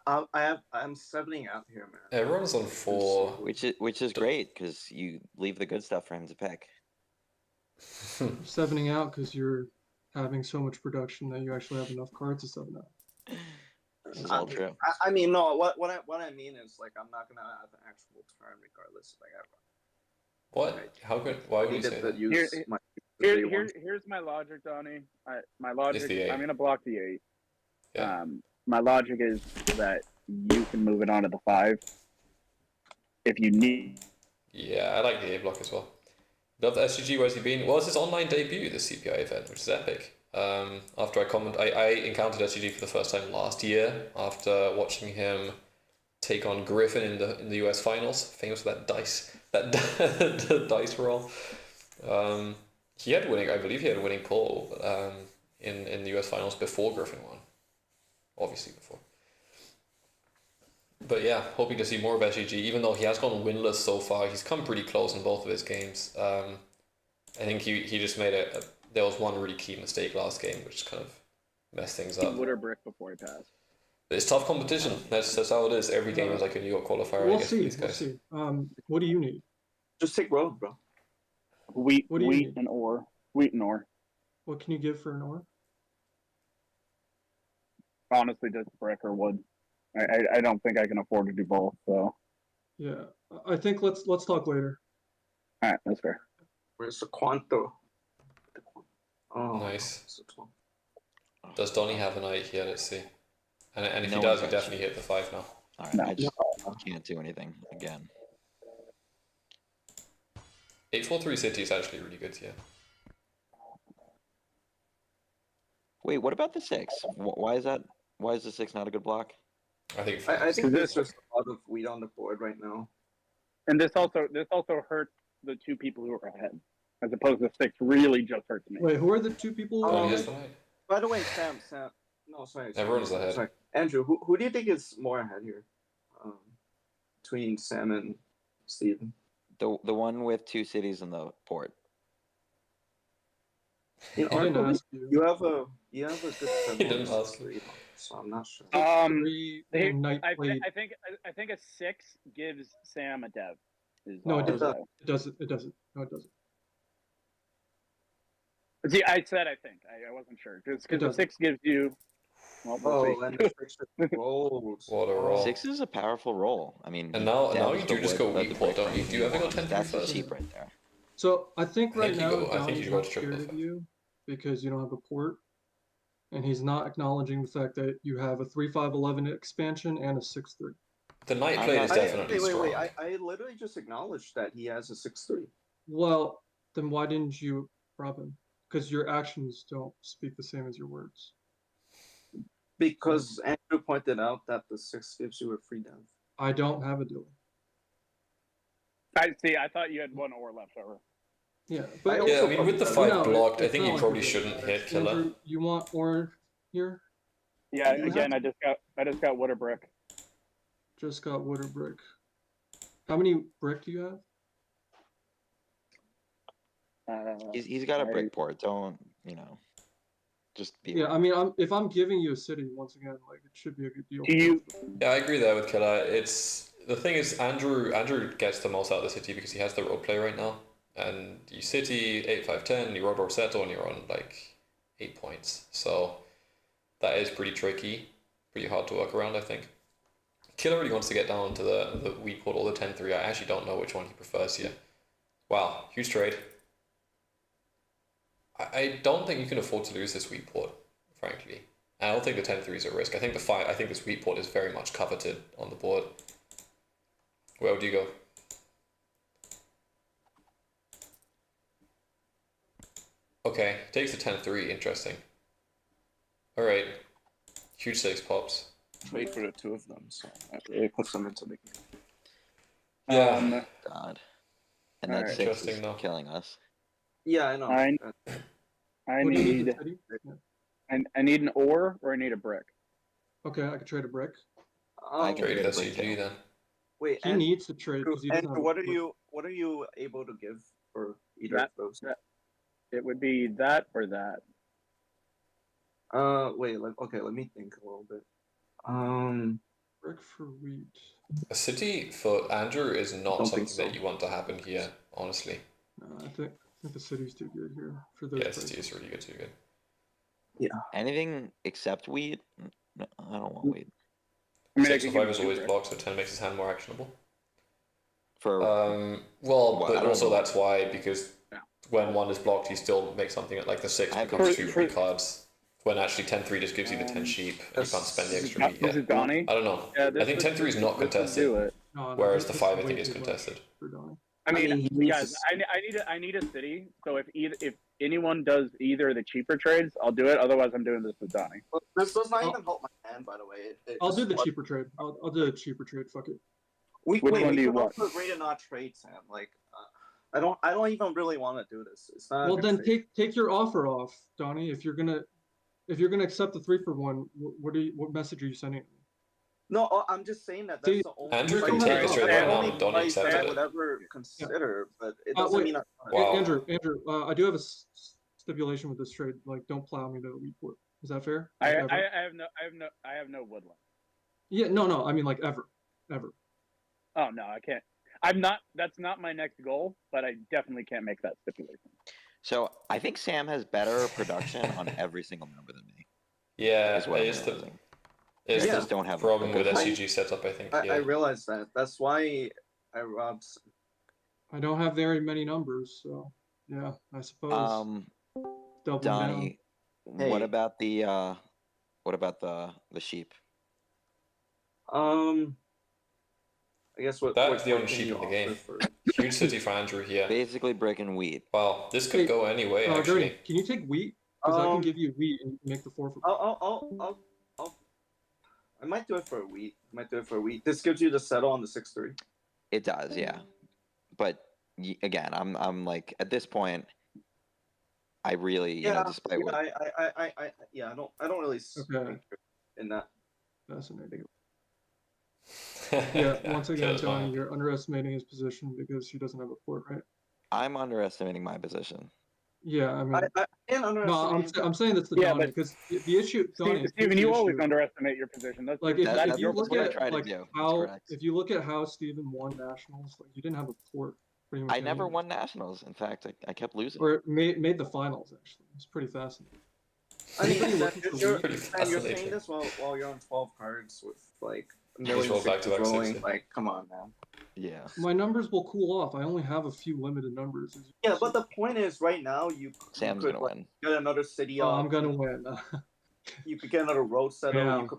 I'm 7ing out here, man. Everyone's on 4. Which is great because you leave the good stuff for him to pick. 7ing out because you're having so much production that you actually have enough cards to 7 out. This is all true. I mean, no. What I mean is, like, I'm not gonna have an actual turn regardless if I ever. What? How could? Why would you say that? Here's my logic, Donnie. My logic. the 8. I'm gonna block the 8. Yeah. My logic is that you can move it on to the 5 if you need. Yeah, I like the A block as well. Love the SGG. Where's he been? Well, it's his online debut, the CPI event, which is epic. After I encountered SGG for the first time last year after watching him take on Griffin in the US finals. Famous for that dice roll. I believe he had a winning pull in the US finals before Griffin won. Obviously before. But yeah, hoping to see more of SGG. Even though he has gone winless so far, he's come pretty close in both of his games. I think he just made there was one really key mistake last game, which kind of messed things up. Wood or brick before he passed. But it's tough competition. That's how it is. Every game is like a New York qualifier. We'll I guess see. for these guys. We'll see. What do you need? Just take road, bro. Wheat What do you need? and ore. Wheat and ore. What can you give for an ore? Honestly, just brick or wood. I don't think I can afford to do both. So. Yeah, I think let's talk later. All right, that's fair. Where's the Quanto? Oh, nice. Does Donnie have an 8 here? Let's see. And if No he does, one we touched definitely hit the 5 now. All right, No. I just can't do anything again. 8-4-3 City is actually really good here. Wait, what about the 6? Why is that? Why is the 6 not a good block? I think there's just a lot of wheat on the board right now. And this also hurts the 2 people who are ahead. as opposed to 6 really just hurts me. Wait, who are the two people? Oh, Um, he is the knight. By the way, Sam, no, sorry. Everyone's ahead. Sorry, Andrew. Who do you think is more ahead here? Between Sam and Steven. The one with 2 cities in the port. In I didn't Arco, ask you. you have a good He didn't ask three, so I'm not sure. I think a 6 gives Sam a dev. No, it all I'll doesn't. say. It doesn't. It doesn't. No, it doesn't. See, I said I think. I wasn't sure because the doesn't. 6 gives you. Well, we'll see. And the 6 rolls. What a roll. 6 is a powerful roll. I mean, And now devs you the do just wood, go let weak the port, brick don't you? run Do you ever go want. 10-3 That's the first? cheap right there. So I think right you now go- I think Donnie's you go not to triple scared if- of you because you don't have a port, and he's not acknowledging the fact that you have a 3-5-11 expansion and a 6-3. The knight plate is definitely wait, strong. I literally just acknowledged that he has a 6-3. Well, then why didn't you rob him? Because your actions don't speak the same as your words. Because Andrew pointed out that the 6 gives you a free dev. I don't have a deal. I see. I thought you had 1 ore left over. Yeah, but Yeah, I mean, with the 5 No, blocked, I it's think not you like probably it shouldn't matters. hit killer. Andrew, you want ore here? Yeah. You Again, have- I just got wood or brick. Just got wood or brick. How many brick do you have? He's got a brick port. Don't just be. Yeah, I mean, if I'm giving you a city once again, like it should be a good deal. Yeah, I agree there with Killer. The thing is, Andrew gets the most out of the city because he has the road play right now. And you city 8-5-10, you road or settle, and you're on like 8 points. So that is pretty tricky, pretty hard to work around, I think. Killer really wants to get down to the weak port or the 10-3. I actually don't know which one he prefers here. Wow, huge trade. I don't think you can afford to lose this weak port, frankly. I don't think the 10-3 is a risk. I think this weak port is very much coveted on the board. Where would you go? Okay, takes the 10-3, interesting. Alright. Huge 6 pops. Trade for the 2 of them, so it puts them into the game. Yeah. God. And that Alright. 6 Interesting, is though. killing us. Yeah, I know. I What do you need. Teddy? Yeah. I need an ore or I need a brick. Okay, I could trade a brick. I can Trade trade a this brick CG too. then. Wait, He needs to trade because he doesn't have a what port. are you able to give for either of those? It would be that or that. Wait, let me think a little bit. Brick for wheat. A city for Andrew is not Don't something think so. that you want to happen here, honestly. No, I think the city's too good here for those. Yeah, prices. city is really good, too good. Yeah. Anything except wheat? No, I don't want wheat. I mean, I 6 could or give 5 you is two always bricks. blocked, so 10 makes his hand more actionable. For Well, Well, I but don't also know. that's why, because Yeah. when 1 is blocked, he still makes something at like the 6 I- becomes For- 2 for- free cards. When actually 10-3 just gives you the 10 sheep, and you can't spend the extra wheat This yet. is Donnie. I don't know. Yeah, I think 10-3 is not this would contested, do it. No, whereas this the 5 I way think is too much contested. for Donnie. I mean, he needs guys, to- I need a city. So if anyone does either of the cheaper trades, I'll do it. Otherwise, I'm doing this with Donnie. Well, this does not I'll- even help my hand, by the way. I'll do the cheaper trade. I'll do the cheaper trade. Fuck it. Which one do you want? Agree to not trade, Sam. Like, I don't even really want to do this. It's not. a Well, good then trade. take your offer off, Donnie. If you're gonna accept the 3-for-1, what message are you sending? No, I'm just saying that See, that's the only. Andrew price- can take this trade that's right the now, only and Donnie price that accepted I it. would ever consider, but it doesn't wait. mean. Wow. Andrew, I do have a stipulation with this trade. Like, don't plow me to the wheat port. Is that fair? I Like, ever? have no woodland. Yeah, no. I mean, like ever. Oh no, I can't. I'm not. That's not my next goal, but I definitely can't make that stipulation. So I think Sam has better production on every single number than me. Yeah, Is what I'm it is the realizing. is I Yeah. just don't have a problem with good SCG setup, I think. I Yeah. realize that. That's why I robbed. I don't have very many numbers, so yeah, I suppose doubling Donnie, Hey. what about the sheep? I guess what. That's the only what can sheep you in the offer game. for- Huge city for Andrew here. Basically brick and wheat. Wow, this could Hey, go any way, down. actually. Gurney, can you take wheat? Because I can Um, give you wheat and make the 4 for. I might do it for a week. This gives you the settle on the 6-3. It does, yeah. But again, I'm like at this point, I really, you know, despite what I don't really Okay. in that. Fascinating. Yeah, once again, Killer's Donnie, fine. you're underestimating his position because he doesn't have a port, right? I'm underestimating my position. Yeah, I mean, I can't no, underestimate. I'm saying that's the Yeah, Donnie but because the issue, Donnie, Steven, here's the you always issue. underestimate your position. That's Like just, if that's you your look what I at try to like do. That's how correct. if you look at how Steven won nationals, like you didn't have a port pretty much. I never anywhere. won nationals. In fact, I kept losing. Or made the finals actually. It's pretty fascinating. I mean, Anybody Sam, looking for you're, weak? and you're saying this while you're on 12 cards with like a million roll back to sixes back rolling. six, Like, come on, man. Yeah. My numbers will cool off. I only have a few limited numbers. As you can Yeah, see. but the point is, right now you Sam's could gonna like, win. get another city Oh, up. I'm gonna win. You could get another road settle. Damn. You could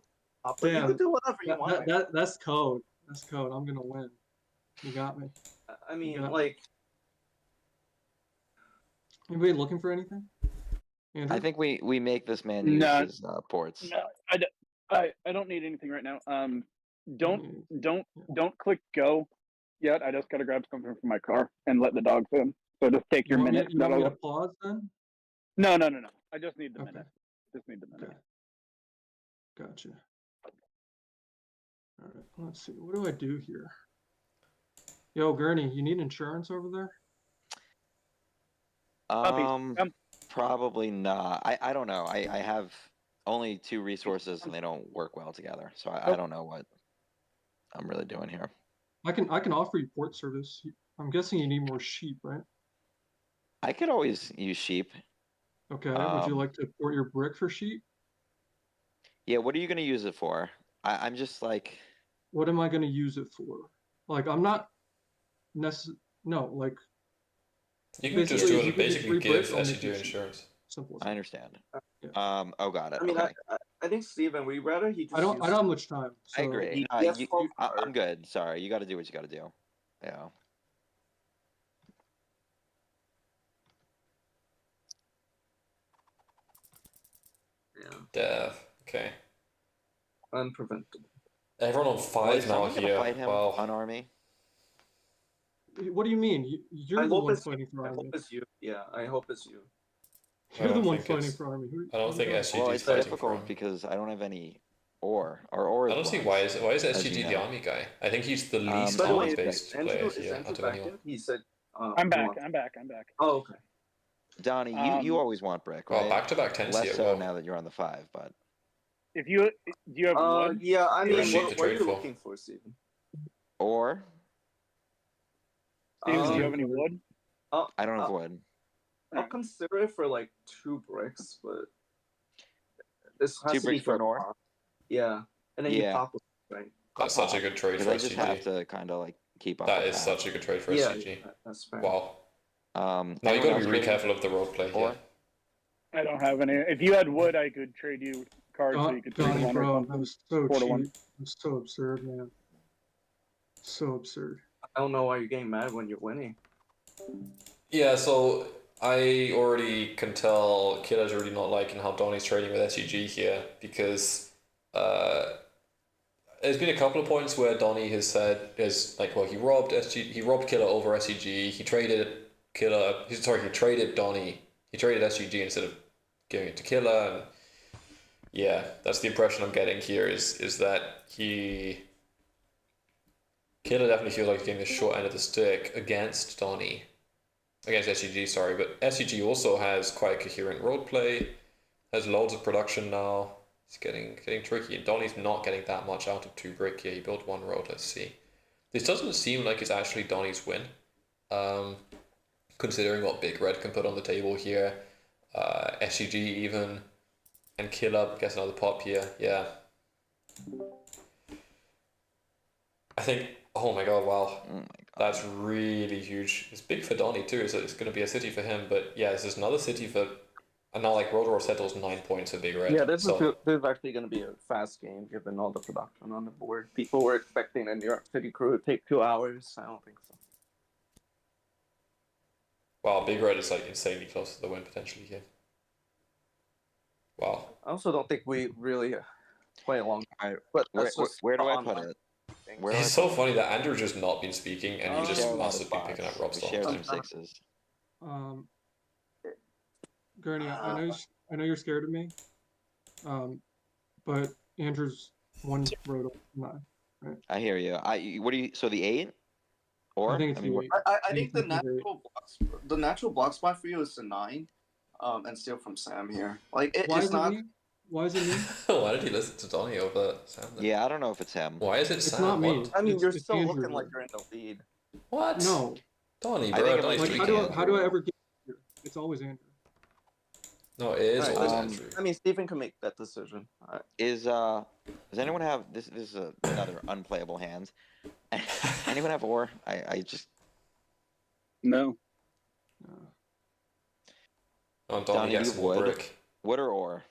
you Damn. could do whatever you want. right now. That's code. That's code. I'm gonna win. You got me. I mean, got- like, Anybody looking for anything? Andrew? I think we make this man use No. his ports. no, I don't need anything right now. Don't click go yet. I just gotta grab something from my car and let the dogs in. So just take your minute. You want me to pause then? No. I just need the Okay. minute. Just need the minute. Okay. Gotcha. All right. Let's see. What do I do here? Yo, Gurney, you need insurance over there? Probably not. I don't know. I have only 2 resources and they don't work well together. So I don't know what I'm really doing here. I can offer you port service. I'm guessing you need more sheep, right? I could always use sheep. Okay. Would you like to port your brick for sheep? Yeah. What are you going to use it for? I'm just like. What am I going to use it for? Like, I'm not no, like. You can just do it and basically give I'll make SCG you cheap. insurance. Simple. I understand. Yeah. Oh, got it. I mean, Okay. I think Steven, we rather he just. I don't have much time. I So agree. I'm good. Sorry, you got to do what you got to do. Yeah. Dev. Okay. Unpreventable. Everyone on 5 now Someone gonna here. fight him Wow. on army. What do you mean? You're I the hope one it's fighting for I army. hope it's you. Yeah, I hope it's you. You're the don't one think fighting it's- for army. I don't think SG. SCG Well, is it's fighting for difficult him. because I don't have any ore. Our ore. I don't see is why is as SCG you the know. army guy. I think he's the least By the way, arms-based player Andrew, is here Andrew out of back anyone. yet? He said. I'm he back. wants- I'm back. I'm back. Oh, okay. Donnie, you always want brick, Well, right? back-to-back 10s Less here. so Well, now that you're on the 5, but. If you do you have wood? Yeah, I You're mean, cheap to what are trade you for. looking for, Steven? Or Steven, do you have any wood? I don't have wood. I'll consider it for like 2 bricks, but this has 2 to be bricks for for an ore? pop. Yeah, and then you Yeah. pop with right. that's such a good trade Because for I just have SCG. to kind of like keep up. That with is such a good trade for Yeah, SCG. that's fair. Wow. Now you anyone got to else be really trading careful of the road play here. ore? I don't have any. If you had wood, I could trade you cards so you could trade Donnie, one or bro, something. that was so 4 to cheap. 1. It was so absurd, man. So absurd. I don't know why you're getting mad when you're winning. Yeah, so I already can tell Killer's really not liking how Donnie's trading with SCG here because there's been a couple of points where Donnie has said he robbed Killer over SCG. He traded Donnie. He traded SCG instead of giving it to Killer. And yeah, that's the impression I'm getting here is that Killer definitely feels like he's getting the short end of the stick against Donnie. Against SCG, sorry, but SCG also has quite coherent roleplay, has loads of production now. It's getting tricky, and Donnie's not getting that much out of 2 brick here. He built 1 road, let's see. This doesn't seem like it's actually Donnie's win, considering what Big Red can put on the table here. SCG even, and Killer gets another pop here, yeah. I think, oh my god, wow. Oh my god. That's really huge. It's big for Donnie too, so it's going to be a city for him. But yeah, this is another city for, and now like Rodor settles 9 points for Big Red. Yeah, this so, is actually going to be a fast game given all the production on the board. People were expecting a New York City crew to take 2 hours. I don't think so. wow, Big Red is like insanely close to the win potentially here. Wow. I also don't think we really play along. Alright, But where that's just do I on put my it? Where It's are so funny that Andrew's just not been speaking, and you we just share a lot must of have been picking bots. up Rob's We the share whole some time. sixes. Gurney, I know you're scared of me. But Andrew's one road over 9, right? I hear you. What do you? So the 8, or I think it's mean, the what- 8. I think the natural block spot for you is the 9, and steal from Sam here. Like Why it's is not. it me? Why is it me? Why did he listen to Donnie over Sam then? Yeah, I don't know if it's him. Why is it It's Sam? not me. What? I mean, you're It's still Andrew. looking like you're in the lead. What? No. Donnie, I bro. think it Donnie's might Like, be tweaking. how do I ever get here? It's always Andrew. No, it is Alright, always Andrew. I mean, Stephen can make that decision. Does anyone have this? This is another unplayable hand. Anyone have or? I just No. Oh, Donnie Donnie, gets you more would. brick. Wood or?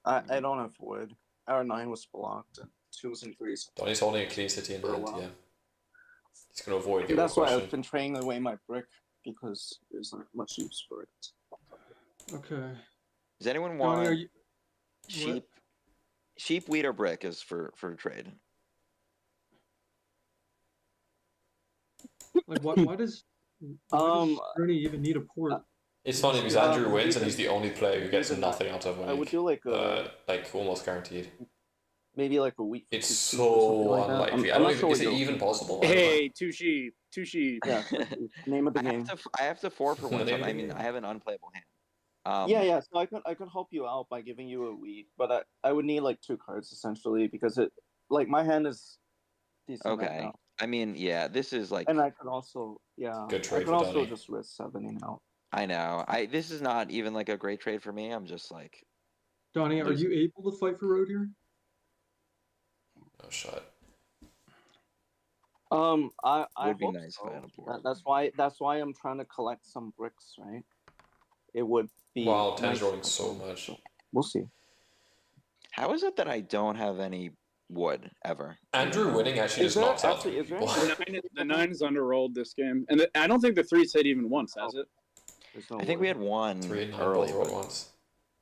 I don't have wood. Our 9 was blocked, and 2s and 3s. Donnie's holding a clean city in For a hand, while. yeah. He's going to avoid the That's why question. I've been trading away my brick, because there's not much use for it. Okay. Does anyone Donnie, want are you... sheep? Sheep, wheat, or brick is for trade. Like, why does Gurney even need a port? It's funny because Andrew wins and he's the only player who gets even nothing out of I winning. would do like a like almost guaranteed. maybe like a week. It's 52 so or something like that. unlikely. I I'm don't not even, sure is what it you're even looking for. possible? I don't know. Hey, two sheep. Yeah, name of the I game. have to 4 for one. Name of I the mean, game. I have an unplayable hand. Yeah. So I could help you out by giving you a week, but I would need like 2 cards essentially because it like my hand is decent right Okay. now. I mean, yeah, this is like. And I could also Good trade I could for also Donnie. just risk 7ing out. I know. This is not even like a great trade for me. I'm just like. Donnie, are you able to fight for road here? Oh, shut. I Would be hope nice if I so. had a board. That's why I'm trying to collect some bricks, right? It would be Wow, 10's nice rolling if I so could. much. We'll see. How is it that I don't have any wood ever? Andrew winning actually just knocks out 3 people. The 9 is underrolled this game, and I don't think the 3's hit even once, has it? I think we had one 3 and 9 early, both rolled but once.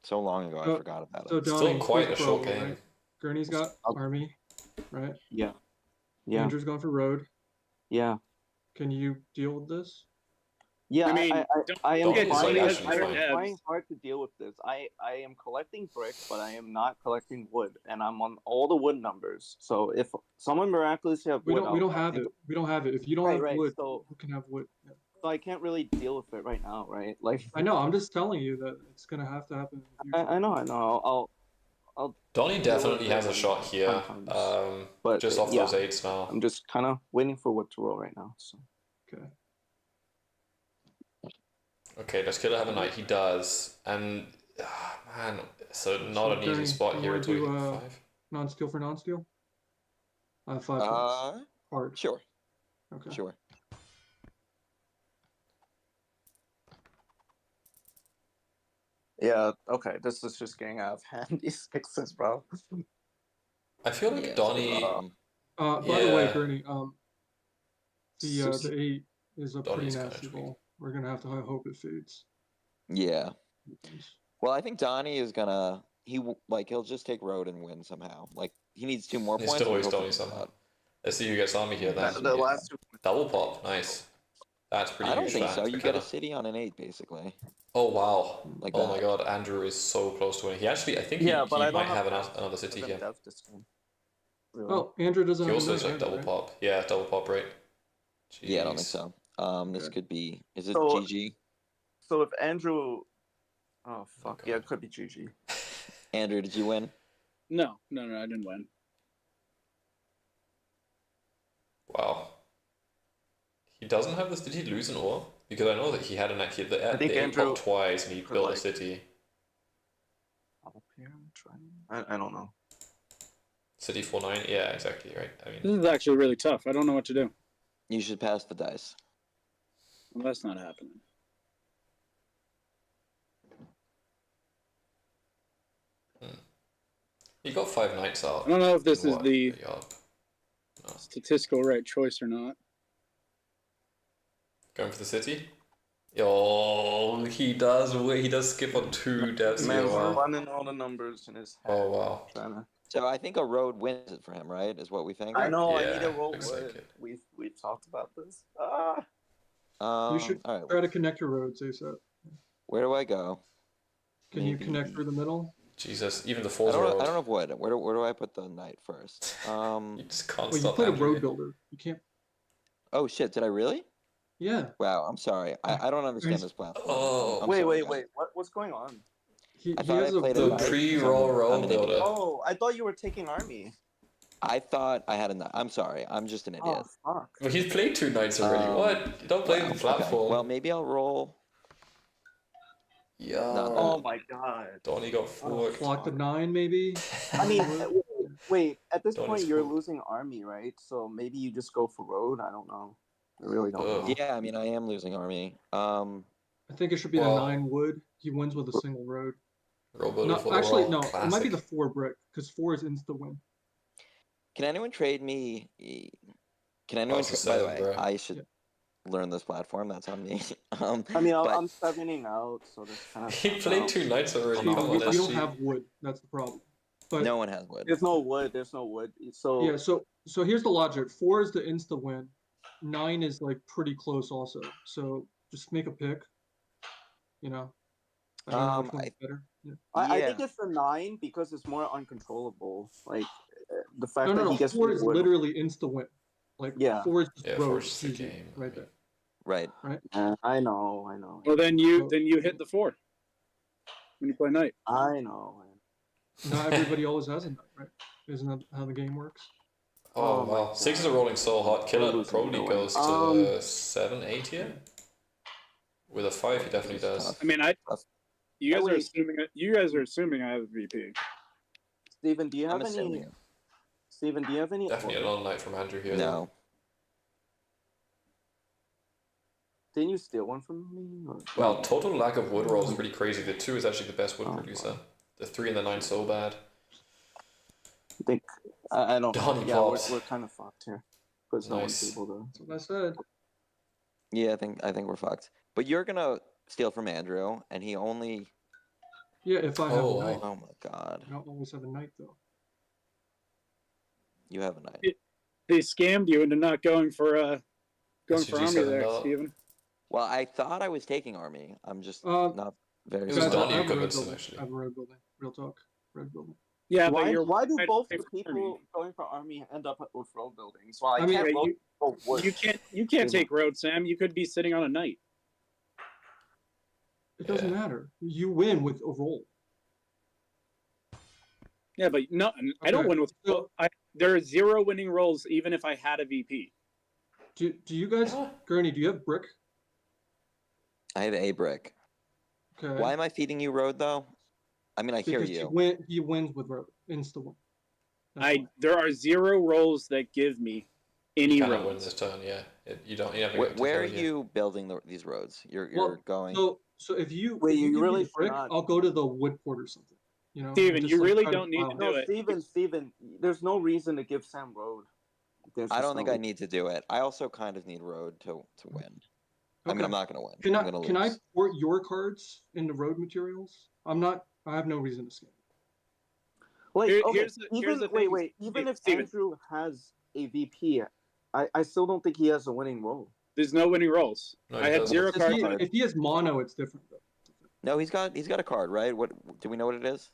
so long ago I forgot about So it. Donnie, Still quite a quick short pro, game. right? Gurney's got army, right? Yeah. Andrew's going for road. Yeah. Can you deal with this? Yeah, I mean, I am don't get trying, excited, I actually, am fine. trying hard to deal with this. I am collecting bricks, but I am not collecting wood, and I'm on all the wood numbers. So if someone miraculously have We wood, don't have it. We don't have it. If you don't have wood, so who can have wood? Yeah. so I can't really deal with it right now, right? Like I know. I'm just telling you that it's gonna have to happen. In the future. I know. I'll Donnie deal with definitely it has a when shot here. sometimes. But Just off yeah, those 8s now. I'm just kind of waiting for wood to roll right now. So Okay. Okay, does Killer have a knight? He does. And, man, so not an easy Gurney, spot you here wanna until you do, hit 5. Non-steal for non-steal. 5 points. Hard. Sure. Okay. Sure. yeah, okay. This is just getting out of hand. These 6s, bro. I feel like Donnie. By the way, Yeah. Gurney, the 8 is a Donnie's pretty kinda nasty tweaking. roll. We're gonna have to hope it fades. Yeah. Well, I think Donnie is gonna he'll just take road and win somehow. Like he needs 2 more He's points. still and always he'll Donnie figure it somehow. out. Let's see who gets on me here then. The last 2 Double pop, nice. That's pretty I don't huge think for so. You Killer. get a city on an 8 basically. Oh wow! Like oh that. my god, Andrew is so close to winning. He actually, I think he but I don't might have have another city here. Really. Oh, Andrew doesn't He have also a has like knight, double right? pop. Yeah, double pop, right? Yeah, I don't think Jeez. so. This could be. Is it So- GG? So if Andrew, oh fuck, yeah, it could be GG. Andrew, did you win? No, I didn't win. Wow. He doesn't have this. Did he lose an ore? Because I know that he had an actually the I think the Andrew popped twice and he could, built a like- city. I don't know. City 4-9. Yeah, exactly right. I mean, This is actually really tough. I don't know what to do. You should pass the dice. Well, that's not happening. he got 5 knights out. I don't know if this in is what, the a yard? No. statistical right choice or not. Going for the city. Oh, he does. He does skip on 2 devs here. Man's Wow. running all the numbers in his head. Oh wow. Trying to So I think a road wins it for him, right? Is what we think. I know. I need Yeah, a roll looks like wood. it. We've talked about this. Ah. You should All right. try to connect your roads ASAP. Where do I go? Can you connect through the middle? Jesus, even the I fours are don't. I odd. don't have wood. Where do I put the knight first? You just can't Well, you stop played a Andrew. road builder. You can't. Oh shit! Did I really? Yeah. Wow. I'm sorry. I don't understand He's- this platform. Oh. I'm Wait, sorry, wait, guys. wait. What's going on? He I thought I has a played a The road knight. builder. pre-roll I'm roll an builder. idiot. Oh, I thought you were taking army. I thought I had a knight. I'm sorry. I'm just an idiot. Oh, fuck. Well, he's played 2 knights already. What? You don't play Wow, the okay. platform. Well, maybe I'll roll. Yeah. Oh my god. Donnie got forked. Flock the 9, maybe. I mean, wait. At this Donnie's point, you're forked. losing army, right? So maybe you just go for road. I don't know. I really don't know. Yeah, I mean, I am losing army. I think it should be Well- the 9 wood. He wins with a single road. Roll builder No, for the actually, roll. no. It might be the Classic. 4 brick because 4 is insta win. Can anyone trade me? Can anyone? it's a By the 7, way, bro. I should learn this platform. That's on me. I mean, but I'm 7ing out, so that's kind of. He played 2 knights already. Steven, Come we on, don't SG. have wood. That's the problem. But no one has wood. There's no wood. There's no wood. So yeah, so here's the logic. 4 is the insta win. 9 is like pretty close also. So just make a pick. You know. I don't know which one's better. Yeah. I think it's the 9 because it's more uncontrollable. Like the fact No, that he gets 4 is wood. literally insta win. Like Yeah. 4 is just Yeah, road 4 is just the easy, game. right there. Right. Right. I know. Well, then you hit the 4 when you play knight. I know. Not everybody always has a nut, right? Isn't that how the game works? Oh, wow. 6s are rolling so hot. Killer probably goes to 7, 8 here. With a 5, he definitely does. I mean, you guys Oh, are wait. assuming you guys are assuming I have a VP. Steven, do you have I'm any? assuming. Steven, do you have any? Definitely a long night from Andrew here. No. Didn't you steal one from me? Or? Well, total lack of wood rolls is pretty crazy. The 2 is actually the best wood producer. The 3 and the 9 so bad. I think I don't know. Donnie Yeah, pops. we're kind of fucked here because no one's Nice. able to. That's what I said. Yeah, I think we're fucked. But you're gonna steal from Andrew, and he only. Yeah, if I have a knight. Oh my god. I don't always have a knight though. You have a knight. They scammed you into not going for SUG army said there, no. Steven. Well, I thought I was taking army. I'm just Uh, not very. It was Guys, Donnie I who have a road convinced him, building. actually. I have a road building. Real talk. Road building. Yeah, Why, but you're why do right both to the take people army. going for army end up with road buildings? Well, I I mean, can't yeah, roll for wood. You can't take road, Sam. You could be sitting on a knight. It doesn't matter. You win with a roll. Yeah, but no, I don't Okay, win with. so- There are 0 winning rolls even if I had a VP. Do you guys, Gurney? Do you have brick? I have a brick. Okay. Why am I feeding you road though? I mean, I hear Because you. he wins with road. Insta win. That's why. There are 0 rolls that give me any You cannot win roads. this turn, yeah. You don't. You never Where, get to where are fail here. you building these roads? You're Well, going. So if you Wait, if you you give really me the brick, cannot. I'll go to the wood port or something. You know. Steven, just, you like, really try don't need to plow. do No, it. Steven, there's no reason to give Sam road. There's I just don't think no I need to do it. I also kind of need road to win. I mean, Okay. I'm not going to win. Can I'm I going to can I lose. port your cards into road materials? I'm not. I have no reason to scam. Wait, okay. Here's the thing, Wait. Even if Steven. Andrew has a VP, I still don't think he has a winning role. There's no winning rolls. No, I he had doesn't. 0 If cards. he, on it. if he has mono, it's different though. No, he's got a card, right? What do we know what it is?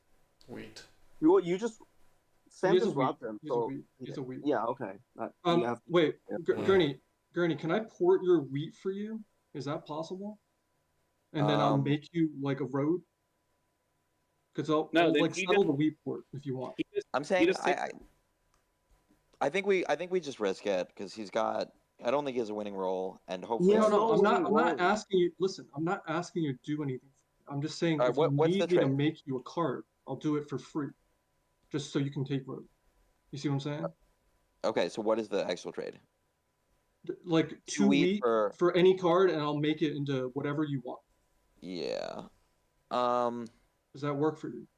Wheat. You just Sam He is a just wheat. robbed him. He's a So wheat. He's a wheat. yeah, okay. You have Wait, Yeah. Gurney, can I port your wheat for you? Is that possible? And then I'll make you like a road. Because I'll then like he settle just- the wheat port if you want. I'm saying just takes- I think we just risk it because he's got. I don't think he has a winning role, and hopefully. Yeah, No, I'm not. no, I'm not no. asking you. Listen, I'm not asking you to do anything. I'm just saying Alright, if you what's need the me to trade? make you a card, I'll do it for free, just so you can take road. You see what I'm saying? Okay, so what is the actual trade? Like 2 wheat wheat for- for any card, and I'll make it into whatever you want. Yeah. Does that work for you?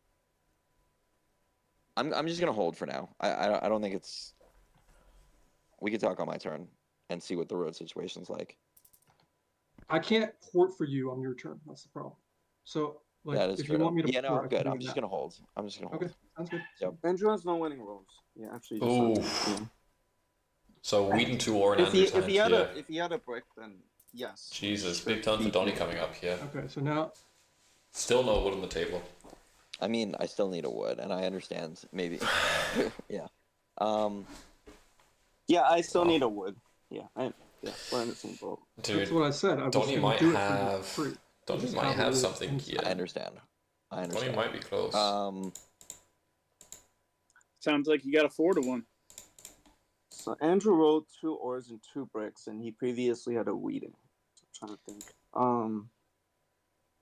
I'm just gonna hold for now. I don't think it's. We could talk on my turn and see what the road situation's like. I can't port for you on your turn. That's the problem. So, like, That is if true. you want me to Yeah, no, port, I'm I can good. do I'm it just now. gonna hold. I'm just gonna hold. Okay, Sounds good. Yep. Andrew has no winning rolls. Yeah, actually. Ooh. So Whedon 2 or an If he Andrew's hand had here. if he had a brick, then yes. Jesus, Sure. big turn for Donny coming up here. Okay, so now Still no wood on the table. I mean, I still need a wood, and I understand maybe. Yeah. Yeah, I still need a wood. Yeah, we're in the same boat. Dude, that's what I said. I was Donny gonna might do it have. for free. Donny Just might have a have wood something inside. here. I understand. Donny might be close. Sounds like you got a 4-1. So Andrew rolled 2 ores and 2 bricks, and he previously had a Whedon. I'm trying to think.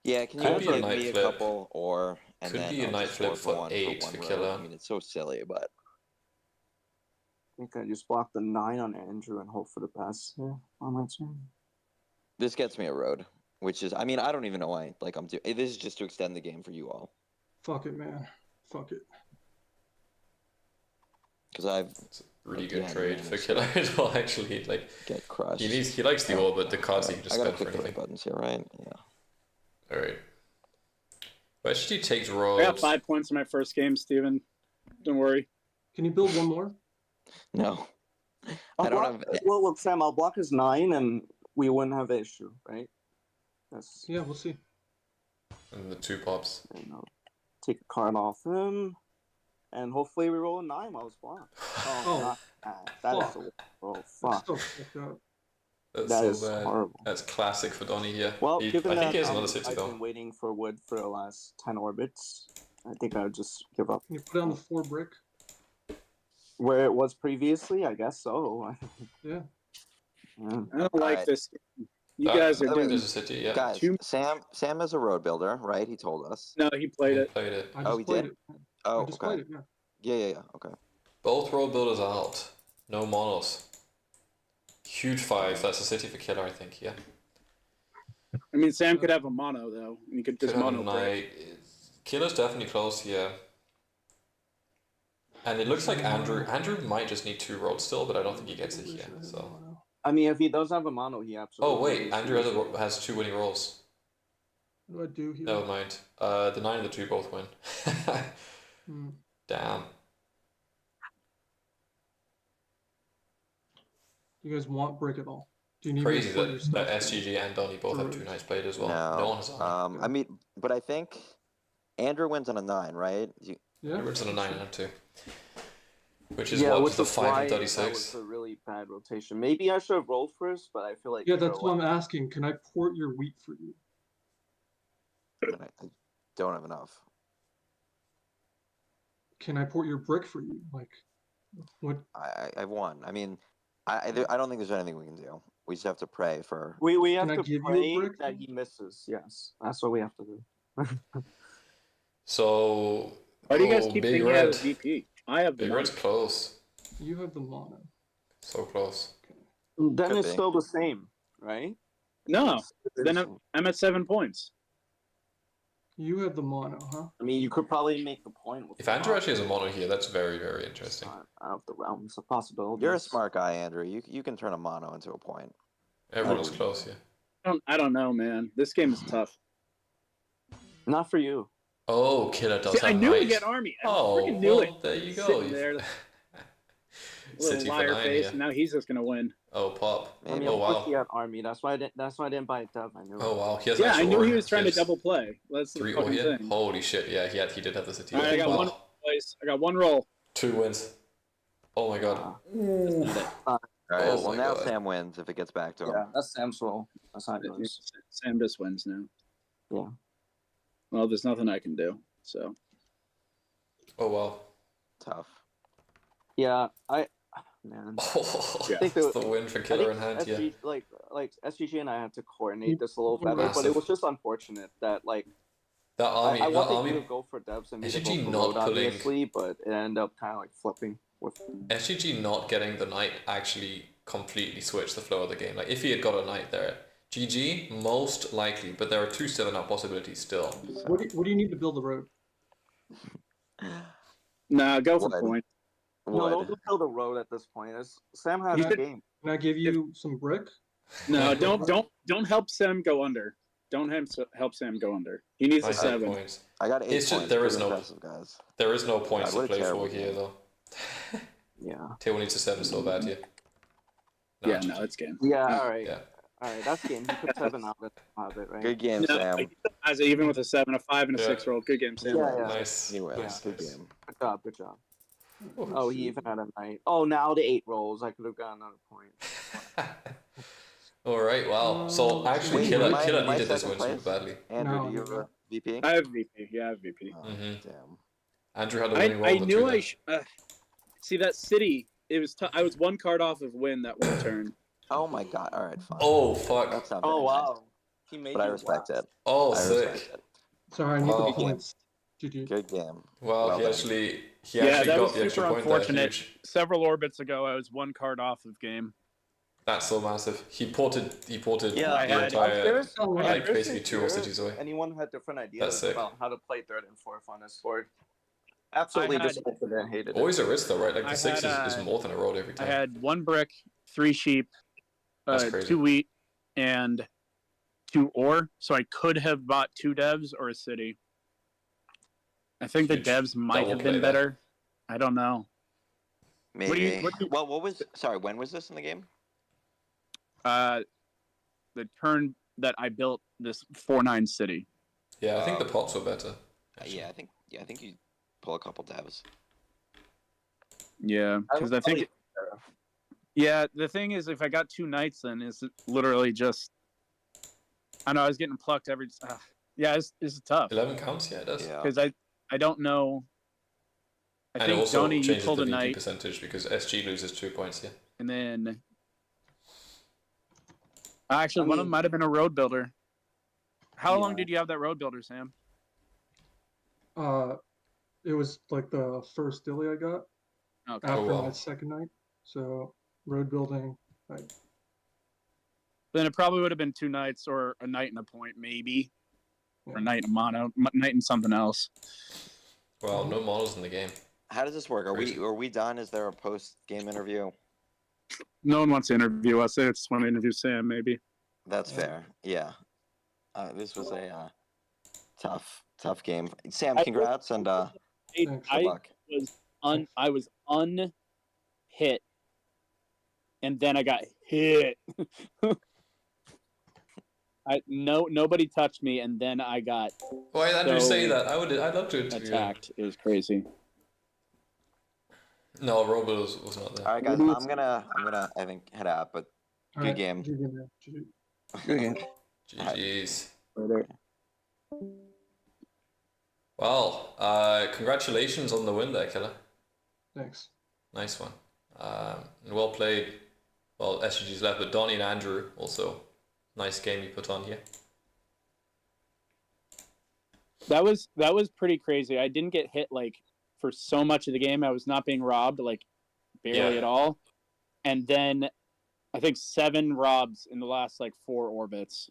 Yeah, can Could you be give a night me a flip. couple or and Could then be a I'll night just flip score for one 8 one for road. killer. I mean, it's so silly, but I think I just blocked the 9 on Andrew and hope for the best on my turn. this gets me a road, which is, I mean, I don't even know why. Like, this is just to extend the game for you all. Fuck it, man. Fuck it. Because I've Really good trade for killer as well. Actually, like get crushed. He likes the ore, but the cards he can just I gotta spend for click the right anything. buttons here, right? Yeah. All right. But actually takes I roads. got 5 points in my first game, Steven. Don't worry. Can you build one more? No. I don't have. Well, look, Sam, I'll block his 9, and we wouldn't have an issue, right? That's. Yeah, we'll see. And the 2 pops. And I'll take a card off him, and hopefully we roll a 9 while it's blocked. Oh, that is so. Oh, fuck. So fucked up. That's That so is bad. horrible. That's classic for Donny here. Well, I given think that he has another city I've though. been waiting for wood for the last 10 orbits, I think I would just give up. Can you put down the 4 brick? Where it was previously, I guess so. Yeah. I don't like right. this. You guys are I think doing. there's a city, yeah. Guys, Sam is a road builder, right? He told us. No, he played it. Played it. I Oh, just he played did? it. Oh, I just okay. played it, yeah. Yeah. Okay. Both road builders are out. No monos. Huge 5. That's a city for killer, I think. Yeah. I mean, Sam could have a mono though. And he could just Could have a mono break. night. Killer's definitely close here. And it looks like Andrew might just need 2 roads still, but I don't think he gets it here. So. I mean, if he does have a mono, he absolutely. Oh wait, Andrew has 2 winning rolls. What do I do here? Never mind. The 9 and the 2 both win. Damn. Do you guys want brick at all? Do you need Crazy me to put your that stuff? SGG and Donny both have 2 nights played as well. No. No one has on. I mean, but I think Andrew wins on a 9, right? Yeah. Andrew wins on a 9 and a 2. Which is Yeah, what which the is 5 why and that was 36. a really bad rotation. Maybe I should have rolled first, but I feel like Yeah, that's what I'm asking. Can I port your wheat for you? I don't have enough. Can I port your brick for you? Like, what? I've won. I mean, I don't think there's anything we can do. We just have to pray for. We have Can I to give you a pray brick? that he misses. Yes, that's what we have to do. So. Why do you guys keep Big thinking Red. out of VP? I have the Big mono. Red's close. You have the mono. So close. Then Could it's be. still the same, right? No, It's then the I'm at 7 points. You have the mono, huh? I mean, you could probably make the point with If Andrew actually has a mono here, that's very, very interesting. out of the realms of possibilities. You're a smart guy, Andrew. You can turn a mono into a point. Everyone's close here. I don't know, man. This game is tough. Not for you. Oh, Killer does See, have I knew night. he'd get army. I Oh, freaking knew well, it. there you go. Sitting there, little City for liar 9 face, here. and now he's just gonna win. Oh, pop. I mean, Oh, of course wow. he had army. That's why I didn't buy it Dev. I knew. Oh, wow. He has Yeah, I actual knew he ore. was trying to has double play. That's the 3 fucking ore here. thing. Holy shit. Yeah, he did have the city. All right, I got Wow. one place. I got one roll. 2 wins. Oh my god. All right. Oh well, my now God. Sam wins if it gets back to him. Yeah, that's Sam's roll. That's how it goes. Sam just wins now. Yeah. Well, there's nothing I can do. So. Oh wow. Tough. Yeah, man. Oh, I think that's the win for Killer in hand, yeah. Like SGG and I had to coordinate this a little better, but Massive. it was just unfortunate that That army, I that wanted army, you to go for devs and me to SGG go for not road, pulling- obviously, but it ended up kind of like flipping with. SGG not getting the knight actually completely switched the flow of the game. Like if he had got a knight there, GG most likely, but there are 2 7-up possibilities still. What do you need to build the road? Nah, go for Wood. point. No, don't build a road at this point. Sam has You the should- game. Can I give you some brick? No, don't help Sam go under. Don't help Sam go under. He needs a 7. Points. I got 8 It's points. just there is Pretty no impressive, guys. there is no points God, to what a play terrible for here game. though. Yeah. Table needs a 7 so bad here. No, Yeah, GG. no, it's game. Yeah, all right. Yeah. All right, that's game. He put 7 out of it, right? Good game, No, Sam. he has it even with a 7, a 5, and a Yeah. 6 roll. Good game, Sam. Yeah. Nice. He wins. Nice, Good nice. game. Good job, good job. Oh, Oh, he even had a 9. Oh, now the 8 rolls. I could have gotten another point. All right. Wow. So actually, Wait, Killer am I needed this second win place? super badly. Andrew, No, do you have no. a VP? I have VP. Yeah, I have VP. Oh, Mhm. damn. Andrew had the winning roll. I knew I see that city. It was I was 1 card off of win that one turn. Oh my god. All right, fine. Oh fuck. That's not Oh, very nice. wow. He made But I you respect laugh. it. Oh, I sick. respect it. Sorry, I need Wow. the points. GG. Good game. Well, he done. actually Yeah, that got was the extra super point there. unfortunate. Huge. Several orbits ago, I was 1 card off of game. That's so massive. He ported Yeah, I the had- entire Oh, like Thursday basically 2 here, cities away. Anyone had different That's ideas sick. about how to play 3rd and 4th on this board? Absolutely I had- disappointed and hated Always it. a risk though, right? Like the I 6 had, is more than a road every I time. had 1 brick, 3 sheep, That's crazy. 2 wheat, and 2 ore. So I could have bought 2 devs or a city. I think Huge. the devs might Double have play been there. better. I don't know. Maybe. what do you- Well, what was? Sorry, when was this in the game? The turn that I built this 4-9 city. Yeah, I think the pots were better. Yeah, I think you pull a couple devs. Yeah, because I think. Yeah, the thing is, if I got 2 knights, then it's literally just. I know I was getting plucked every. Yeah, it's tough 11 counts, yeah, it does. Yeah. because I don't know. I And it think also Donnie, you changes pulled the a VP knight, percentage because SG loses 2 points here. and then. Actually, one of them might have been a road builder. How long did you have that road builder, Sam? It was like the first dilly I got Okay. after wow. my second night. So road building, like Then it probably would have been 2 knights or a knight and a point, maybe, or a knight and mono, knight and something else. Well, no models in the game. How does this work? Crazy. Are we done? Is there a post game interview? No one wants to interview us. They just want to interview Sam, maybe. That's fair. Yeah. This was a tough game. Sam, congrats and thanks. good luck. I was unhit, and then I got hit. Nobody touched me, and then I got Why did Andrew So- say that? I'd love to interview him. attacked. It was crazy. No, Robert was not there. All right, guys. I'm gonna I think head out, but All good right, game. GG, man. GG. GG's. Later. Well, congratulations on the win there, Killer. Thanks. Nice one. And well played. Well, SGG's left, but Donnie and Andrew also. Nice game you put on here. That was pretty crazy. I didn't get hit like for so much of the game. I was not being robbed like barely Yeah. at all, and then I think 7 robs in the last like 4 orbits.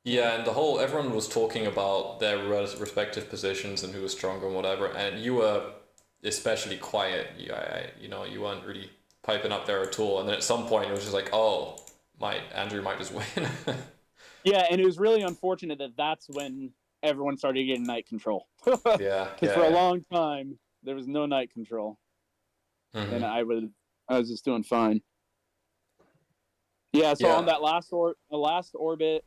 Yeah, and everyone was talking about their respective positions and who was stronger and whatever, and you were especially quiet. You weren't really piping up there at all. And then at some point it was just like, oh, Andrew might just win. Yeah, and it was really unfortunate that that's when everyone started getting night control. Yeah, Because for a long time there was no night control, Mhm. and I was just doing fine. Yeah, so Yeah. on that last orbit,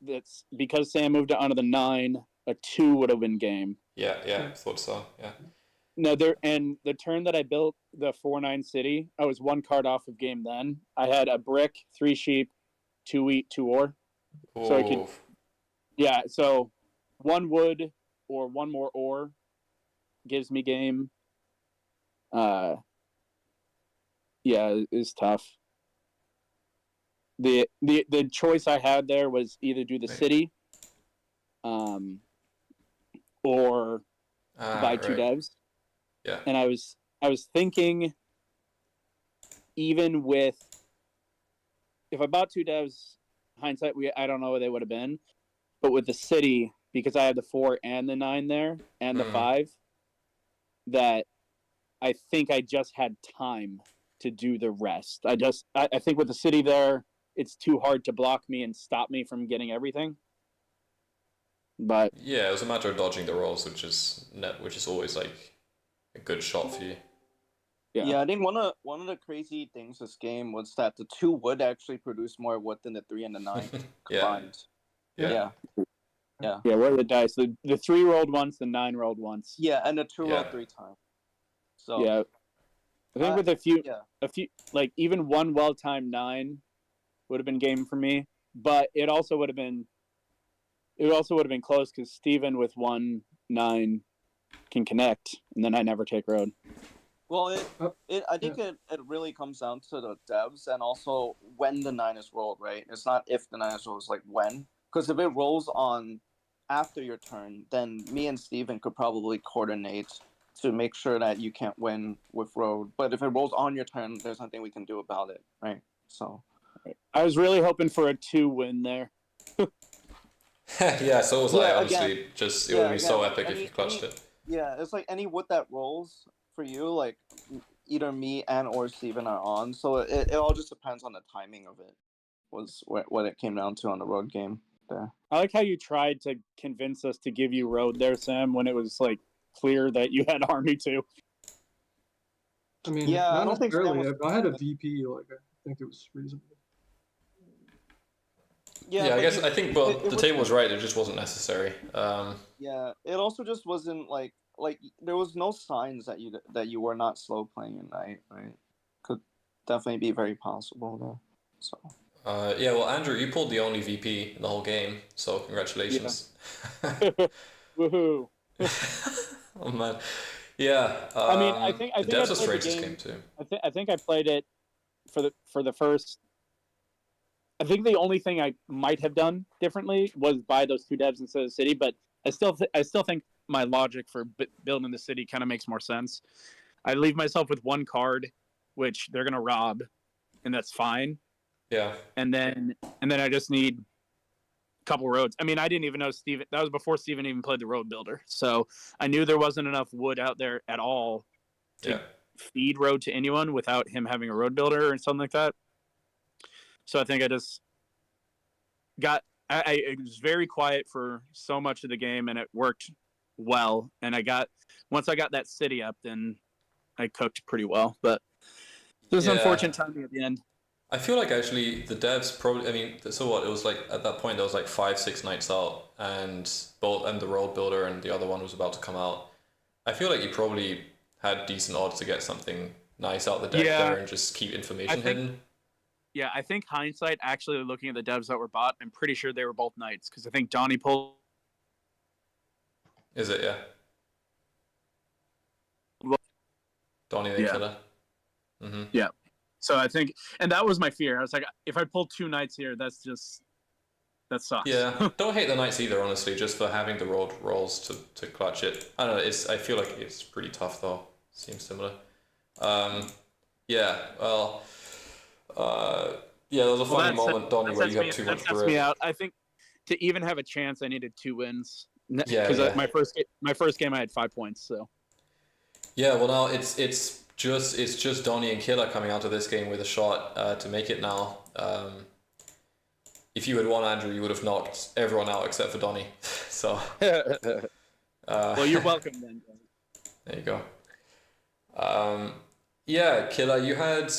that's because Sam moved it onto the 9. A 2 would have been game. Yeah, thought so. Yeah. No, the turn that I built the 4-9 city, I was 1 card off of game. Then I had a brick, 3 sheep, 2 wheat, 2 ore. So I could, Ooh. yeah. So 1 wood or 1 more ore gives me game. Yeah, it's tough. The choice I had there was either do the city, or buy 2 right. devs. Yeah. And I was thinking, even with, if I bought 2 devs, hindsight, I don't know what they would have been, but with the city, because I had the 4 and the 9 there and the 5, that I think I just had time to do the rest. I think with the city there, it's too hard to block me and stop me from getting everything. But yeah, it was a matter of dodging the rolls, which is always like a good shot for you. Yeah, I think one of the crazy things this game was that the 2 wood actually produced more wood than the 3 and the 9 combined. Yeah. yeah, where are the dice? The 3 rolled once, the 9 rolled once. Yeah, and the 2 rolled 3 times. So yeah, I think with a few like even one well-timed 9 would have been game for me, but it also would have been close because Steven with 1-9 can connect, and then I never take road. Well, I think it really comes down to the devs and also when the 9 is rolled, right? It's not if the 9 is rolled, it's like when. Because if it rolls on after your turn, then me and Steven could probably coordinate to make sure that you can't win with road. But if it rolls on your turn, there's nothing we can do about it, right? So I was really hoping for a 2 win there. Yeah, so was I, honestly. Again, it would be so epic if you clutched it. Yeah, it's like any wood that rolls for you, like either me and or Steven are on. So it all just depends on the timing of it, was what it came down to on the road game there. I like how you tried to convince us to give you road there, Sam, when it was like clear that you had army too. I mean, Yeah, I not don't think Sam necessarily. was- If I had a VP, like I think it was reasonable. Yeah, I guess I think the table was right. It just wasn't necessary. Yeah, it also just wasn't like there was no signs that you were not slow playing at night, right? Could definitely be very possible though. So. Yeah, well, Andrew, you pulled the only VP in the whole game, so congratulations. Woohoo! Oh man, yeah. I mean, I think the devs I are played strange the this game. game too. I think I played it for the first. I think the only thing I might have done differently was buy those 2 devs instead of the city, but I still think my logic for building the city kind of makes more sense. I leave myself with 1 card, which they're gonna rob, and that's fine. Yeah. And then I just need a couple roads. I mean, I didn't even know Steven. That was before Steven even played the road builder, so I knew there wasn't enough wood out there at all to feed road to anyone without him having a road builder or something like that. So I think I just it was very quiet for so much of the game, and it worked well. And once I got that city up, then I cooked pretty well. But there's unfortunate timing at the end. I feel like actually the devs probably. I mean, so what? It was like at that point there was like 5-6 nights out, and the road builder and the other one was about to come out. I feel like you probably had decent odds to get something nice out the deck there and just keep information hidden. Yeah, I think hindsight, actually looking at the devs that were bought, I'm pretty sure they were both knights, because I think Donnie pulled. Is it? Yeah. Donnie the Killer. Mm-hmm. Yeah. So I think, and that was my fear. I was like, if I pull 2 knights here, that sucks. Yeah, don't hate the knights either, honestly, just for having the road rolls to clutch it. I don't know, I feel like it's pretty tough though. Seems similar. Yeah, well, yeah, there was a funny moment, Donnie, where you had too much grit. Me out. I think to even have a chance, I needed 2 wins. Yeah, because my first game I had 5 points. So. Yeah, well now it's just Donnie and Killer coming out of this game with a shot to make it now. If you had won, Andrew, you would have knocked everyone out except for Donnie. So. Well, you're welcome then. There you go. Yeah, Killer, you had.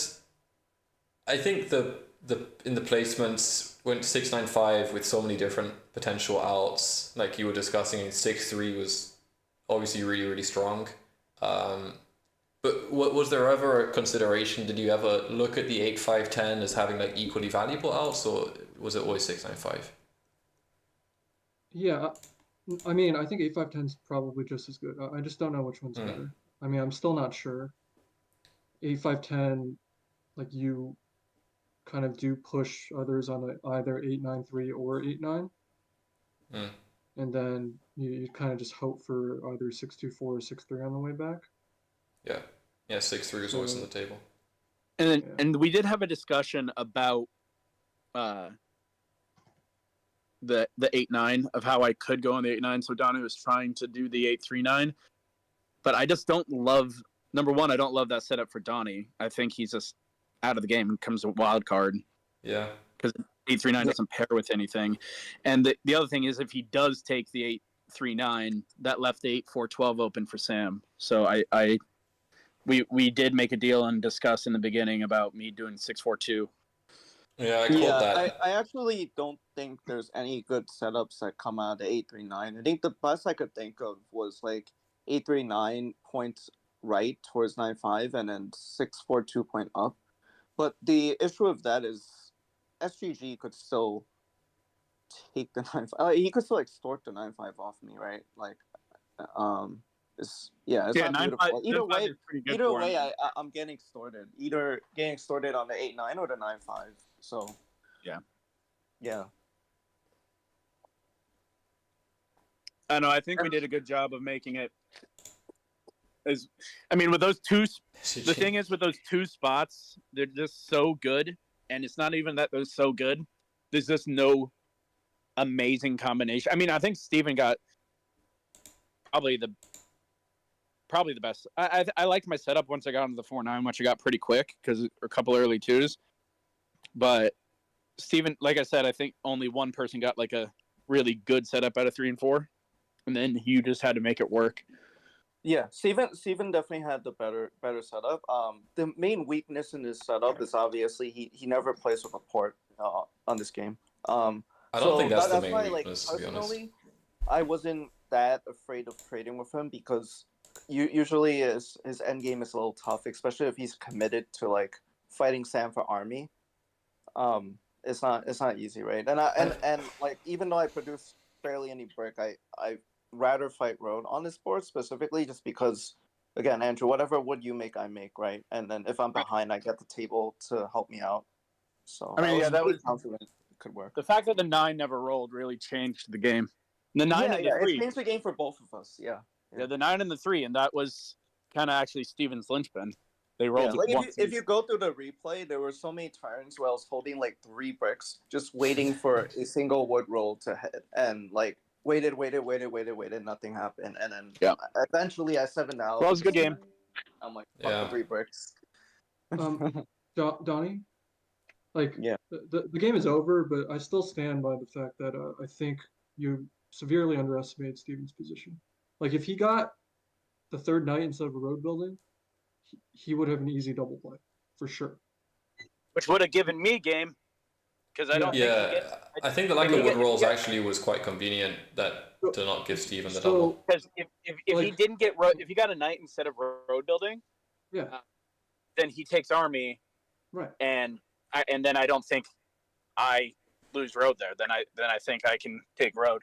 I think in the placements went 6-9-5 with so many different potential outs. Like you were discussing, 6-3 was obviously really, really strong. But was there ever a consideration? Did you ever look at the 8-5-10 as having like equally valuable outs, or was it always 6-9-5? Yeah, I mean, I think 8-5-10 is probably just as good. I just don't know which one's better. I mean, I'm still not sure. 8-5-10, like you kind of do push others on either 8-9-3 or 8-9. And then you kind of just hope for either 6-2-4 or 6-3 on the way back. Yeah, 6-3 is always on the table. And then, and we did have a discussion about the 8-9 of how I could go on the 8-9. So Donnie was trying to do the 8-3-9, but I just don't love. Number one, I don't love that setup for Donnie. I think he's just out of the game and comes a wild card. Yeah, because 839 doesn't pair with anything. And the other thing is, if he does take the 839, that left the 8-4-12 open for Sam. So we did make a deal and discuss in the beginning about me doing 6-4-2. Yeah, I called that. I actually don't think there's any good setups that come out of 839. I think the best I could think of was like 839 points right towards 9-5 and then 6-4-2 point up. But the issue of that is SGG could still take the 9-5. He could still extort the 9-5 off me, right? Like, it's not beautiful. Either way, I'm getting extorted. Either getting extorted on the 8-9 or the 9-5. So yeah. I know. I think we did a good job of making it. With those two, the thing is with those two spots, they're just so good, and it's not even that they're so good. There's just no amazing combination. I mean, I think Steven got probably the best. I liked my setup once I got into the 4-9, which I got pretty quick because a couple early twos. But Steven, like I said, I think only one person got like a really good setup out of 3 and 4, and then you just had to make it work. Yeah, Steven definitely had the better setup. The main weakness in his setup is obviously he never plays with a port on this game. I don't think that's the main why, weakness, to be honest. Personally, I wasn't that afraid of trading with him because usually his end game is a little tough, especially if he's committed to like fighting Sam for army. It's not easy, right? And like even though I produce barely any brick, I rather fight road on this board specifically just because, again, Andrew, whatever wood you make, I make, right? And then if I'm behind, I get the table to help me out. So that was confident it could work. The fact that the 9 never rolled really changed the game. The 9 and the 3. It changed the game for both of us. Yeah, the 9 and the 3, and that was kind of actually Steven's linchpin. They rolled like if you go through the replay, there were so many turns where I was holding like 3 bricks, just waiting for a single wood roll to hit, and like waited, nothing happened, and then eventually I 7'd out. Well, it was a good game. I'm like, fuck the 3 bricks. Donnie, like the game is over, but I still stand by the fact that I think you severely underestimated Steven's position. Like if he got the 3rd knight instead of a road building, he would have an easy double play for sure. Which would have given me game, because I don't. I think the lack of wood rolls actually was quite convenient to not give Steven the double. Because if he didn't get if he got a knight instead of road building, then he takes army, right? And then I don't think I lose road there. Then I think I can take road.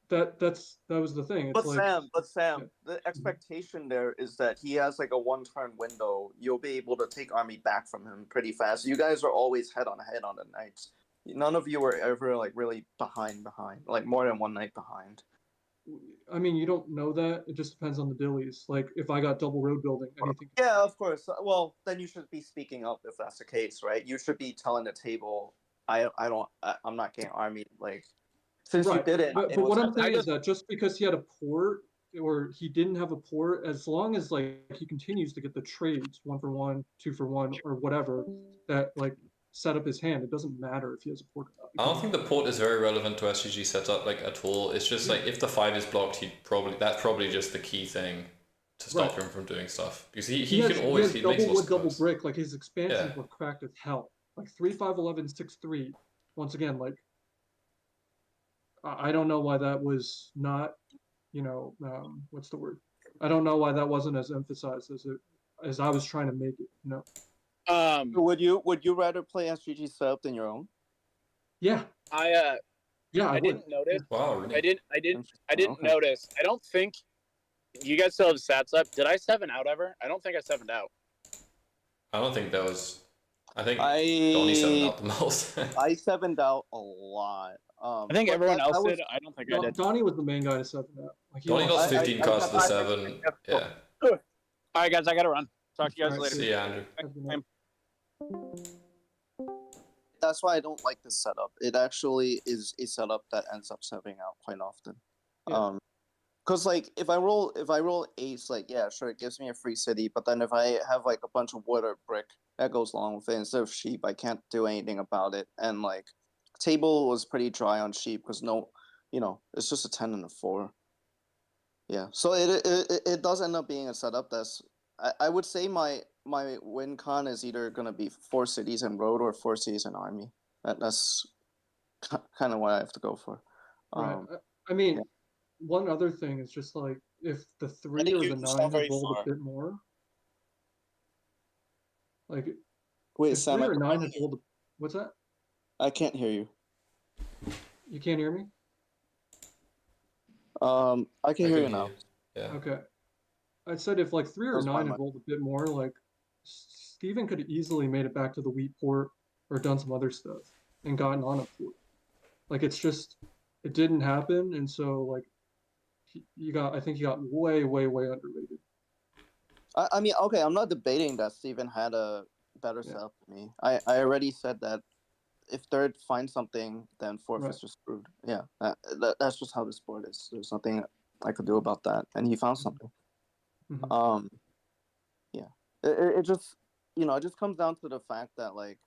That was the thing. It's but Sam, the expectation there is that he has like a 1-turn window. You'll be able to take army back from him pretty fast. You guys are always head on the knights. None of you were ever like really behind, like more than 1 knight behind. I mean, you don't know that. It just depends on the dillies. Like if I got double road building, anything. Yeah, of course. Well, then you should be speaking up if that's the case, right? You should be telling the table, I'm not getting army like. Since you did it. But what I'm saying is that just because he had a port or he didn't have a port, as long as like he continues to get the trades 1 for 1, 2 for 1, or whatever that like set up his hand, it doesn't matter if he has a port or not. I don't think the port is very relevant to SGG setup like at all. It's just like if the 5 is blocked, that's probably just the key thing to stop him from doing stuff, because he can always he makes lots of double brick. Like his expansions were cracked as hell. Like 3, 5, 11, 6, 3. Once again, like. I don't know why that was not, what's the word? I don't know why that wasn't as emphasized as I was trying to make it. Would you rather play SGG setup than your own? Yeah. I didn't notice. Wow. I didn't notice. I don't think you guys still have stats up. Did I 7 out ever? I don't think I 7'd out. I don't think that was. I think Donnie 7'd out the most. I 7'd out a lot. I think everyone else did. I don't think I did. Donnie was the main guy to 7 out. Like, Donnie lost 15 cards to the 7. Yeah. All right, guys, I gotta run. Talk to you guys later. See you, Andrew. That's why I don't like this setup. It actually is a setup that ends up 7 out quite often. Cause like if I roll ace, like yeah, sure, it gives me a free city. But then if I have like a bunch of wood or brick, that goes along with it. Instead of sheep, I can't do anything about it. And like table was pretty dry on sheep because no, it's just a 10 and a 4. Yeah, so it does end up being a setup that's I would say my win con is either gonna be 4 cities and road or 4 cities and army. That's kind of what I have to go for. Right. I mean, yeah. one other thing is just like if the 3 think or you the sound 9 had very rolled far. a bit more. Like Wait, if Sam, 3 or 9 had rolled what's that? I can't hear you. You can't hear me? I can hear you now. Yeah. Okay. I said if like 3 or That's 9 my had rolled a bit more, like Steven could have easily made it back to the wheat port or done some other stuff and gotten on a port. Like it's just it didn't happen, and so like I think he got way underrated. I mean, okay, I'm not debating that Steven had a better setup than me. I already said that if third finds something, then fourth is just screwed. Yeah, that's just how the sport is. There's nothing I could do about that, and he found something. Yeah, it just it just comes down to the fact that like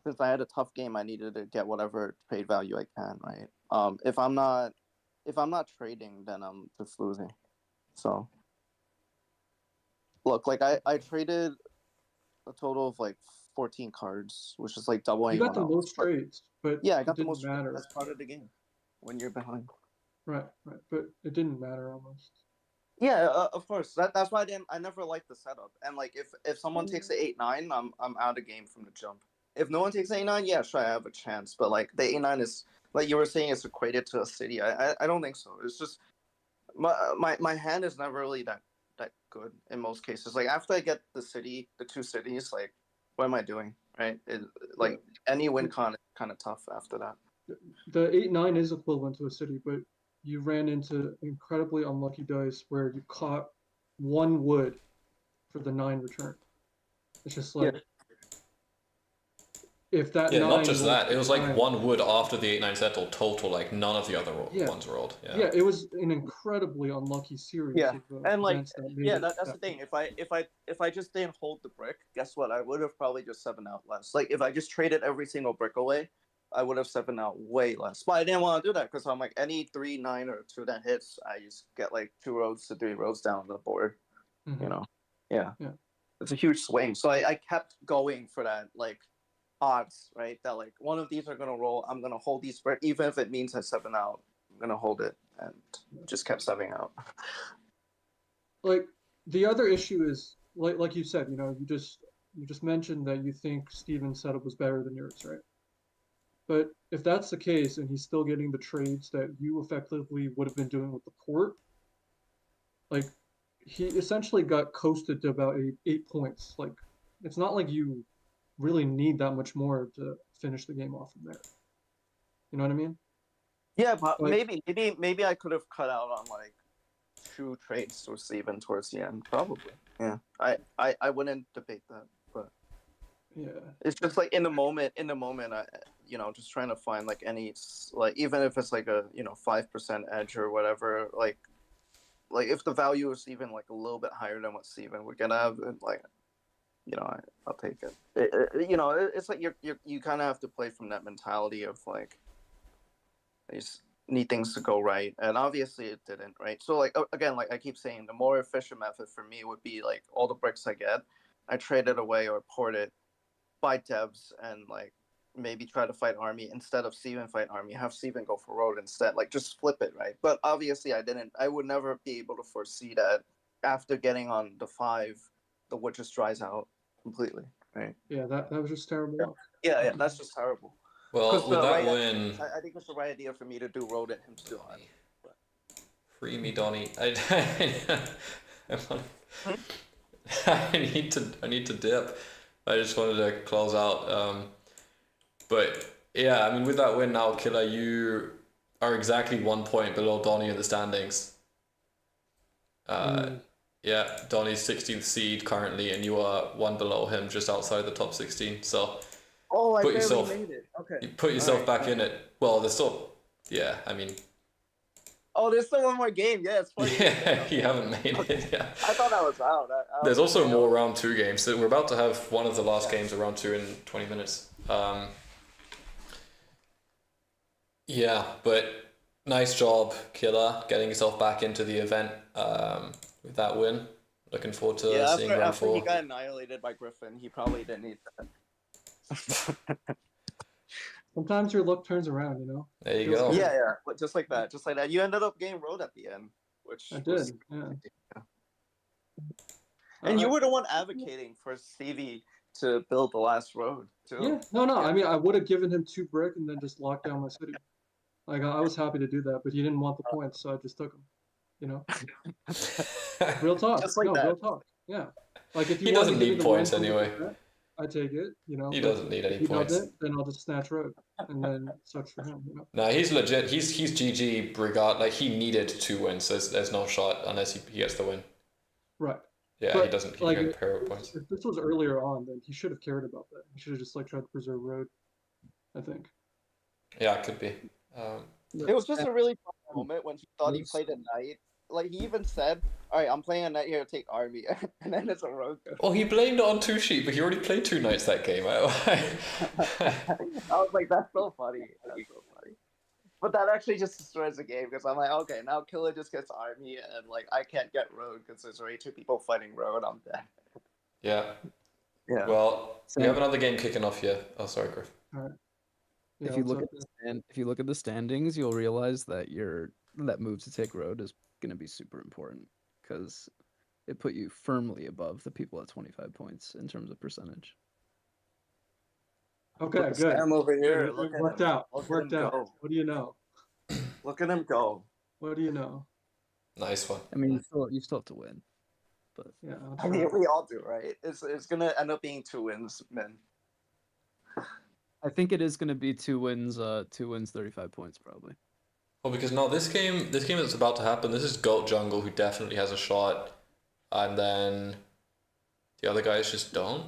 since I had a tough game, I needed to get whatever trade value I can, right? If I'm not trading, then I'm just losing. So look, like I traded a total of like 14 cards, which is like double You got anyone the else. most trades, but yeah, I got it the didn't most. matter. That's part of the game when you're behind. Right, but it didn't matter almost. Yeah, of course. That's why I never liked the setup. And like if someone takes the 8-9, I'm out of game from the jump. If no one takes 8-9, yeah, sure, I have a chance. But like the 8-9 is like you were saying, it's equated to a city. I don't think so. It's just my hand is never really that good in most cases. Like after I get the 2 cities, like what am I doing, right? Like any win con is kind of tough after that. The 8-9 is equivalent to a city, but you ran into incredibly unlucky dice where you caught 1 wood for the 9 return. It's just like if that 9 not just that. It was like 9, 1 wood after the 8-9 settled total. Like none of the other Yeah. ones rolled. Yeah, it was an incredibly unlucky series Yeah, of and like events that made that's the thing. If I just didn't hold the brick, guess what? I would have probably just 7 out less. Like if I just traded every single brick away, I would have 7 out way less. But I didn't want to do that because I'm like any 3, 9, or 2 that hits, I just get like 2 roads to 3 roads down the board. Yeah. It's a huge swing. So I kept going for that like odds, right? That like one of these are gonna roll. I'm gonna hold these brick, even if it means I 7 out. I'm gonna hold it, and just kept 7 out. Like the other issue is like you said, you just mentioned that you think Steven's setup was better than yours, right? But if that's the case and he's still getting the trades that you effectively would have been doing with the port, like he essentially got coasted to about 8 points. Like it's not like you really need that much more to finish the game off from there. You know what I mean? Yeah, but Like- maybe I could have cut out on like 2 trades to Steven towards the end, probably. Yeah, I wouldn't debate that, but yeah, it's just like in the moment, I just trying to find like any like even if it's like a 5% edge or whatever, like if the value is even like a little bit higher than what Steven would get out of it, like I'll take it. It's like you kind of have to play from that mentality of like I just need things to go right, and obviously it didn't, right? So like again, like I keep saying, the more efficient method for me would be like all the bricks I get, I trade it away or port it, buy devs, and like maybe try to fight army instead of Steven fight army. Have Steven go for road instead. Like just flip it, right? But obviously I would never be able to foresee that after getting on the 5, the wood just dries out completely, right? Yeah, that was just terrible luck. Yeah, that's just terrible. Well, with that win, I think it's the right idea for me to do road and him to do army. free me, Donnie. I need to dip. I just wanted to close out. But yeah, I mean, with that win now, Killer, you are exactly 1 point below Donnie in the standings. Yeah, Donnie's 16th seed currently, and you are 1 below him, just outside the top 16. So I put barely yourself, made it. Okay. you put yourself back in it. Well, there's still, yeah, I mean, Oh, there's still one more game. Yeah, it's 48 Yeah, minutes. you haven't made it yet. I thought I was out. There's was also okay. more round 2 games. So we're about to have one of the last games of round 2 in 20 minutes. Yeah, but nice job, Killer, getting yourself back into the event with that win. Looking forward to seeing round after 4. he got annihilated by Griffin, he probably didn't need that. Sometimes your luck turns around, you know? There you Feels go. good. Yeah, just like that. Just like that. You ended up getting road at the end, which I was... did, yeah. And you were the one advocating for Stevie to build the last road, too. Yeah, no. I mean, I would have given him 2 brick and then just locked down my city. Like, I was happy to do that, but he didn't want the points, so I just took him. You know? Real talk. Just like no, that. real talk. Yeah. Like, if He you want to doesn't give me need the win points from the anyway. event, I take it, you know? He but doesn't need any if he points. does it, then I'll just snatch road, and then it sucks for him, you know? No, he's legit. He's GG Brigade. Like, he needed 2 wins. There's no shot unless he gets the win. Right. Yeah, But, he doesn't. He like, can pair with points. If this was earlier on, then he should have cared about that. He should have just, like, tried to preserve road, I think. Yeah, it could be. It was just a really fun moment when he thought he played a knight. Like, he even said, alright, I'm playing a knight here to take army, and then it's a rogue. Well, he blamed it on 2 sheep, but he already played 2 knights that game. I was like, that's so funny. That's so funny. But that actually just destroys the game, because I'm like, okay, now Killer just gets army, and like, I can't get road, because there's already 2 people fighting road, I'm dead. Yeah. Yeah. Well, we have another game kicking off here. Oh, sorry, Griff. Alright. If you look at the standings, you'll realize that that move to take road is going to be super important because it put you firmly above the people at 25 points in terms of percentage. Okay, Look at good. Sam over here. Good. Look It at worked him. out. Look at Worked him out. go. What do you know? Look at him go. What do you know? Nice one. I mean, you still have to win, but yeah. I mean, we all do, right? It's gonna end up being 2 wins, men. I think it is going to be 2 wins, 35 points probably. Well, because no, this game that's about to happen, this is Goat Jungle, who definitely has a shot, and then the other guys just don't.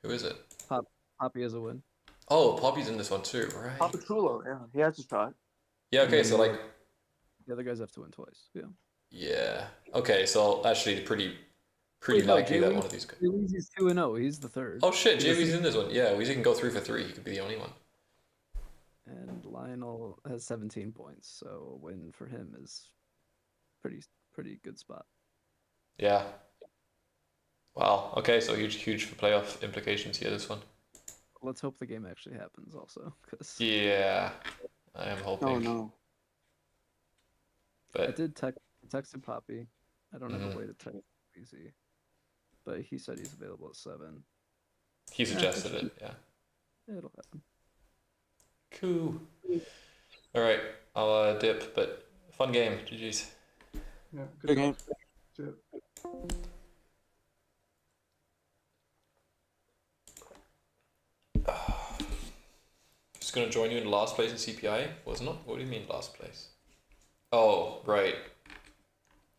Who is it? Poppy has a win. Oh, Poppy's in this one too, right? Papa Chulo, yeah, he has a shot. Yeah. Okay, so like. The other guys have to win twice. Yeah. Yeah. Okay, so actually, pretty Wait, no, likely that Jay one of these. Weezy's 2-0. He's the third. Oh shit, JV's in this one. Yeah, Weezy can go 3 for 3. He could be the only one. And Lionel has 17 points, so a win for him is pretty good spot. Yeah. Wow. Okay, so huge for playoff implications here. This one. Let's hope the game actually happens, also, because. Yeah, I am hoping. Oh no. But I did texted Poppy. I don't have a way to text Weezy, but he said he's available at 7. He suggested it. Yeah. It'll happen. Cool. All right, I'll dip, but fun game. GG's. Yeah, good game. Just gonna join you in last place in CPI, wasn't it? What do you mean last place? Oh, right.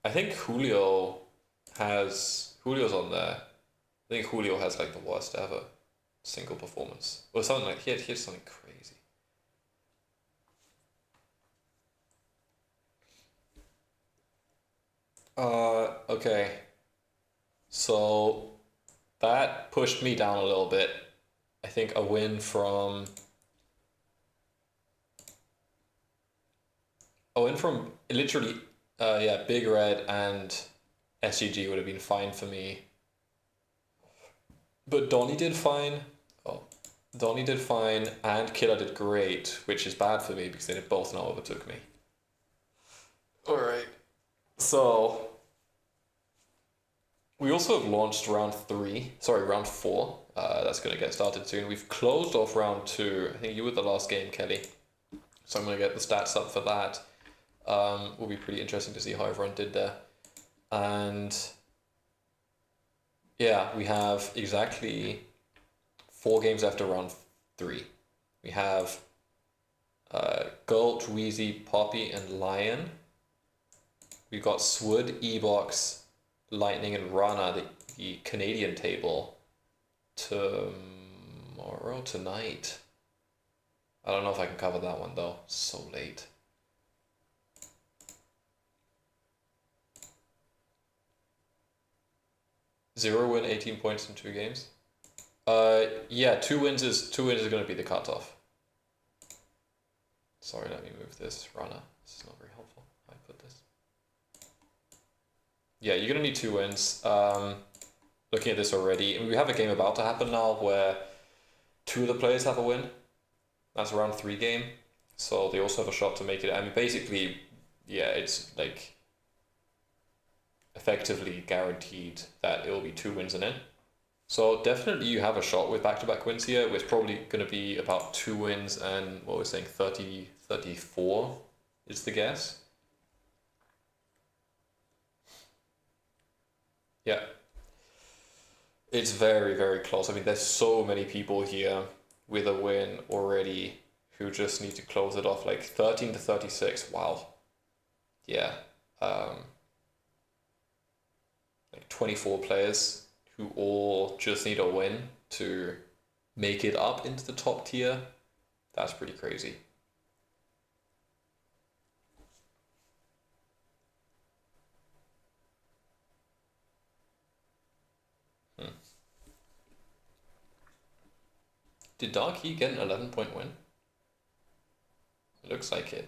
I think Julio's on there. I think Julio has like the worst ever single performance. Or something like he had something crazy. Okay. So that pushed me down a little bit. I think a win from literally Big Red and SGG would have been fine for me. But Donnie did fine. Donnie did fine and Killer did great, which is bad for me because they both now overtook me. Alright. So we also have launched round 4. That's going to get started soon. We've closed off round 2. I think you were the last game, Kelly. So I'm going to get the stats up for that. Will be pretty interesting to see how everyone did there. And yeah, we have exactly 4 games after round 3. We have Gult, Wheezy, Poppy, and Lion. We've got Swood, Ebox, Lightning, and Rana, the Canadian table, tonight. I don't know if I can cover that one though. So late. 0 win, 18 points in 2 games. Yeah, 2 wins is going to be the cutoff. Sorry, let me move this runner. This is not very helpful. I put this. Yeah, you're going to need 2 wins. Looking at this already, I mean, we have a game about to happen now where 2 of the players have a win. That's a round 3 game, so they also have a shot to make it. I mean, basically, yeah, it's like effectively guaranteed that it will be 2 wins and in. So definitely you have a shot with back-to-back wins here. It's probably going to be about 2 wins and what we're saying 30, 34 is the guess. Yeah. It's very, very close. I mean, there's so many people here with a win already who just need to close it off, like 13 to 36. Wow. Yeah. Like 24 players who all just need a win to make it up into the top tier. That's pretty crazy. Did Dark Key get an 11-point win? It looks like it.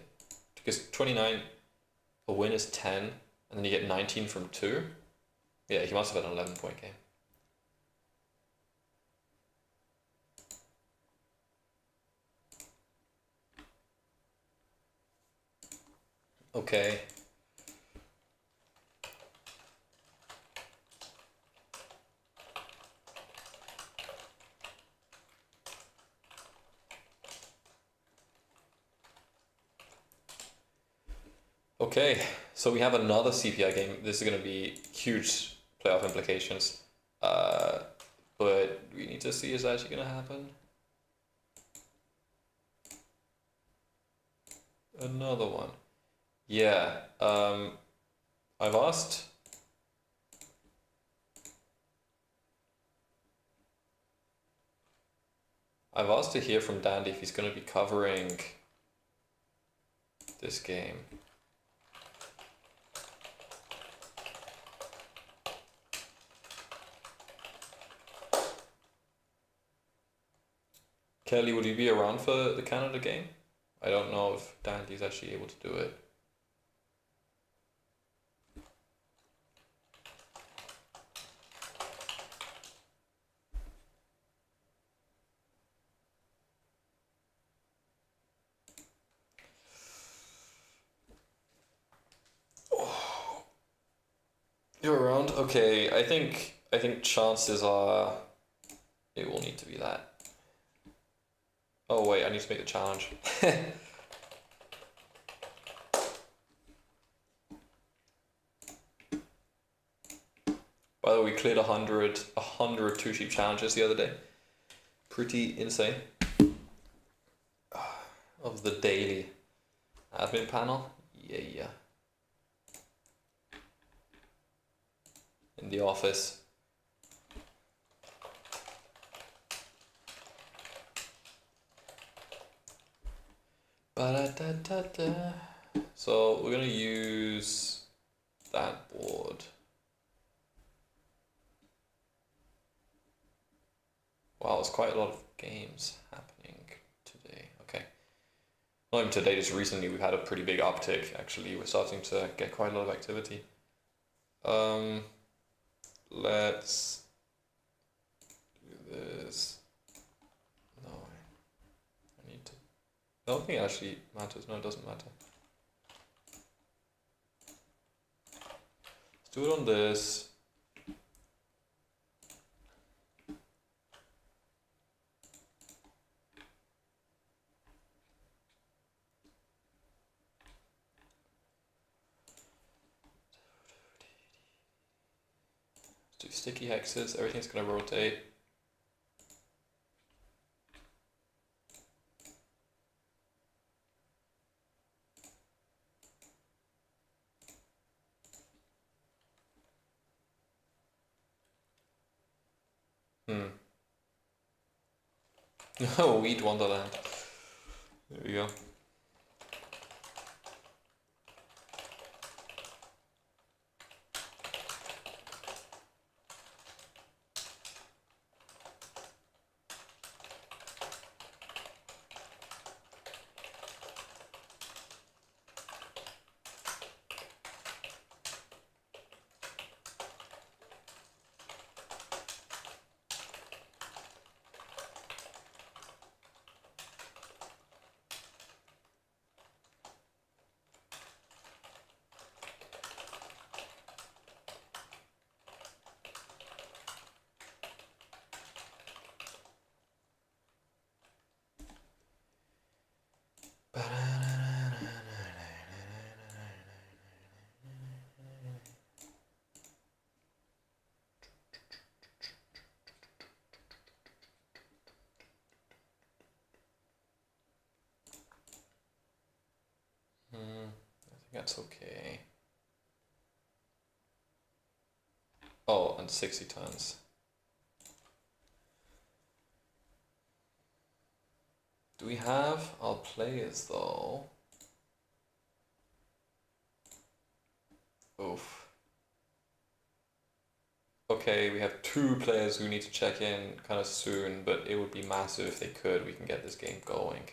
Because 29, a win is 10, and then you get 19 from 2. Yeah, he must have had an 11-point game. Okay. Okay, so we have another CPI game. This is going to be huge playoff implications. But we need to see is that actually going to happen. Another one. Yeah, I've asked to hear from Dandy if he's going to be covering this game. Kelly, would you be around for the Canada game? I don't know if Dandy's actually able to do it. You're around? Okay, I think chances are it will need to be that. Oh wait, I need to make the challenge. By the way, we cleared 100 Two Sheep challenges the other day. Pretty insane. Of the daily admin panel. Yeah. In the office. Ba-da-da-da-da. So we're gonna use that board. Wow, there's quite a lot of games happening today. Okay. Not even today, just recently we've had a pretty big uptick actually. We're starting to get quite a lot of activity. Let's do this. No, I need to. I don't think it actually matters. No, it doesn't matter. Let's do it on this. Let's do sticky hexes. Everything's going to rotate. Oh, Wheat Wonderland. There we go. that's okay. Oh, and 60 tons. Do we have our players though? Oof. Okay, we have 2 players who need to check in kind of soon, but it would be massive if they could. We can get this game going.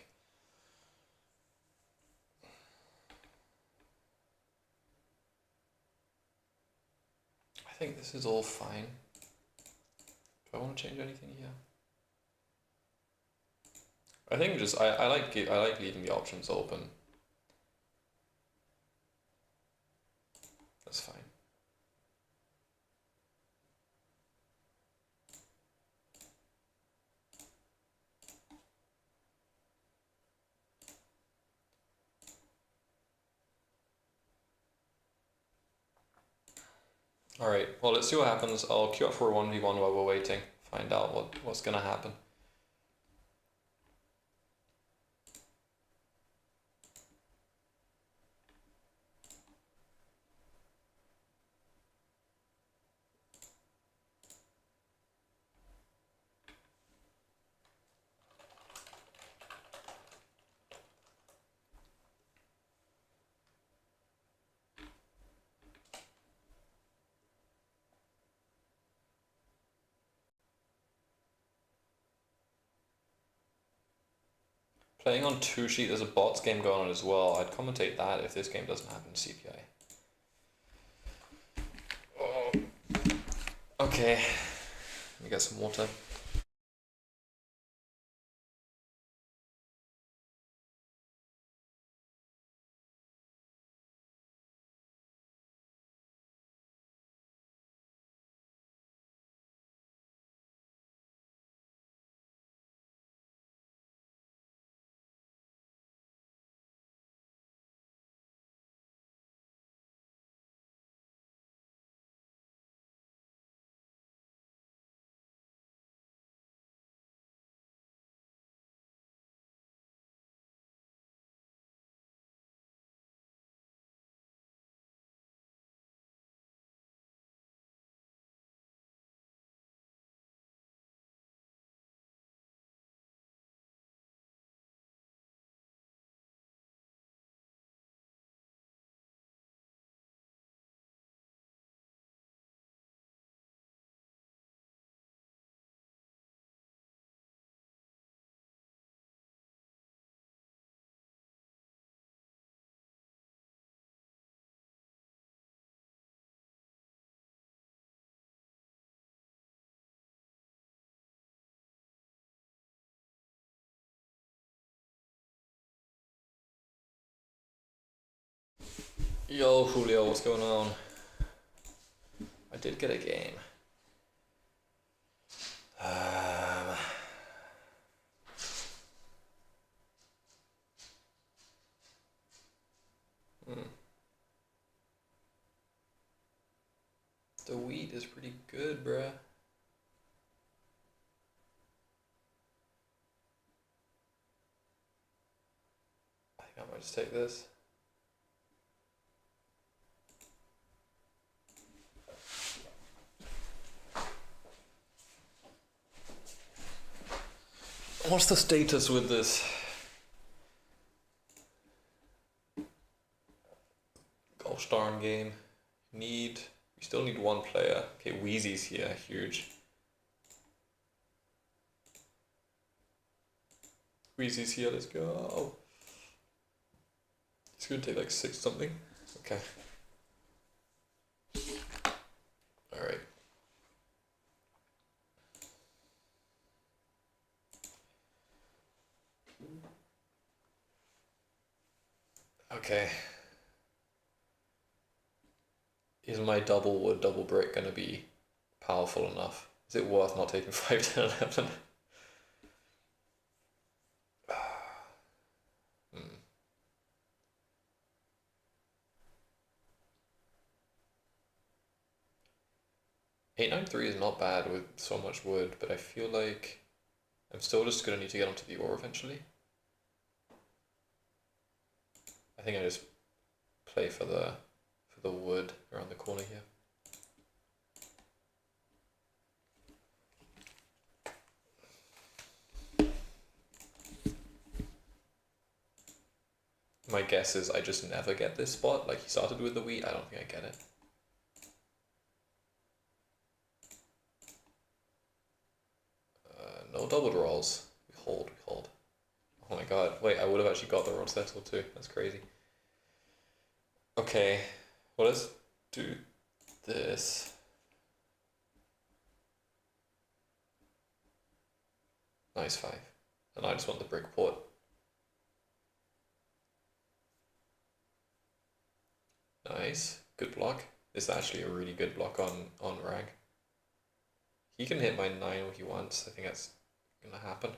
I think this is all fine. Do I want to change anything here? I think just I like leaving the options open. That's fine. Alright, well let's see what happens. I'll queue up for a 1v1 while we're waiting. Find out what's gonna happen. Playing on 2 sheet, there's a bots game going on as well. I'd commentate that if this game doesn't happen in CPI. Oh. Okay, let me get some water. Yo, Julio, what's going on? I did get a game. The wheat is pretty good, bruh. I think I might just take this. What's the status with this? Gosh darn game. We still need 1 player. Okay, Wheezy's here, huge. Wheezy's here, let's go. It's gonna take like 6 something. Okay. Alright. Okay. Is my double wood, double brick gonna be powerful enough? Is it worth not taking 5, 10, 11? 893 is not bad with so much wood, but I feel like I'm still just gonna need to get onto the ore eventually. I think I just play for the wood around the corner here. My guess is I just never get this spot. Like he started with the wheat, I don't think I get it. No double rolls. We hold, we hold. Oh my god, wait, I would have actually got the road settle too. That's crazy. Okay, well let's do this. Nice 5. And I just want the brick port. Nice, good block. This is actually a really good block on rank. He can hit my 9 if he wants. I think that's gonna happen.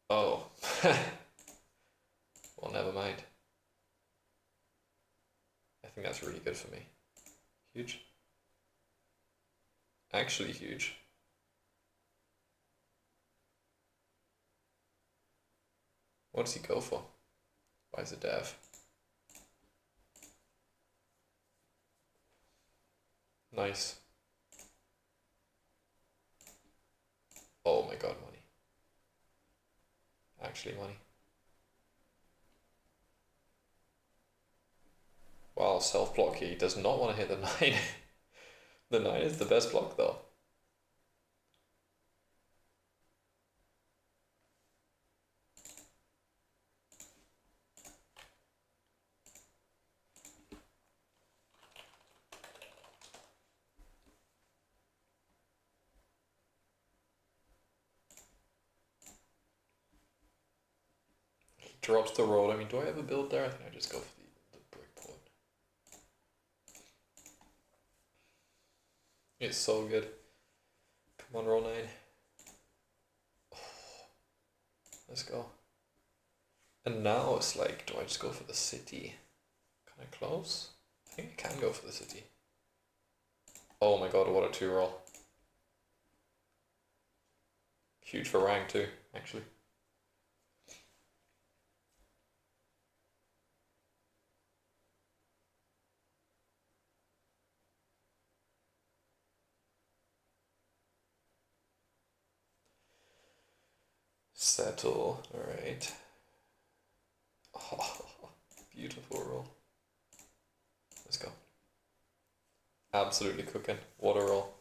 Oh. Well, never mind. I think that's really good for me. Huge. Actually huge. What does he go for? Why is it dev? Nice. Oh my god, money. Actually money. Wow, self-block here. He does not want to hit the 9. The 9 is the best block though. He drops the roll. I mean, do I ever build there? I think I just go for the brick port. It's so good. Come on, roll 9. Oh, let's go. And now it's like, do I just go for the city? Can I close? I think I can go for the city. Oh my god, what a 2 roll. Huge for rank too, actually. Settle, alright. Oh, beautiful roll. Let's go. Absolutely cooking. What a roll.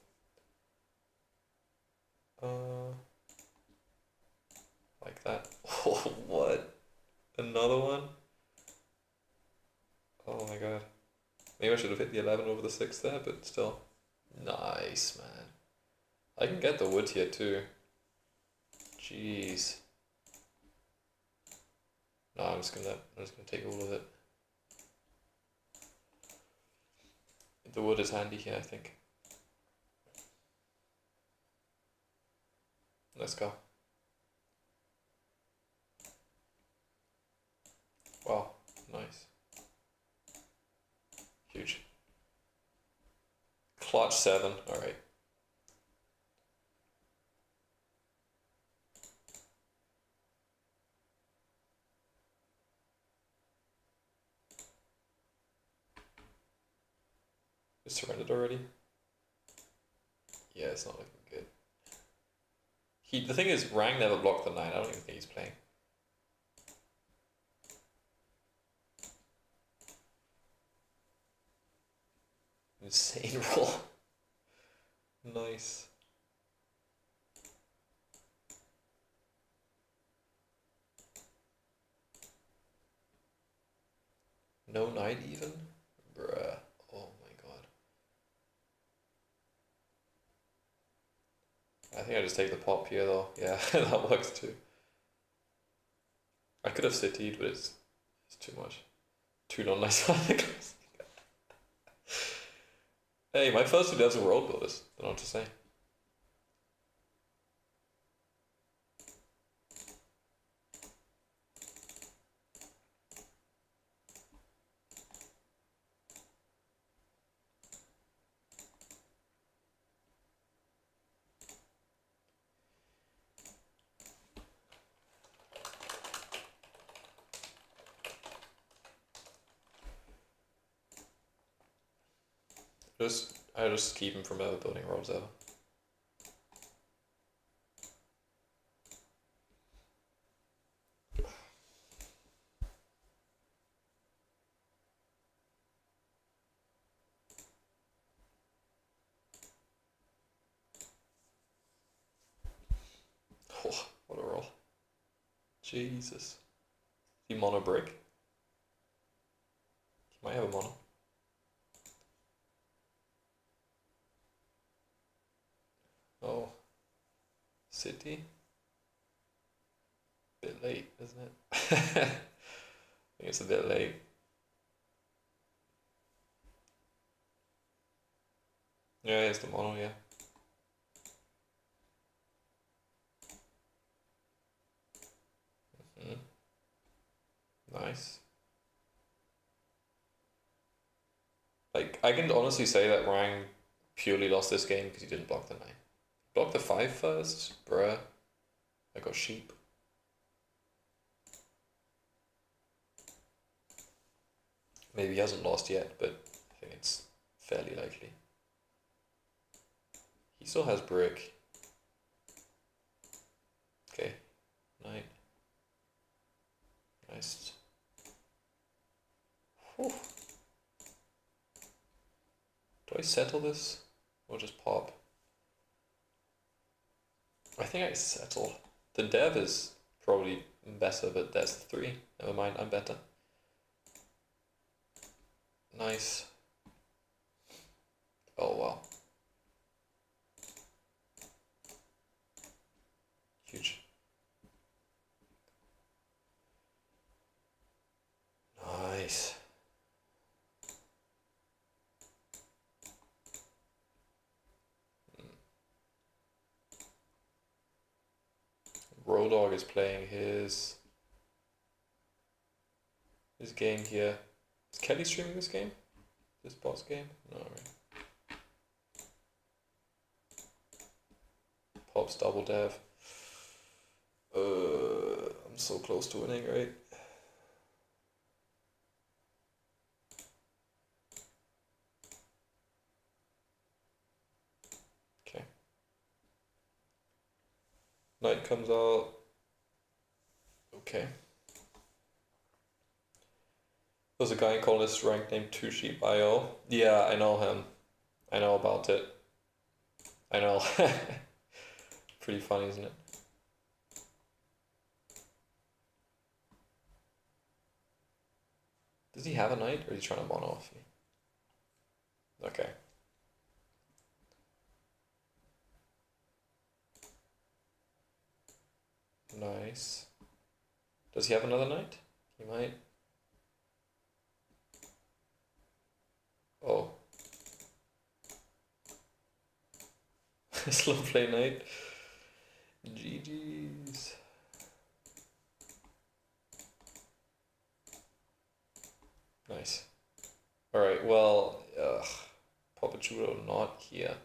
Like that. Oh, what? Another one? Oh my god. Maybe I should have hit the 11 over the 6 there, but still. Nice, man. I can get the wood here too. Jeez. No, I'm just gonna take all of it. The wood is handy here, I think. Let's go. Wow, nice. Huge. Clutch 7, alright. Is surrendered already? Yeah, it's not looking good. The thing is, Rang never blocked the 9. I don't even think he's playing. Insane roll. Nice. No 9 even? Bruh. Oh my god. I think I just take the pop here though. Yeah, that works too. I could have citied, but it's too much. 2 non-nice articles. Hey, my first 2 devs were world builders. Don't know what to say. I just keep him from ever building robes ever. Oh, what a roll. Jesus. He mono brick. He might have a mono. Oh. City? Bit late, isn't it? I think it's a bit late. Yeah, it's the mono, yeah. Nice. Like, I can honestly say that Rang purely lost this game because he didn't block the 9. Block the 5 first? Bruh. I got sheep. Maybe he hasn't lost yet, but I think it's fairly likely. He still has brick. Okay. Knight. Nice. Whew. Do I settle this? Or just pop? I think I settle. The dev is probably better, but there's the 3. Never mind, I'm better. Nice. Oh wow. Huge. Nice. Roadhog is playing his game here. Is Kelly streaming this game? This boss game? No, right. Pop's double dev. I'm so close to winning, right? Okay. Knight comes out. Okay. There's a guy called this rank named 2sheep.io. Yeah, I know him. I know about it. I know. Pretty funny, isn't it? Does he have a knight, or is he trying to mono off me? Okay. Nice. Does he have another knight? He might. Oh. Slow play knight. GG's. Nice. Alright, well, Papachudo not here.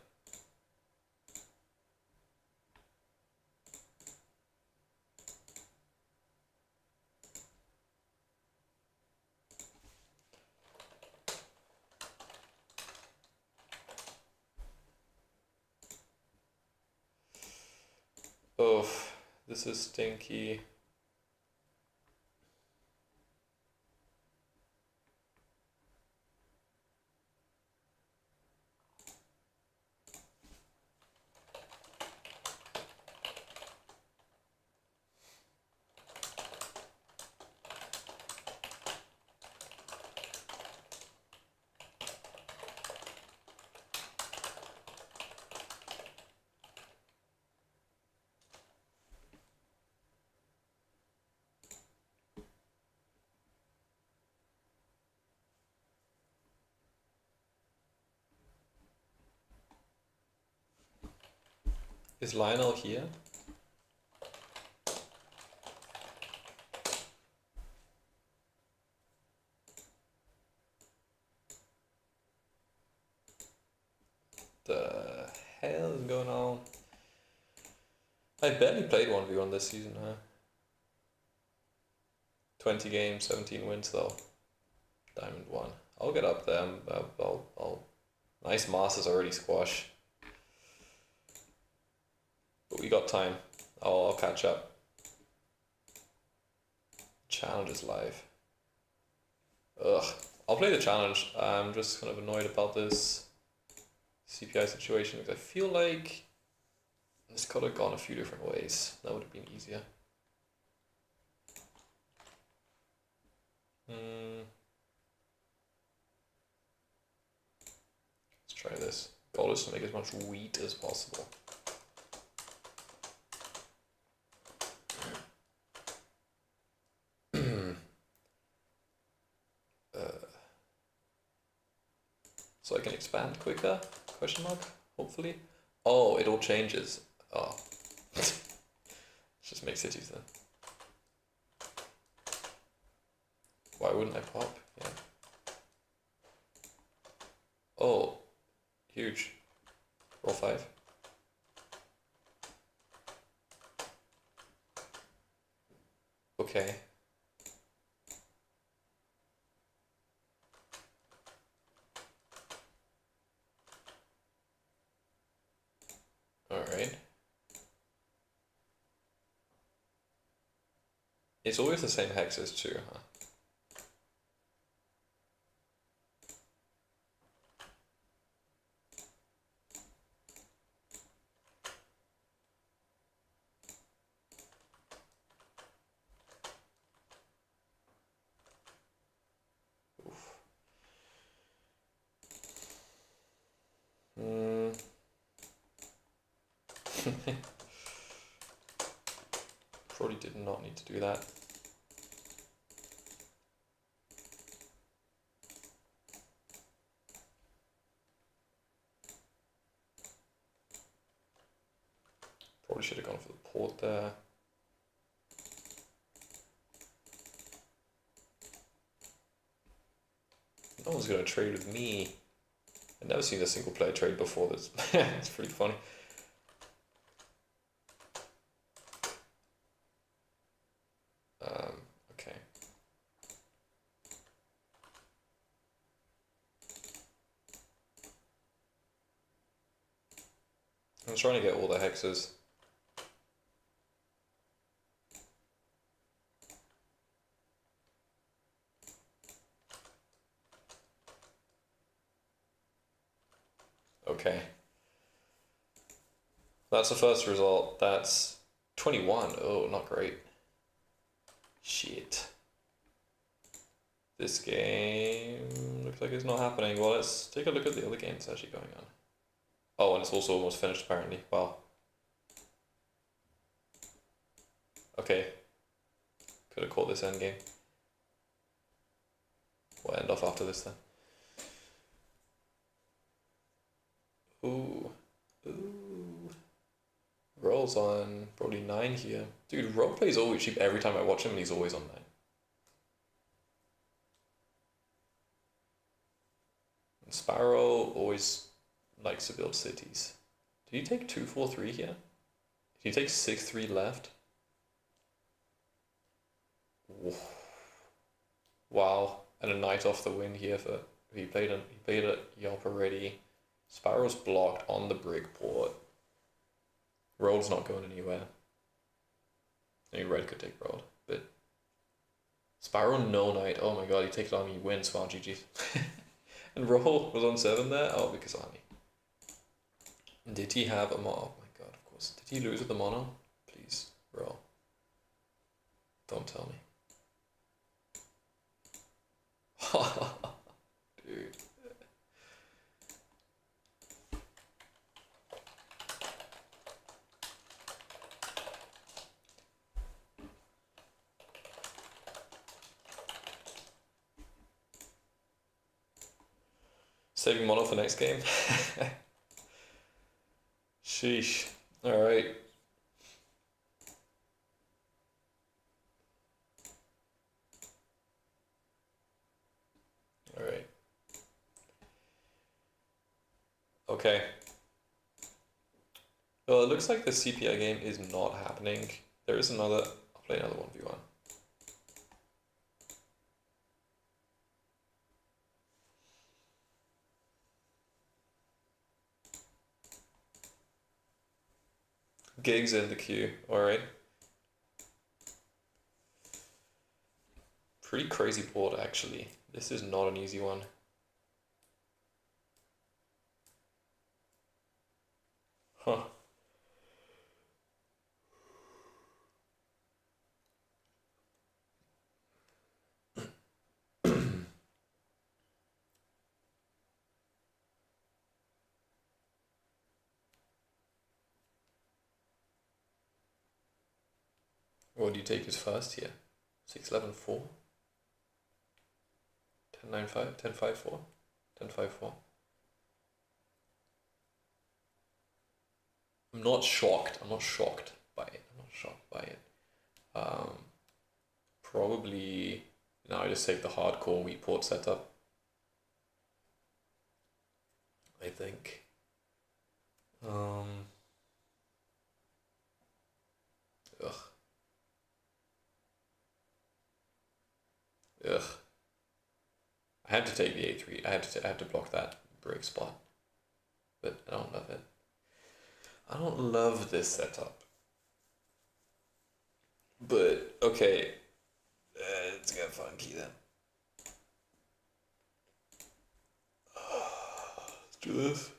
Oh, this is stinky. Is Lionel here? The hell is going on? I barely played 1v1 this season, huh? 20 games, 17 wins though. Diamond 1. I'll get up there. I'll Nice Masters already squash. But we got time. I'll catch up. Challenge is live. Ugh. I'll play the challenge. I'm just kind of annoyed about this CPI situation because I feel like this could have gone a few different ways. That would have been easier. Let's try this. Goal is to make as much wheat as possible. So I can expand quicker? Question mark? Hopefully. Oh, it all changes. Oh. Let's just make cities then. Why wouldn't I pop? Yeah. Oh, huge. Roll 5. Okay. Alright. It's always the same hexes too, huh? Probably did not need to do that. Probably should have gone for the port there. No one's gonna trade with me. I've never seen a single player trade before this. It's pretty funny. Okay. I'm trying to get all the hexes. Okay. That's the first result. That's 21. Oh, not great. Shit. This game looks like it's not happening. Well, let's take a look at the other games actually going on. Oh, and it's also almost finished apparently. Wow. Okay. Could have caught this end game. We'll end off after this then. Ooh. Ooh. Roll's on probably 9 here. Dude, Roll plays always cheap every time I watch him and he's always on 9. And Sparrow always likes to build cities. Did he take 2-4-3 here? Did he take 6-3 left? Wow. And a knight off the win here for he played a Yelp already. Sparrow's blocked on the brick port. Roll's not going anywhere. I mean, red could take roll, but Sparrow no knight. Oh my god, he takes on me, wins. Wow, GG. And roll was on 7 there. Oh, because Army. Did he have a mono? Oh my god, of course. Did he lose with the mono? Please, roll. Don't tell me. Dude. Saving mono for next game. Sheesh. Alright. Alright. Okay. Well, it looks like the CPI game is not happening. There is another. I'll play another 1v1. gigs in the queue. All right. Pretty crazy board actually. This is not an easy one. Huh. What do you take as first here? 6-11-4? 10-9-5? 10-5-4? 10-5-4? I'm not shocked. I'm not shocked by it. I'm not shocked by it. Probably now I just take the hardcore weak port setup. I think. Ugh. Ugh. I had to take the A3. I had to block that break spot. But I don't love it. I don't love this setup. But okay. Let's get funky then. Let's do this.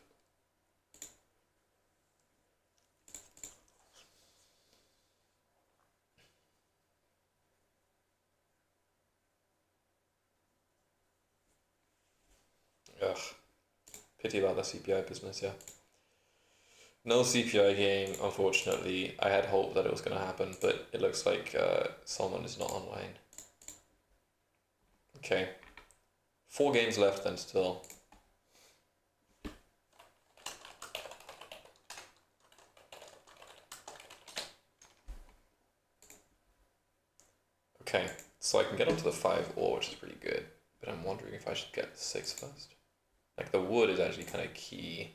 Ugh. Pity about the CPI business, yeah. No CPI game, unfortunately. I had hope that it was going to happen, but it looks like someone is not online. Okay. 4 games left then still. Okay, so I can get onto the 5 ore, which is pretty good, but I'm wondering if I should get the 6 first. Like the wood is actually kind of key.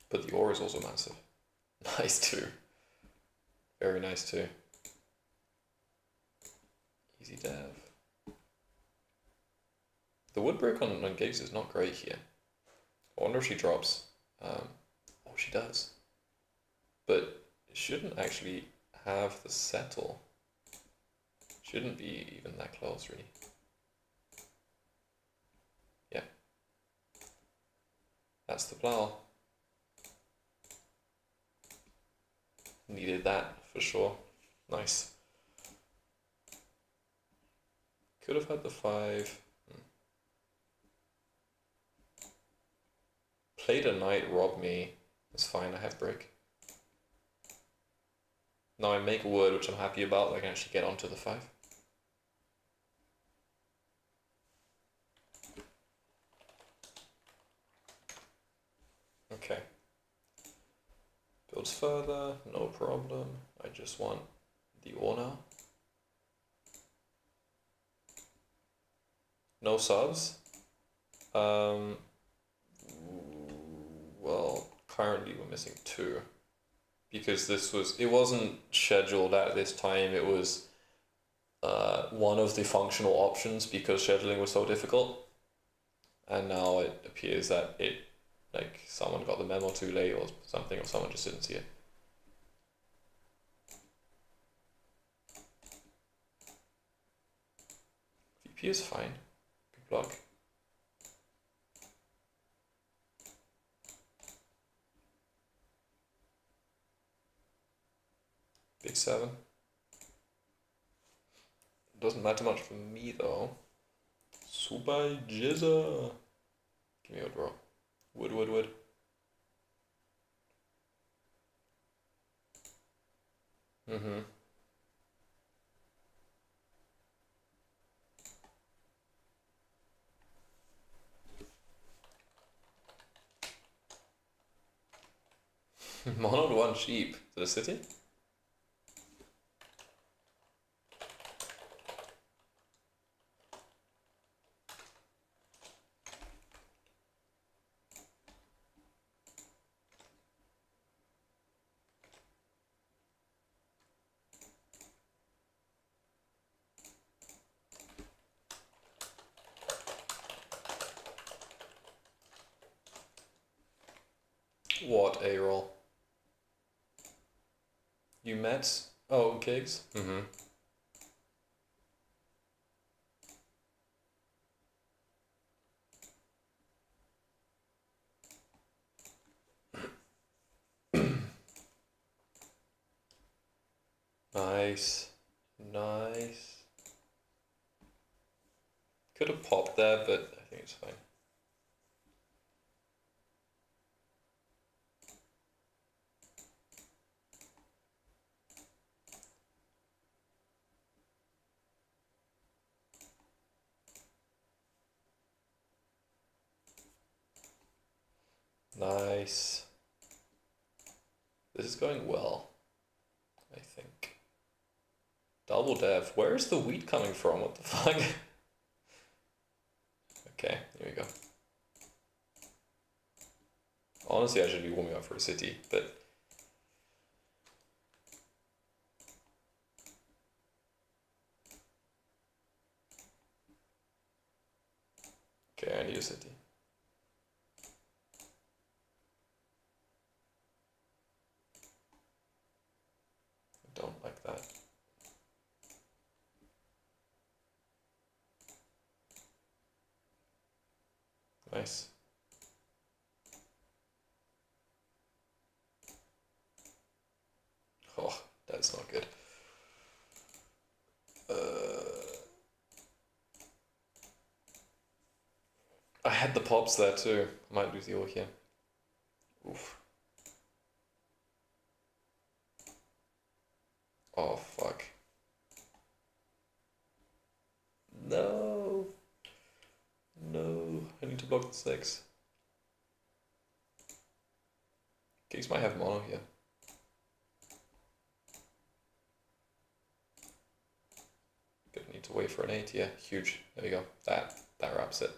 But the ore is also massive. Nice too. Very nice too. Easy dev. The wood break on gigs is not great here. I wonder if she drops. Oh, she does. But it shouldn't actually have the settle. Shouldn't be even that close, really. Yeah. That's the plow. Needed that for sure. Nice. Could have had the 5. Played a knight, robbed me. That's fine, I have brick. Now I make wood, which I'm happy about. I can actually get onto the 5. Okay. Builds further, no problem. I just want the ore now. No subs. Well, currently we're missing 2. Because it wasn't scheduled at this time, it was one of the functional options because scheduling was so difficult. And now it appears that someone got the memo too late or something, or someone just didn't see it. VP is fine. Good block. Big 7. Doesn't matter much for me though. Super jizza. Give me a draw. Wood, wood, wood. Mm-hmm. Monoed 1 sheep to the city? What A roll? You met? Oh, gigs? Mm-hmm. Nice. Nice. Could have popped there, but I think it's fine. Nice. This is going well, I think. Double dev. Where is the wheat coming from? What the fuck? Okay, here we go. Honestly, I should be warming up for a city, but... Okay, I need a city. I don't like that. Nice. Oh, that's not good. I had the pops there too. I might lose the ore here. Oof. Oh, fuck. No. No. I need to block the 6. Geeks might have mono here. Gonna need to wait for an 8. Yeah, huge. There we go. That wraps it.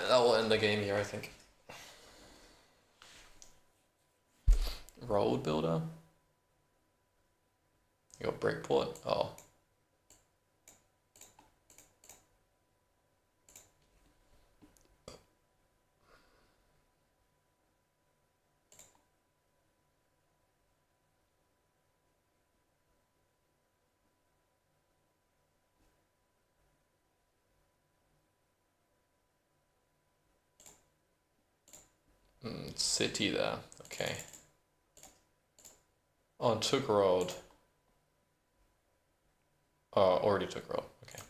That will end the game here, I think. Road builder. You got breakport. Oh. City there. Okay. Oh, took road. Oh, already took road. Okay.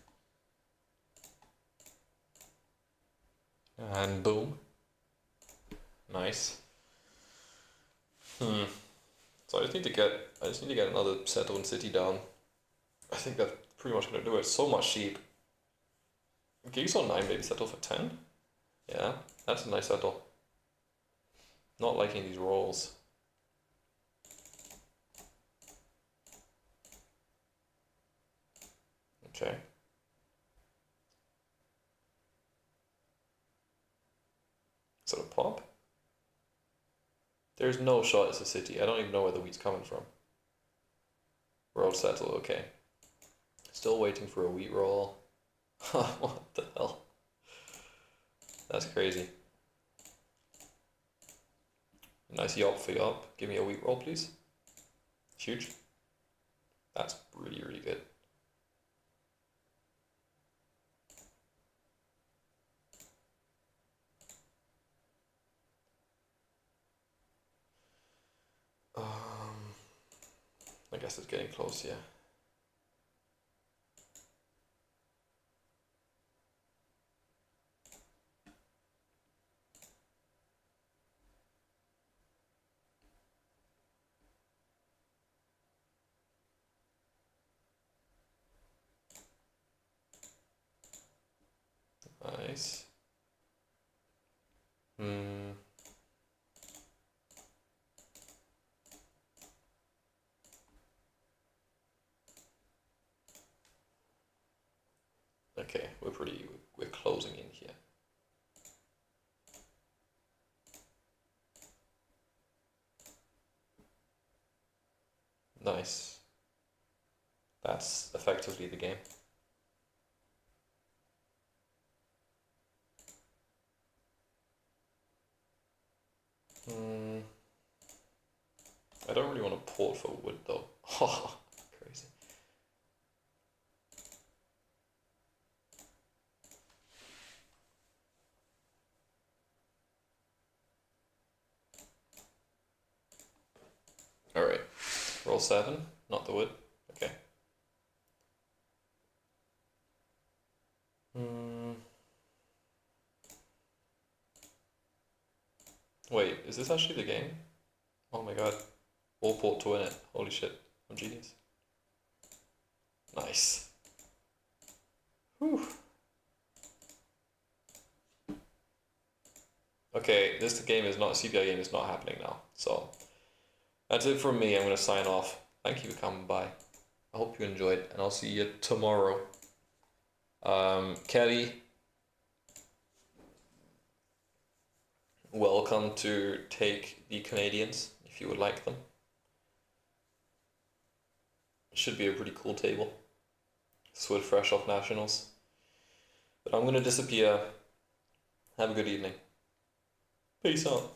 And boom. Nice. So I just need to get another settle and city down. I think that's pretty much gonna do it. So much sheep. Geese on 9 maybe settle for 10? Yeah, that's a nice settle. Not liking these rolls. Okay. Is it a pop? There's no shot it's a city. I don't even know where the wheat's coming from. Roll settle, okay. Still waiting for a wheat roll. What the hell? That's crazy. Nice yop for yop. Give me a wheat roll, please. Huge. That's really, really good. I guess it's getting close, yeah. Nice. Okay, we're closing in here. Nice. That's effectively the game. wood though. Oh, crazy. Alright, roll 7, not the wood. Okay. Wait, is this actually the game? Oh my god. All port to win it. Holy shit. I'm genius. Nice. Whew. Okay, this game is not, CPI game is not happening now. So, that's it from me. I'm going to sign off. Thank you for coming by. I hope you enjoyed, and I'll see you tomorrow. Kelly, welcome to take the Canadians, if you would like them. Should be a pretty cool table. Swid fresh off nationals. But I'm going to disappear. Have a good evening. Peace out.